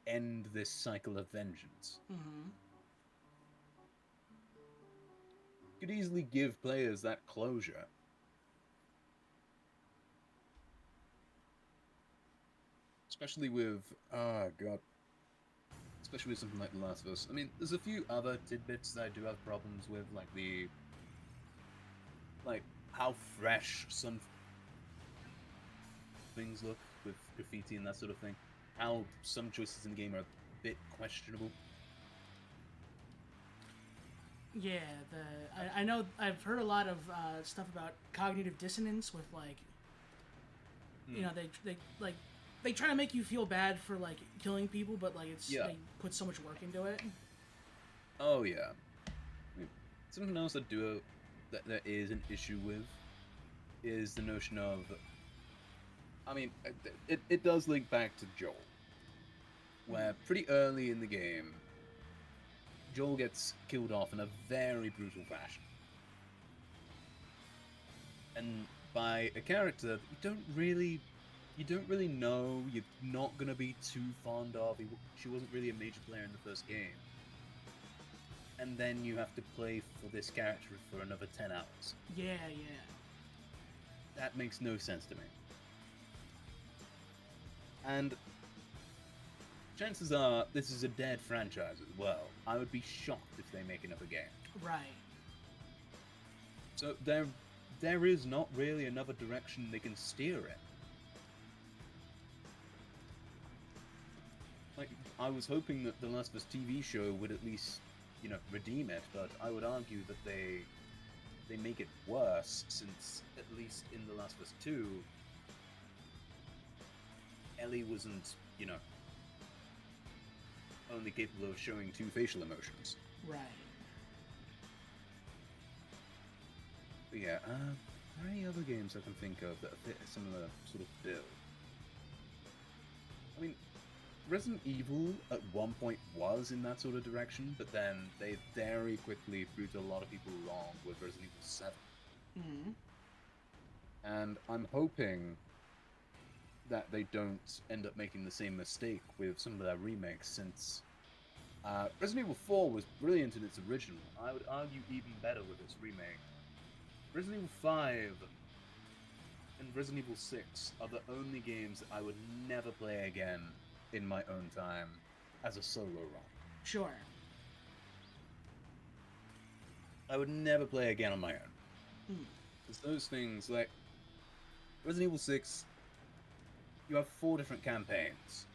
end this cycle of vengeance. Mm-hmm. Could easily give players that closure. Especially with, oh god, especially with something like The Last of Us. I mean, there's a few other tidbits that I do have problems with, like how fresh some things look with graffiti and that sort of thing. How some choices in the game are a bit questionable. Yeah, I know I've heard a lot of stuff about cognitive dissonance with like, you know, they try to make you feel bad for like killing people, but like they put so much work into it. Oh yeah. I mean, something else that there is an issue with is the notion of. I mean, it does link back to Joel, where pretty early in the game, Joel gets killed off in a very brutal fashion. And by a character that you don't really know, you're not going to be too fond of. She wasn't really a major player in the first game. And then you have to play for this character for another 10 hours. Yeah, yeah. That makes no sense to me. And chances are this is a dead franchise as well. I would be shocked if they make another game. Right. So there is not really another direction they can steer in. Like, I was hoping that the Last of Us TV show would at least, you know, redeem it, but I would argue that they make it worse, since at least in The Last of Us 2, Ellie wasn't, you know, only capable of showing 2 facial emotions. Right. But yeah, are there any other games I can think of that fit a similar sort of bill? I mean, Resident Evil at one point was in that sort of direction, but then they very quickly proved a lot of people wrong with Resident Evil 7. Mm-hmm. And I'm hoping that they don't end up making the same mistake with some of their remakes, since Resident Evil 4 was brilliant in its original. I would argue even better with its remake. Resident Evil 5 and Resident Evil 6 are the only games that I would never play again in my own time as a solo run. Sure. I would never play again on my own. Mm. Because those things, like Resident Evil 6, you have 4 different campaigns.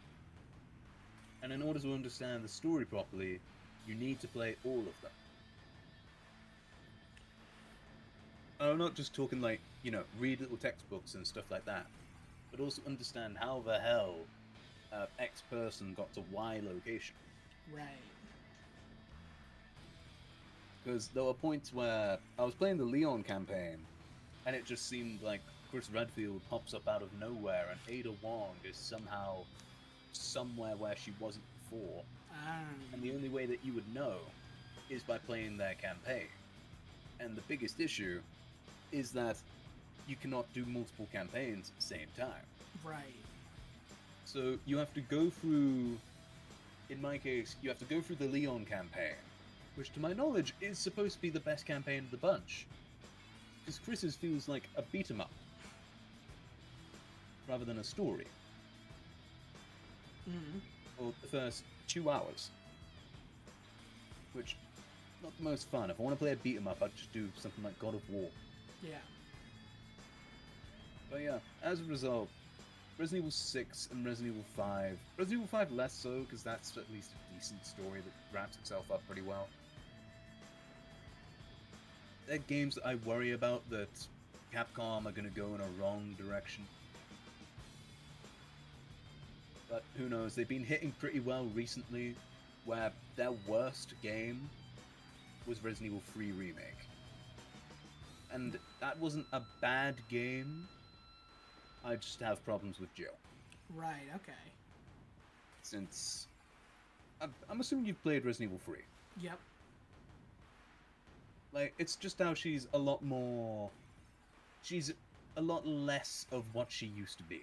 And in order to understand the story properly, you need to play all of them. I'm not just talking like, you know, read little textbooks and stuff like that, but also understand how the hell X person got to Y location. Right. Because there were points where I was playing the Leon campaign, and it just seemed like Chris Redfield pops up out of nowhere, and Ada Wong is somehow somewhere where she wasn't before. And the only way that you would know is by playing their campaign. And the biggest issue is that you cannot do multiple campaigns at the same time. Right. So you have to go through, in my case, you have to go through the Leon campaign, which to my knowledge is supposed to be the best campaign of the bunch. Because Chris's feels like a beat-em-up, rather than a story. Mm-hmm. For the first 2 hours. Which, not the most fun. If I want to play a beat-em-up, I'd just do something like God of War. Yeah. But yeah, as a result, Resident Evil 6 and Resident Evil 5. Resident Evil 5 less so, because that's at least a decent story that wraps itself up pretty well. They're games that I worry about that Capcom are going to go in a wrong direction. But who knows, they've been hitting pretty well recently, where their worst game was Resident Evil 3 Remake. And that wasn't a bad game, I just have problems with Jill. Right, okay. Since... I'm assuming you've played Resident Evil 3. Yep. Like, it's just how she's a lot more... She's a lot less of what she used to be.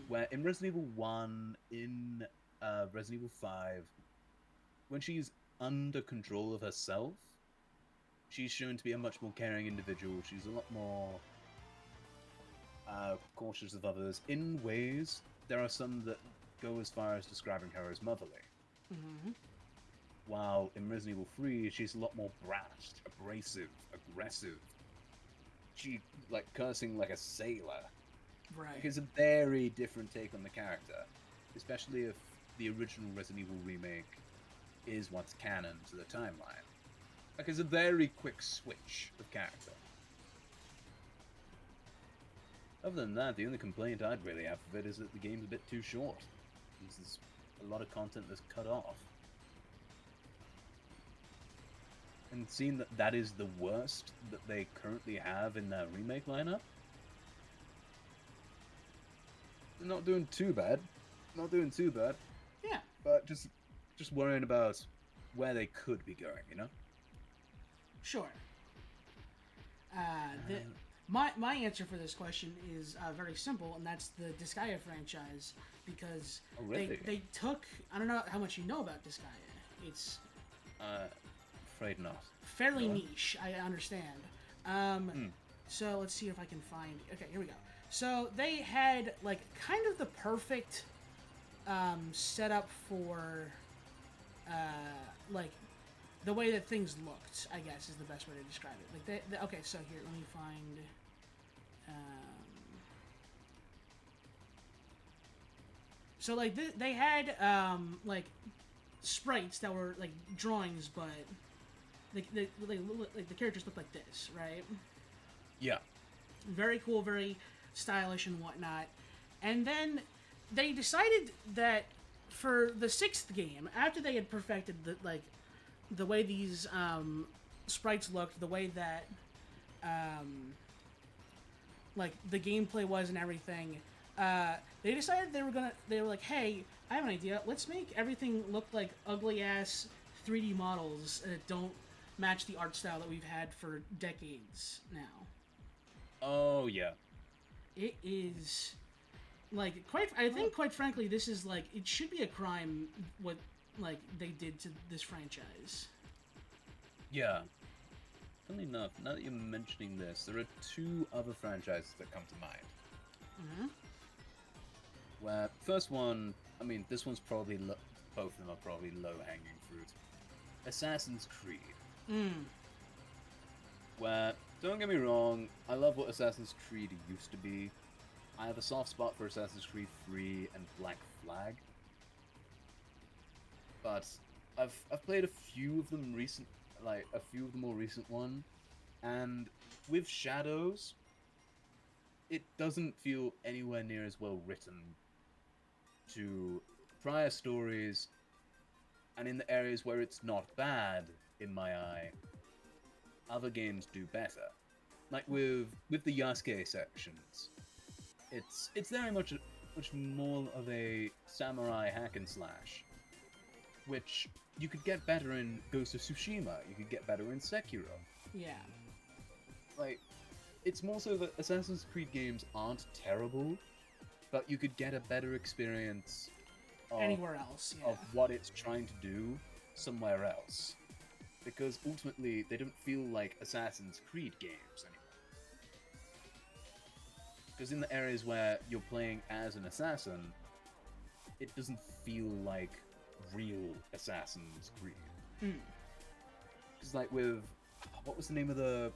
Where in Resident Evil 1, in Resident Evil 5, when she's under control of herself, she's shown to be a much more caring individual. She's a lot more cautious of others. In ways, there are some that go as far as describing her as motherly. Mm-hmm. While in Resident Evil 3, she's a lot more brash, abrasive, aggressive. She, like, cursing like a sailor. Right. Like, it's a very different take on the character. Especially if the original Resident Evil remake is what's canon to the timeline. Like, it's a very quick switch of character. Other than that, the only complaint I'd really have with it is that the game's a bit too short. There's a lot of content that's cut off. And seeing that that is the worst that they currently have in their remake lineup, they're not doing too bad. Not doing too bad. Yeah. But just worrying about where they could be going, you know? Sure. My answer for this question is very simple, and that's the Disgaea franchise, because they took... I don't know how much you know about Disgaea. It's... afraid not. Fairly niche, I understand. So let's see if I can find... Okay, here we go. So they had, like, kind of the perfect setup for, like, the way that things looked, I guess, is the best way to describe it. Like, okay, so here, let me find... so, like, they had, like, sprites that were, like, drawings, but... Like the characters look like this, right? Yeah. Very cool, very stylish and whatnot. And then they decided that for the 6th game, after they had perfected the way these sprites looked, the way that like the gameplay was and everything, they decided they were like, hey, I have an idea. Let's make everything look like ugly ass 3D models that don't match the art style that we've had for decades now. Oh, yeah. It is, like, I think, quite frankly, this is, like, it should be a crime what, like, they did to this franchise. Yeah. Funnily enough, now that you're mentioning this, there are 2 other franchises that come to mind. Mm-hmm. Where, first one, I mean, this one's probably, both of them are probably low-hanging fruit. Assassin's Creed. Where, don't get me wrong, I love what Assassin's Creed used to be. I have a soft spot for Assassin's Creed 3 and Black Flag. But I've played a few of them a few of the more recent ones, and with Shadows, it doesn't feel anywhere near as well written to prior stories, and in the areas where it's not bad, in my eye, other games do better. Like with the Yasuke sections, it's very much more of a samurai hack and slash, which you could get better in Ghost of Tsushima, you could get better in Sekiro. Yeah. Like, it's more so that Assassin's Creed games aren't terrible, but you could get a better experience anywhere else, yeah. of what it's trying to do somewhere else. Because ultimately, they don't feel like Assassin's Creed games anymore. Because in the areas where you're playing as an assassin, it doesn't feel like real Assassin's Creed. Because like with what was the name of the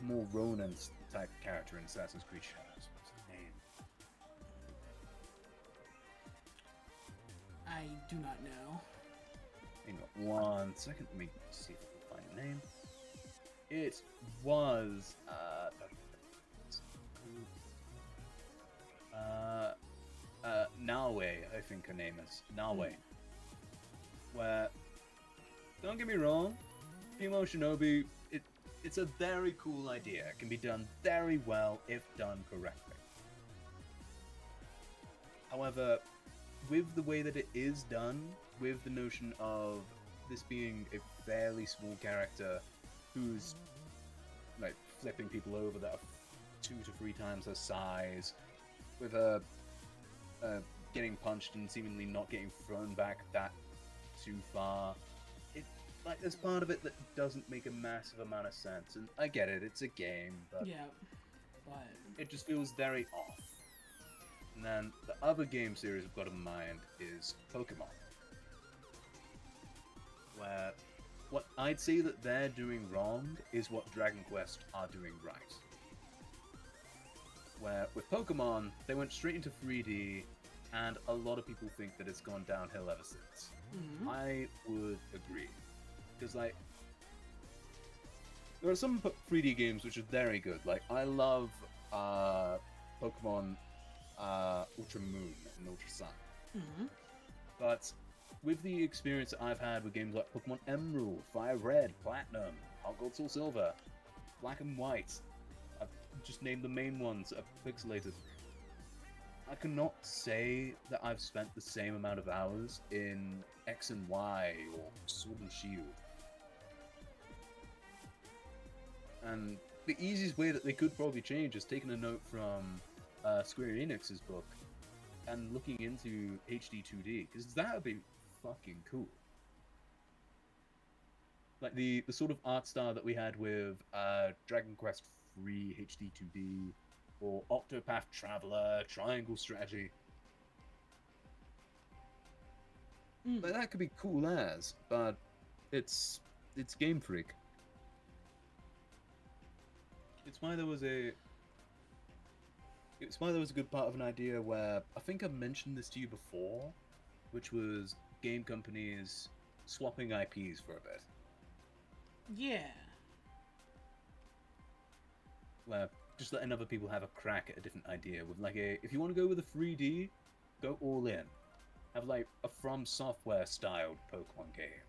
more Ronin type character in Assassin's Creed Shadows? What's the name? I do not know. Hang on 1 second. Let me see if I can find a name. It was Nawe, I think her name is Nawe. Where, don't get me wrong, female shinobi, it's a very cool idea. It can be done very well if done correctly. However, with the way that it is done, with the notion of this being a fairly small character who's like flipping people over that are 2 to 3 times her size, with her getting punched and seemingly not getting thrown back that too far, like there's part of it that doesn't make a massive amount of sense, and I get it, it's a game, but Yeah, but it just feels very off. And then the other game series I've got in mind is Pokemon, where what I'd say that they're doing wrong is what Dragon Quest are doing right. Where with Pokemon, they went straight into 3D, and a lot of people think that it's gone downhill ever since. I would agree. Because, like, there are some 3D games which are very good. Like, I love Pokemon Ultra Moon and Ultra Sun. But with the experience that I've had with games like Pokemon Emerald, Fire Red, Platinum, Heart Gold, Soul Silver, Black and White, I've just named the main ones that are pixelated. I cannot say that I've spent the same amount of hours in X and Y or Sword and Shield. And the easiest way that they could probably change is taking a note from Square Enix's book and looking into HD 2D, because that would be fucking cool. Like the sort of art style that we had with Dragon Quest III HD 2D, or Octopath Traveler, Triangle Strategy. Like, that could be cool as, but it's Game Freak. It's why there was a good part of an idea where I think I've mentioned this to you before, which was game companies swapping IPs for a bit. yeah. Where just letting other people have a crack at a different idea with like if you want to go with a 3D, go all in. Have like a From Software styled Pokemon game.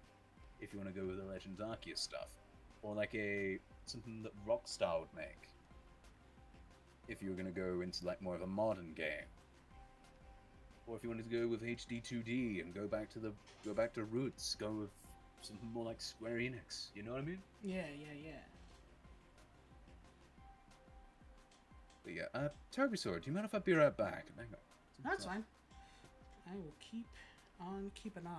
If you want to go with the Legends Arceus stuff, or like something that Rockstar would make. If you were going to go into like more of a modern game, or if you wanted to go with HD 2D and go back to roots, go with something more like Square Enix. You know what I mean? Yeah. But yeah, Turbosaur, do you mind if I be right back? Hang on. That's fine. I will keep on keeping on.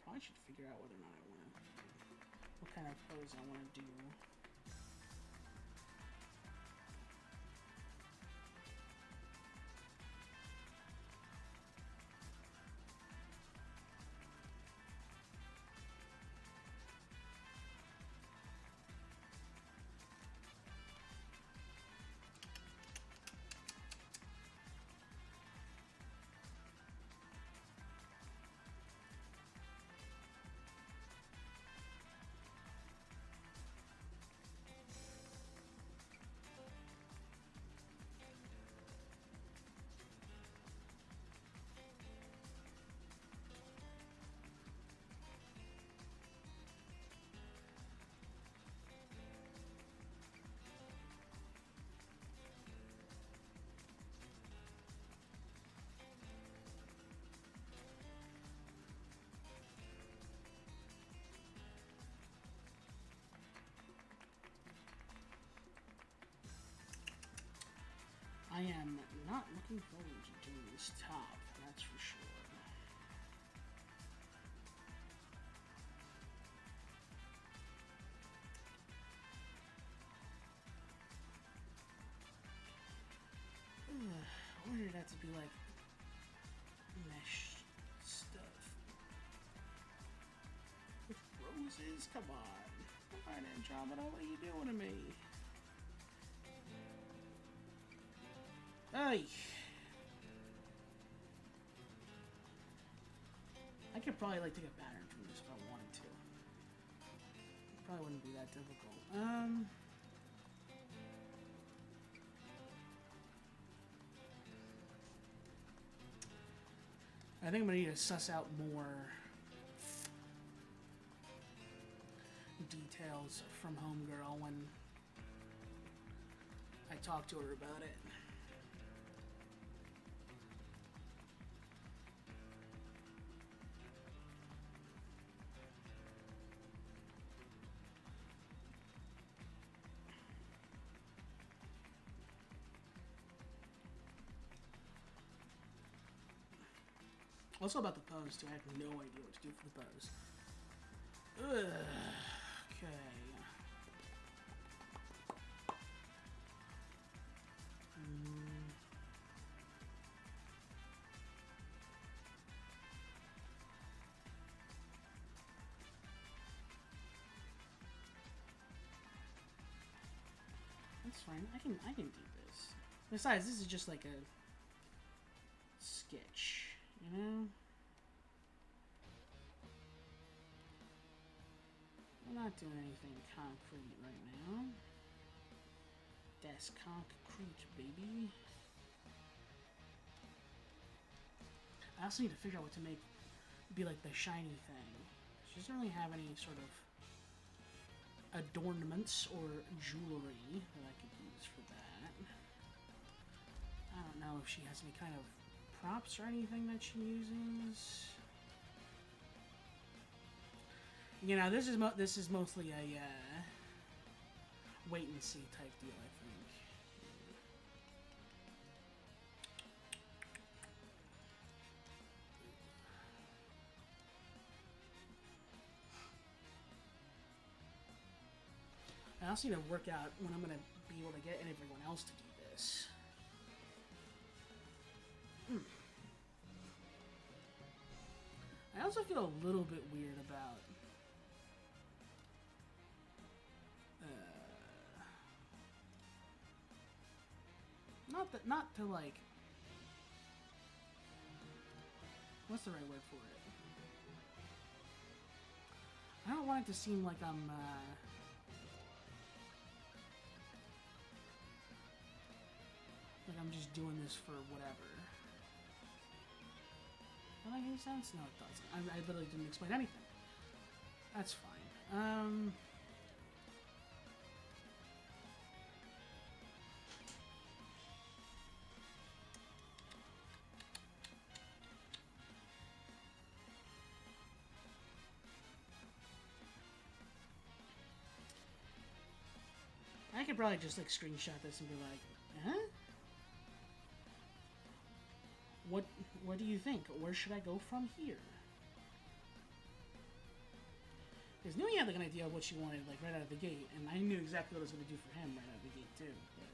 Probably should figure out whether or not I want to, what kind of pose I want to do. I am not looking forward to doing this top, that's for sure. I wanted that to be like mesh stuff. pose. Come on. Come on, Andromeda. What are you doing to me? Ay. I could probably like take a pattern from this if I wanted to. Probably wouldn't be that difficult. I think I'm gonna need to suss out more details from Homegirl when I talk to her about it. Also about the pose too, I have no idea what to do for the pose. Ugh. Okay. That's fine. I can do this. Besides, this is just like a sketch, you know? We're not doing anything concrete right now. That's concrete, baby. I also need to figure out what to make be like the shiny thing. She doesn't really have any sort of adornments or jewelry that I could use for that. I don't know if she has any kind of props or anything that she uses. You know, this is mostly a wait and see type deal, I think. I also need to work out when I'm going to be able to get everyone else to do this. I also feel a little bit weird about not to like, what's the right word for it? I don't want it to seem like I'm just doing this for whatever. Does that make any sense? No, it doesn't. I literally didn't explain anything. That's fine. I could probably just like screenshot this and be like, huh? What do you think? Where should I go from here? Because Nui had like an idea of what she wanted like right out of the gate, and I knew exactly what I was going to do for him right out of the gate too. But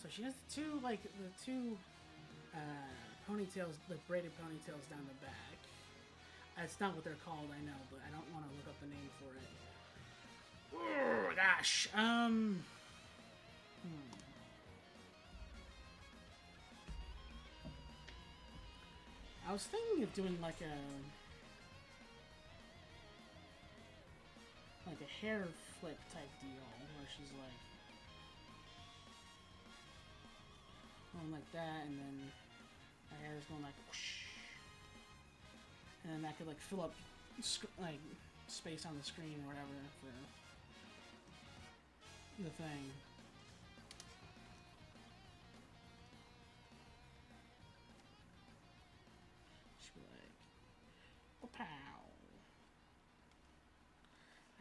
so she has the two ponytails, the braided ponytails down the back. That's not what they're called, I know, but I don't want to look up the name for it. Oh gosh. I was thinking of doing like a hair flip type deal where she's like going like that, and then her hair is going like whoosh, and then that could like fill up like space on the screen or whatever for the thing.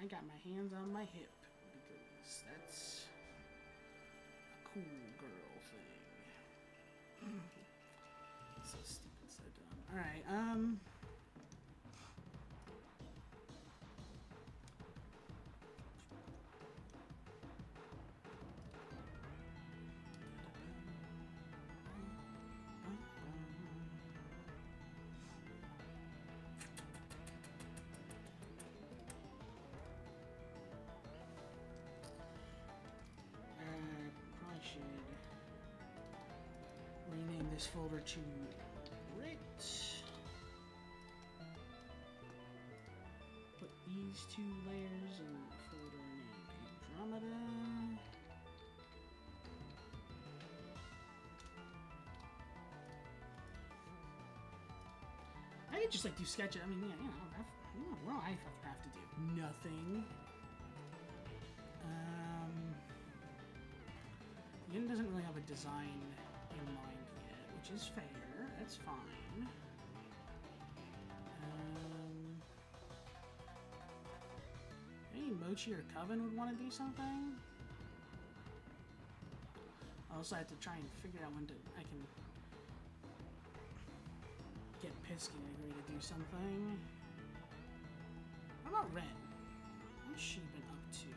got my hands on my hip because that's a cool girl thing. So stupid, so dumb. All right. Probably should rename this folder to Brit. Put these two layers in the folder named Andromeda. I could just like do sketches. I mean, yeah, what do I have to do? Nothing. Yin doesn't really have a design in mind yet, which is fair. That's fine. Maybe Mochi or Coven would want to do something. I also have to try and figure out when I can get Pisky to agree to do something. What about Ren? What's she been up to?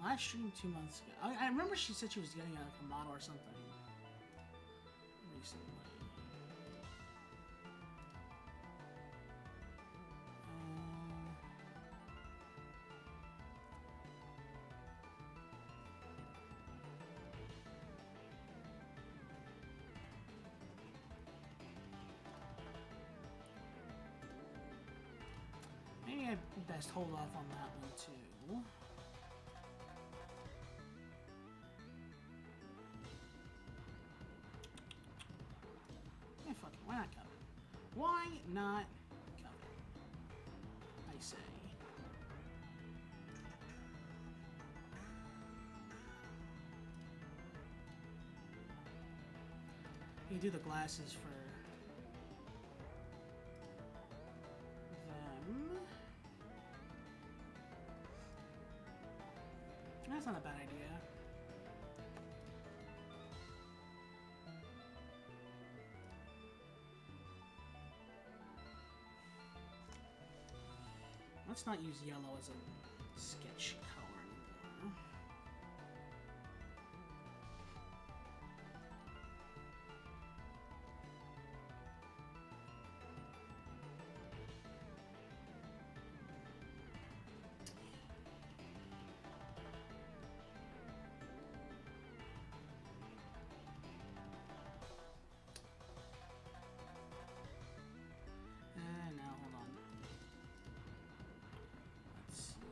Last stream 2 months ago. I remember she said she was getting like a model or something recently. Maybe I best hold off on that one too. Yeah, fuck it. Why not Coven? Why not Coven? I say. You do the glasses for them. That's not a bad idea. Let's not use yellow as a sketch color anymore. Now hold on. Let's see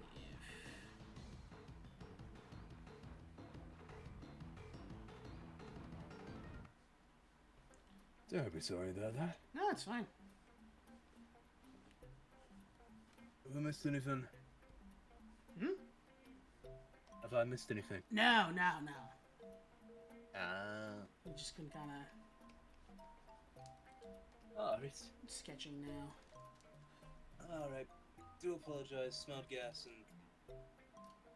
if... Don't be sorry about that. No, it's fine. Have I missed anything? Hmm? Have I missed anything? No. Ah. We just can kind of Alright. sketching now. Alright. Do apologise, smelled gas and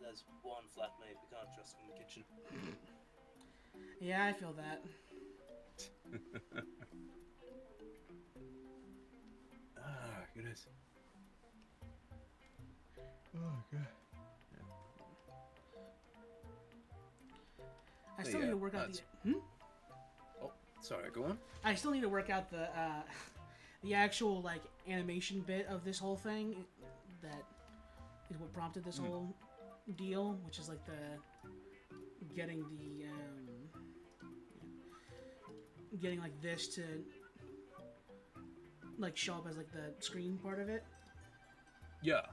there's one flatmate we can't trust in the kitchen. Yeah, I feel that. Ah, goodness. Oh, God. I still need to work out the... Oh, sorry, go on. I still need to work out the actual, like, animation bit of this whole thing. That is what prompted this whole deal, which is, like, getting the, getting, like, this to, like, show up as, like, the screen part of it. Yeah.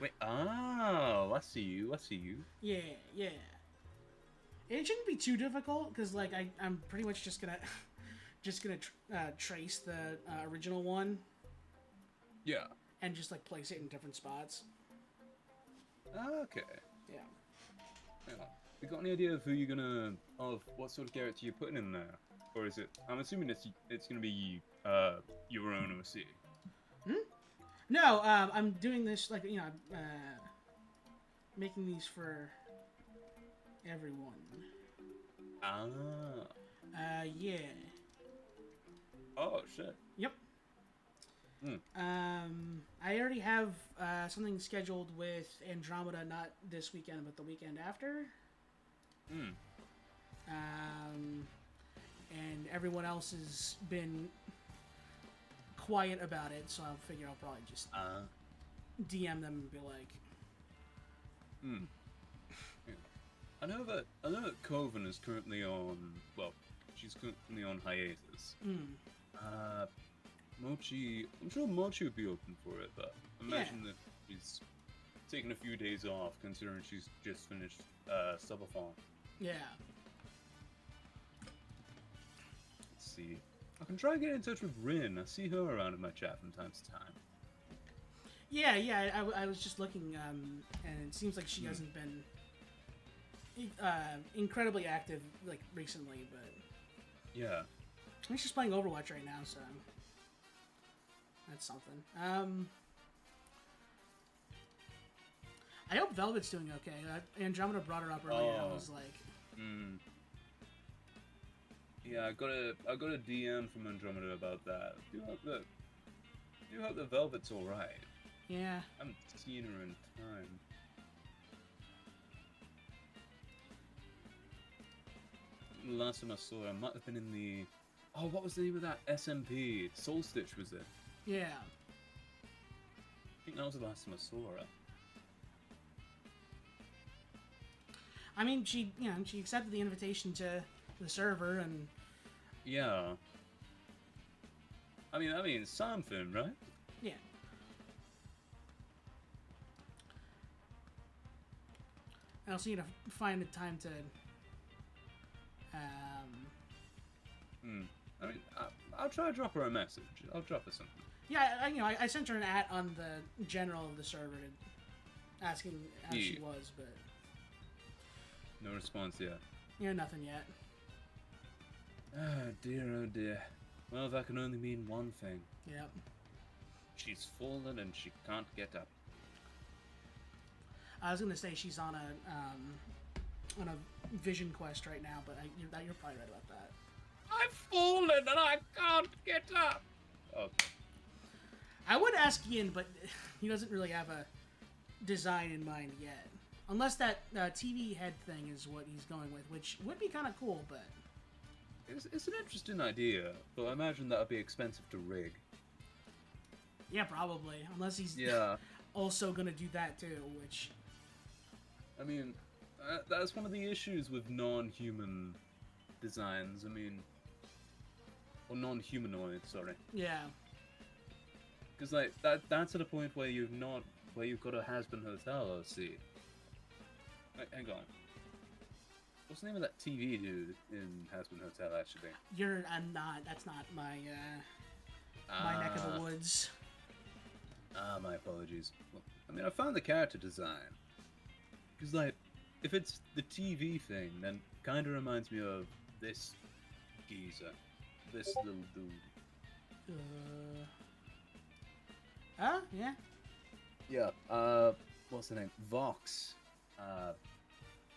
Wait, oh, I see you. Yeah. It shouldn't be too difficult, because, like, I'm pretty much just gonna trace the original one Yeah. and just like place it in different spots. Okay. Yeah. Yeah. You got any idea of who you're gonna, of what sort of character you're putting in there, or is it? I'm assuming it's gonna be your own OC. No, I'm doing this like making these for everyone. Ah. Yeah. Oh shit. Yep. Hmm. I already have something scheduled with Andromeda, not this weekend, but the weekend after. Hmm. And everyone else has been quiet about it, so I'll figure I'll probably just DM them and be like, Hmm. Yeah. I know that Coven is currently on. Well, she's currently on hiatus. Mochi, I'm sure Mochi would be open for it, but imagine that she's taking a few days off, considering she's just finished subathon. yeah. Let's see. I can try and get in touch with Rin. I see her around in my chat from time to time. Yeah. I was just looking, and it seems like she hasn't been incredibly active like recently, but Yeah. I think she's playing Overwatch right now, so that's something. I hope Velvet's doing okay. Andromeda brought her up earlier. I was like, yeah, I got a DM from Andromeda about that. Do hope the Velvet's all right. yeah. I haven't seen her in time. The last time I saw her, I might have been in the. Oh, what was the name of that SMP? Soul Stitch was it? Yeah. I think that was the last time I saw her. I mean, she accepted the invitation to the server, and Yeah. I mean something, right? yeah. I also need to find a time to. I mean, I'll try to drop her a message. I'll drop her something. Yeah, I sent her an @ on the general of the server asking how she was, but No response yet. nothing yet. Oh dear. Well, that can only mean one thing. Yep. She's fallen and she can't get up. I was gonna say she's on a vision quest right now, but you're probably right about that. I've fallen and I can't get up. Okay. I would ask Ian, but he doesn't really have a design in mind yet. Unless that TV head thing is what he's going with, which would be kind of cool, but... It's an interesting idea, but I imagine that would be expensive to rig. Yeah, probably. Unless he's also going to do that too, which... I mean, that's one of the issues with non-human designs. I mean... Or non-humanoid, sorry. Yeah. Because, like, that's at a point where you've got a Has-Been Hotel OC. Wait, hang on. What's the name of that TV dude in Has-Been Hotel, actually? That's not my, my neck of the woods. My apologies. Well, I mean, I found the character design. Because, like, if it's the TV thing, then kind of reminds me of this geezer. This little dude. Yeah. Yeah, what's the name? Vox.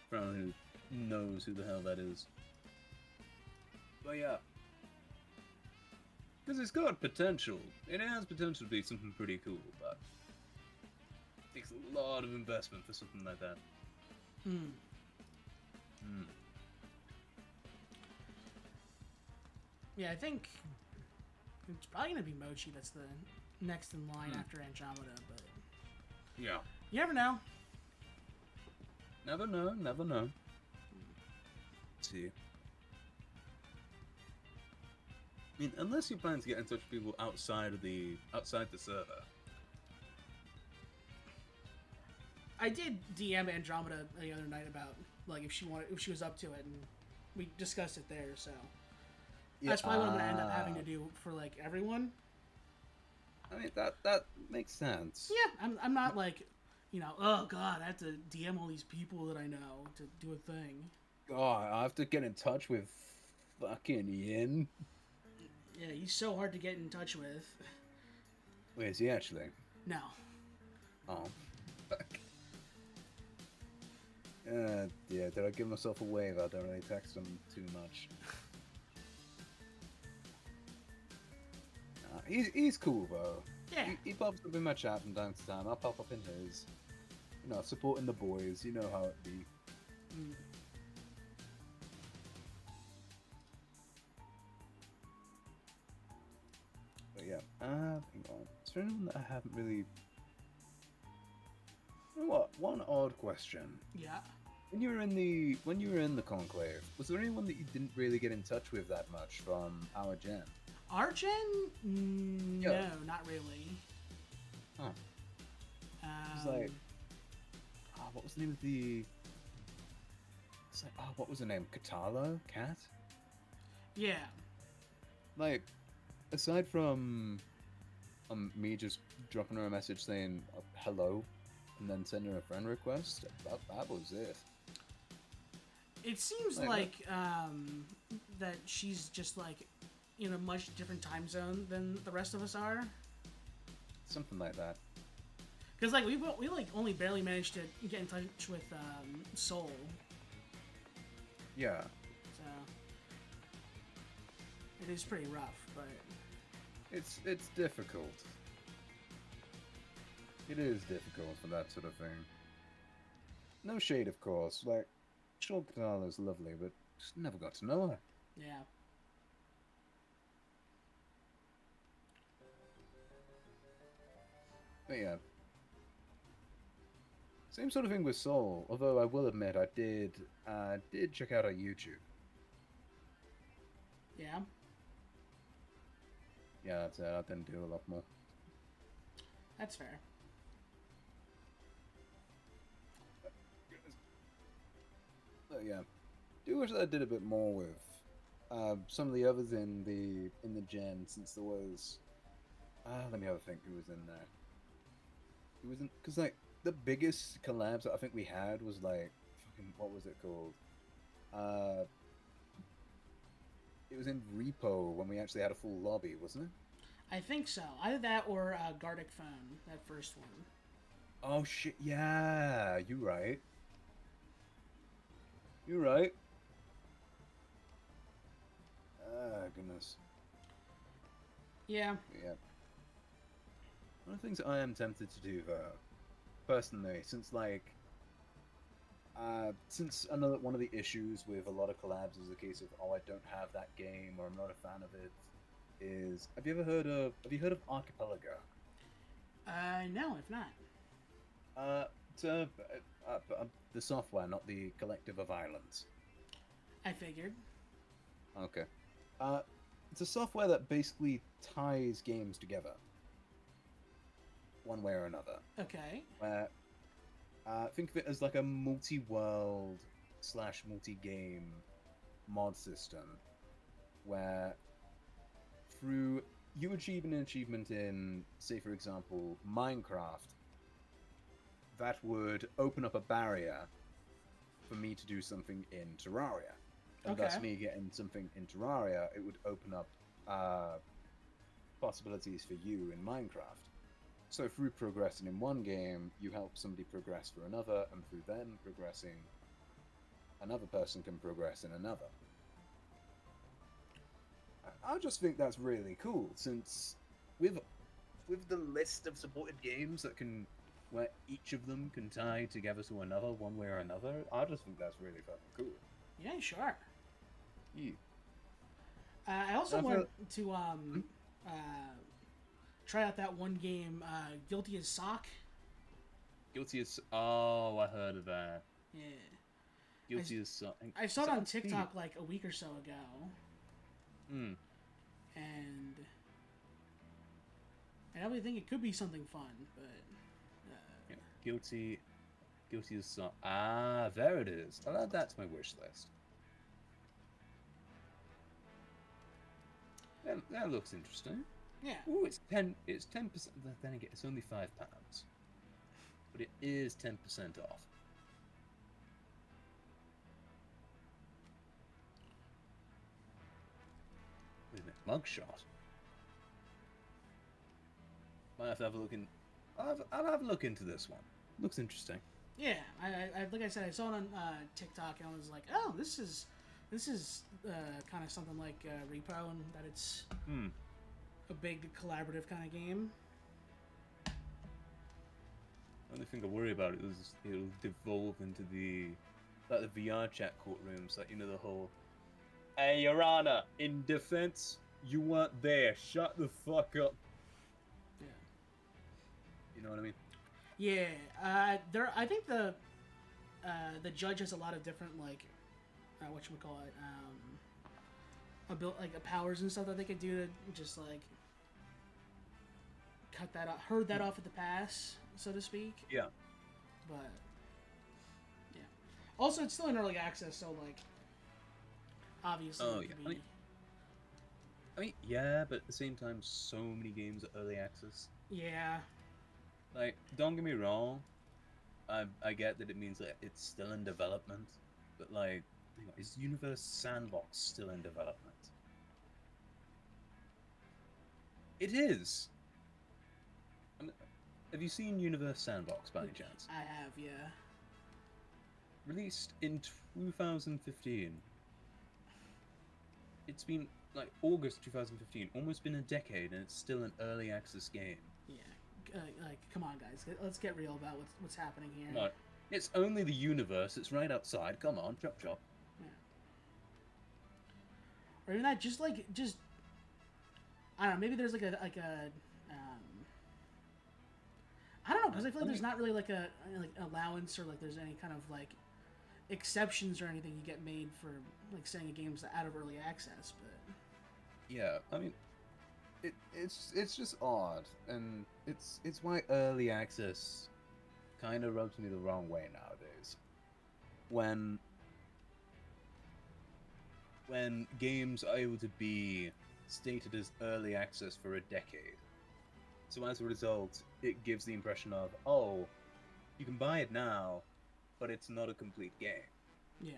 For anyone who knows who the hell that is. But yeah. Because it's got potential. It has potential to be something pretty cool, but it takes a lot of investment for something like that. Yeah, I think it's probably going to be Mochi that's the next in line after Andromeda, but... Yeah. You never know. Never know. Let's see. I mean, unless you plan to get in touch with people outside the server. I did DM Andromeda the other night about like if she was up to it, and we discussed it there. So that's probably what I'm gonna end up having to do for like everyone. I mean, that makes sense. Yeah, I'm not like, oh god, I have to DM all these people that I know to do a thing. God, I have to get in touch with fucking Ian. Yeah, he's so hard to get in touch with. Where is he actually? No. Oh, fuck. Yeah, did I give myself away if I don't really text him too much? He's cool though. Yeah. He pops up in my chat from time to time. I'll pop up in his. Supporting the boys. You know how it be. Mm. But yeah, hang on. Is there anyone that I haven't really? You know what? One odd question. Yeah. When you were in the conclave, was there anyone that you didn't really get in touch with that much from our gen? Our gen? No, Yeah. not really. Huh. It's like, what was the name of the? It's like, what was the name? Katalo? Cat? Yeah. Like, aside from me just dropping her a message saying hello, and then sending her a friend request, that was it. It seems like that she's just like in a much different time zone than the rest of us are. Something like that. Because like we like only barely managed to get in touch with Soul. Yeah. So it is pretty rough, but It's difficult. It is difficult for that sort of thing. No shade, of course. Like, sure, Katala's lovely, but just never got to know her. yeah. But yeah. Same sort of thing with Soul, although I will admit I did check out her YouTube. Yeah. Yeah, that's it. I didn't do a lot more. That's fair. But yeah, do wish that I did a bit more with some of the others in the gen, since there was. Let me have a think. Who was in there? Who was in? Because like the biggest collabs that I think we had was like fucking, what was it called? It was in Repo when we actually had a full lobby, wasn't it? I think so. Either that or Gardic Phone, that first one. Oh shit! Yeah, you're right. You're right. Ah, goodness. Yeah. Yeah. One of the things I am tempted to do, though, personally, since another one of the issues with a lot of collabs is a case of, oh, I don't have that game or I'm not a fan of it, is have you heard of Archipelago? No, if not. It's the software, not the collective of islands. I figured. Okay. It's a software that basically ties games together, one way or another. Okay. Where think of it as like a multi-world / multi-game mod system, where through you achieving an achievement in, say, for example, Minecraft, that would open up a barrier for me to do something in Terraria. And thus me getting something in Terraria, it would open up possibilities for you in Minecraft. So through progressing in one game, you help somebody progress for another, and through them progressing, another person can progress in another. I just think that's really cool, since with the list of supported games that can, where each of them can tie together to another one way or another, I just think that's really fucking cool. Yeah, sure. Yeah. I also want to try out that one game, Guilty as Sock. Guilty as... Oh, I heard of that. Yeah. Guilty as Sock. I saw it on TikTok like a week or so ago. Hmm. And I really think it could be something fun, but... Yeah. Guilty as Sock. Ah, there it is. I'll add that to my wish list. That looks interesting. Yeah. Ooh, it's 10. It's 10%. Then again, it's only £5, but it is 10% off. Wait a minute, mugshot. Might have to have a look in. I'll have a look into this one. Looks interesting. Yeah, I like I said, I saw it on TikTok and I was like, oh, this is kind of something like Repo, and that it's a big collaborative kind of game. Only thing I worry about is it'll devolve into the VR chat courtrooms, like the whole. Hey, Your Honor, in defense, you weren't there. Shut the fuck up. Yeah. You know what I mean? Yeah, I think the judge has a lot of different whatchamacallit, powers and stuff that they could do to just like herd that off at the pass, so to speak. Yeah. But yeah. Also, it's still in early access, so like obviously. Oh yeah. I mean, yeah, but at the same time, so many games are early access. Yeah. Like, don't get me wrong. I get that it means that it's still in development, but like, is Universe Sandbox still in development? It is. I mean, have you seen Universe Sandbox by any chance? I have, yeah. Released in 2015. It's been like August 2015, almost been a decade, and it's still an early access game. Yeah. Come on, guys. Let's get real about what's happening here. No, it's only the universe. It's right outside. Come on, chop chop. Yeah. Or even that, just I don't know. Maybe there's like a I don't know, because I feel like there's not really like a allowance or like there's any kind of like exceptions or anything you get made for like saying a game's out of early access. But yeah, I mean, it's just odd, and it's why early access kind of rubs me the wrong way nowadays. When games are able to be stated as early access for a decade, so as a result, it gives the impression of, oh, you can buy it now, but it's not a complete game. yeah.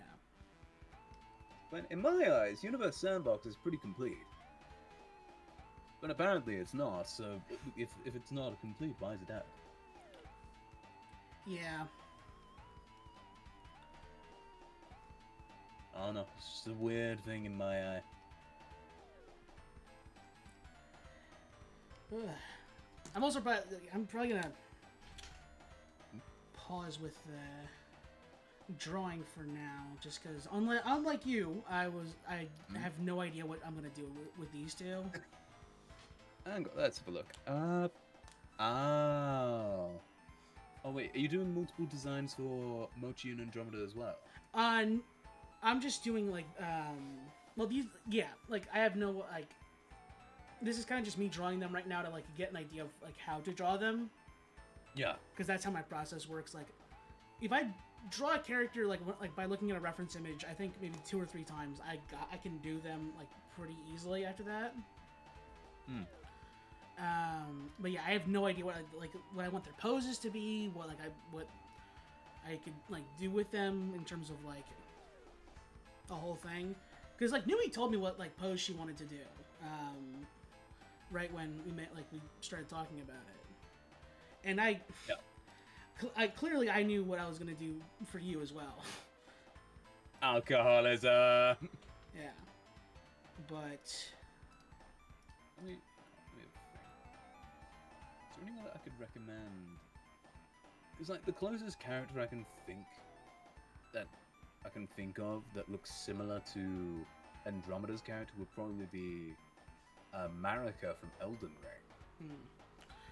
When in my eyes, Universe Sandbox is pretty complete. But apparently it's not, so if it's not complete, why is it out? Yeah. I don't know, it's just a weird thing in my eye. Ugh. I'm probably gonna pause with drawing for now, just because unlike you, I have no idea what I'm gonna do with these two. Hang on, let's have a look. Oh wait, are you doing multiple designs for Mochi and Andromeda as well? I'm just doing like I have no like. This is kind of just me drawing them right now to like get an idea of like how to draw them. Yeah. Because that's how my process works. Like, if I draw a character like by looking at a reference image, I think maybe 2 or 3 times I can do them like pretty easily after that. But yeah, I have no idea what I want their poses to be, what I could like do with them in terms of like the whole thing. Because like Numi told me what like pose she wanted to do. Right when we started talking about it, and I clearly I knew what I was gonna do for you as well. Alcoholism. Yeah, but Is there anyone that I could recommend? Because like the closest character I can think of that looks similar to Andromeda's character would probably be Marika from Elden Ring.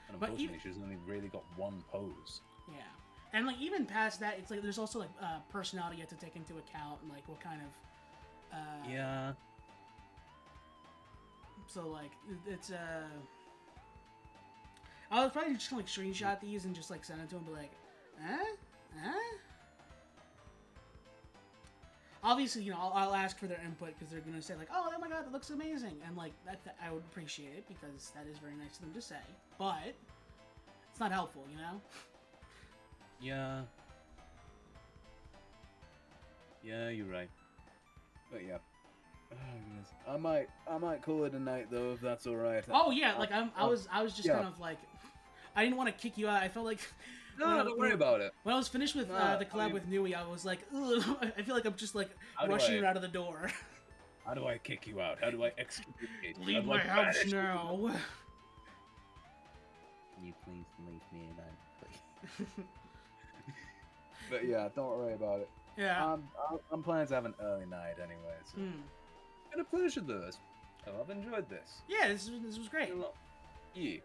And unfortunately, she's only really got one pose. Yeah, and like even past that, it's like there's also like personality you have to take into account and like what kind of. Yeah. So like it's I was probably just gonna like screenshot these and just like send it to him, and be like, obviously, you know, I'll ask for their input because they're gonna say like, oh my god, that looks amazing, and like that I would appreciate it because that is very nice of them to say. But it's not helpful, you know. Yeah. Yeah, you're right. But yeah. Oh, goodness. I might call it a night though, if that's all right. Oh yeah, like I was just kind of like, I didn't want to kick you out. I felt like No, don't worry about it. when I was finished with the collab with Nui, I was like, ugh, I feel like I'm just like rushing her out of the door. How do I kick you out? How do I excommunicate you? Leave my house now. Can you please leave me alone, please? But yeah, don't worry about it. Yeah. I'm planning to have an early night anyway, so it's been a pleasure, though. I've enjoyed this. Yeah, this was great. Yeah.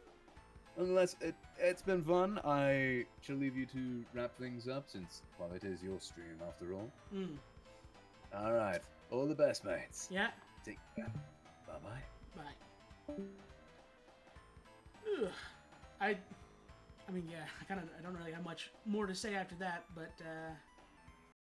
Unless it's been fun, I shall leave you to wrap things up since, well, it is your stream after all. All right. All the best, mates. Yeah. Take care. Bye-bye. Bye. Ugh. I mean, yeah, I don't really have much more to say after that, but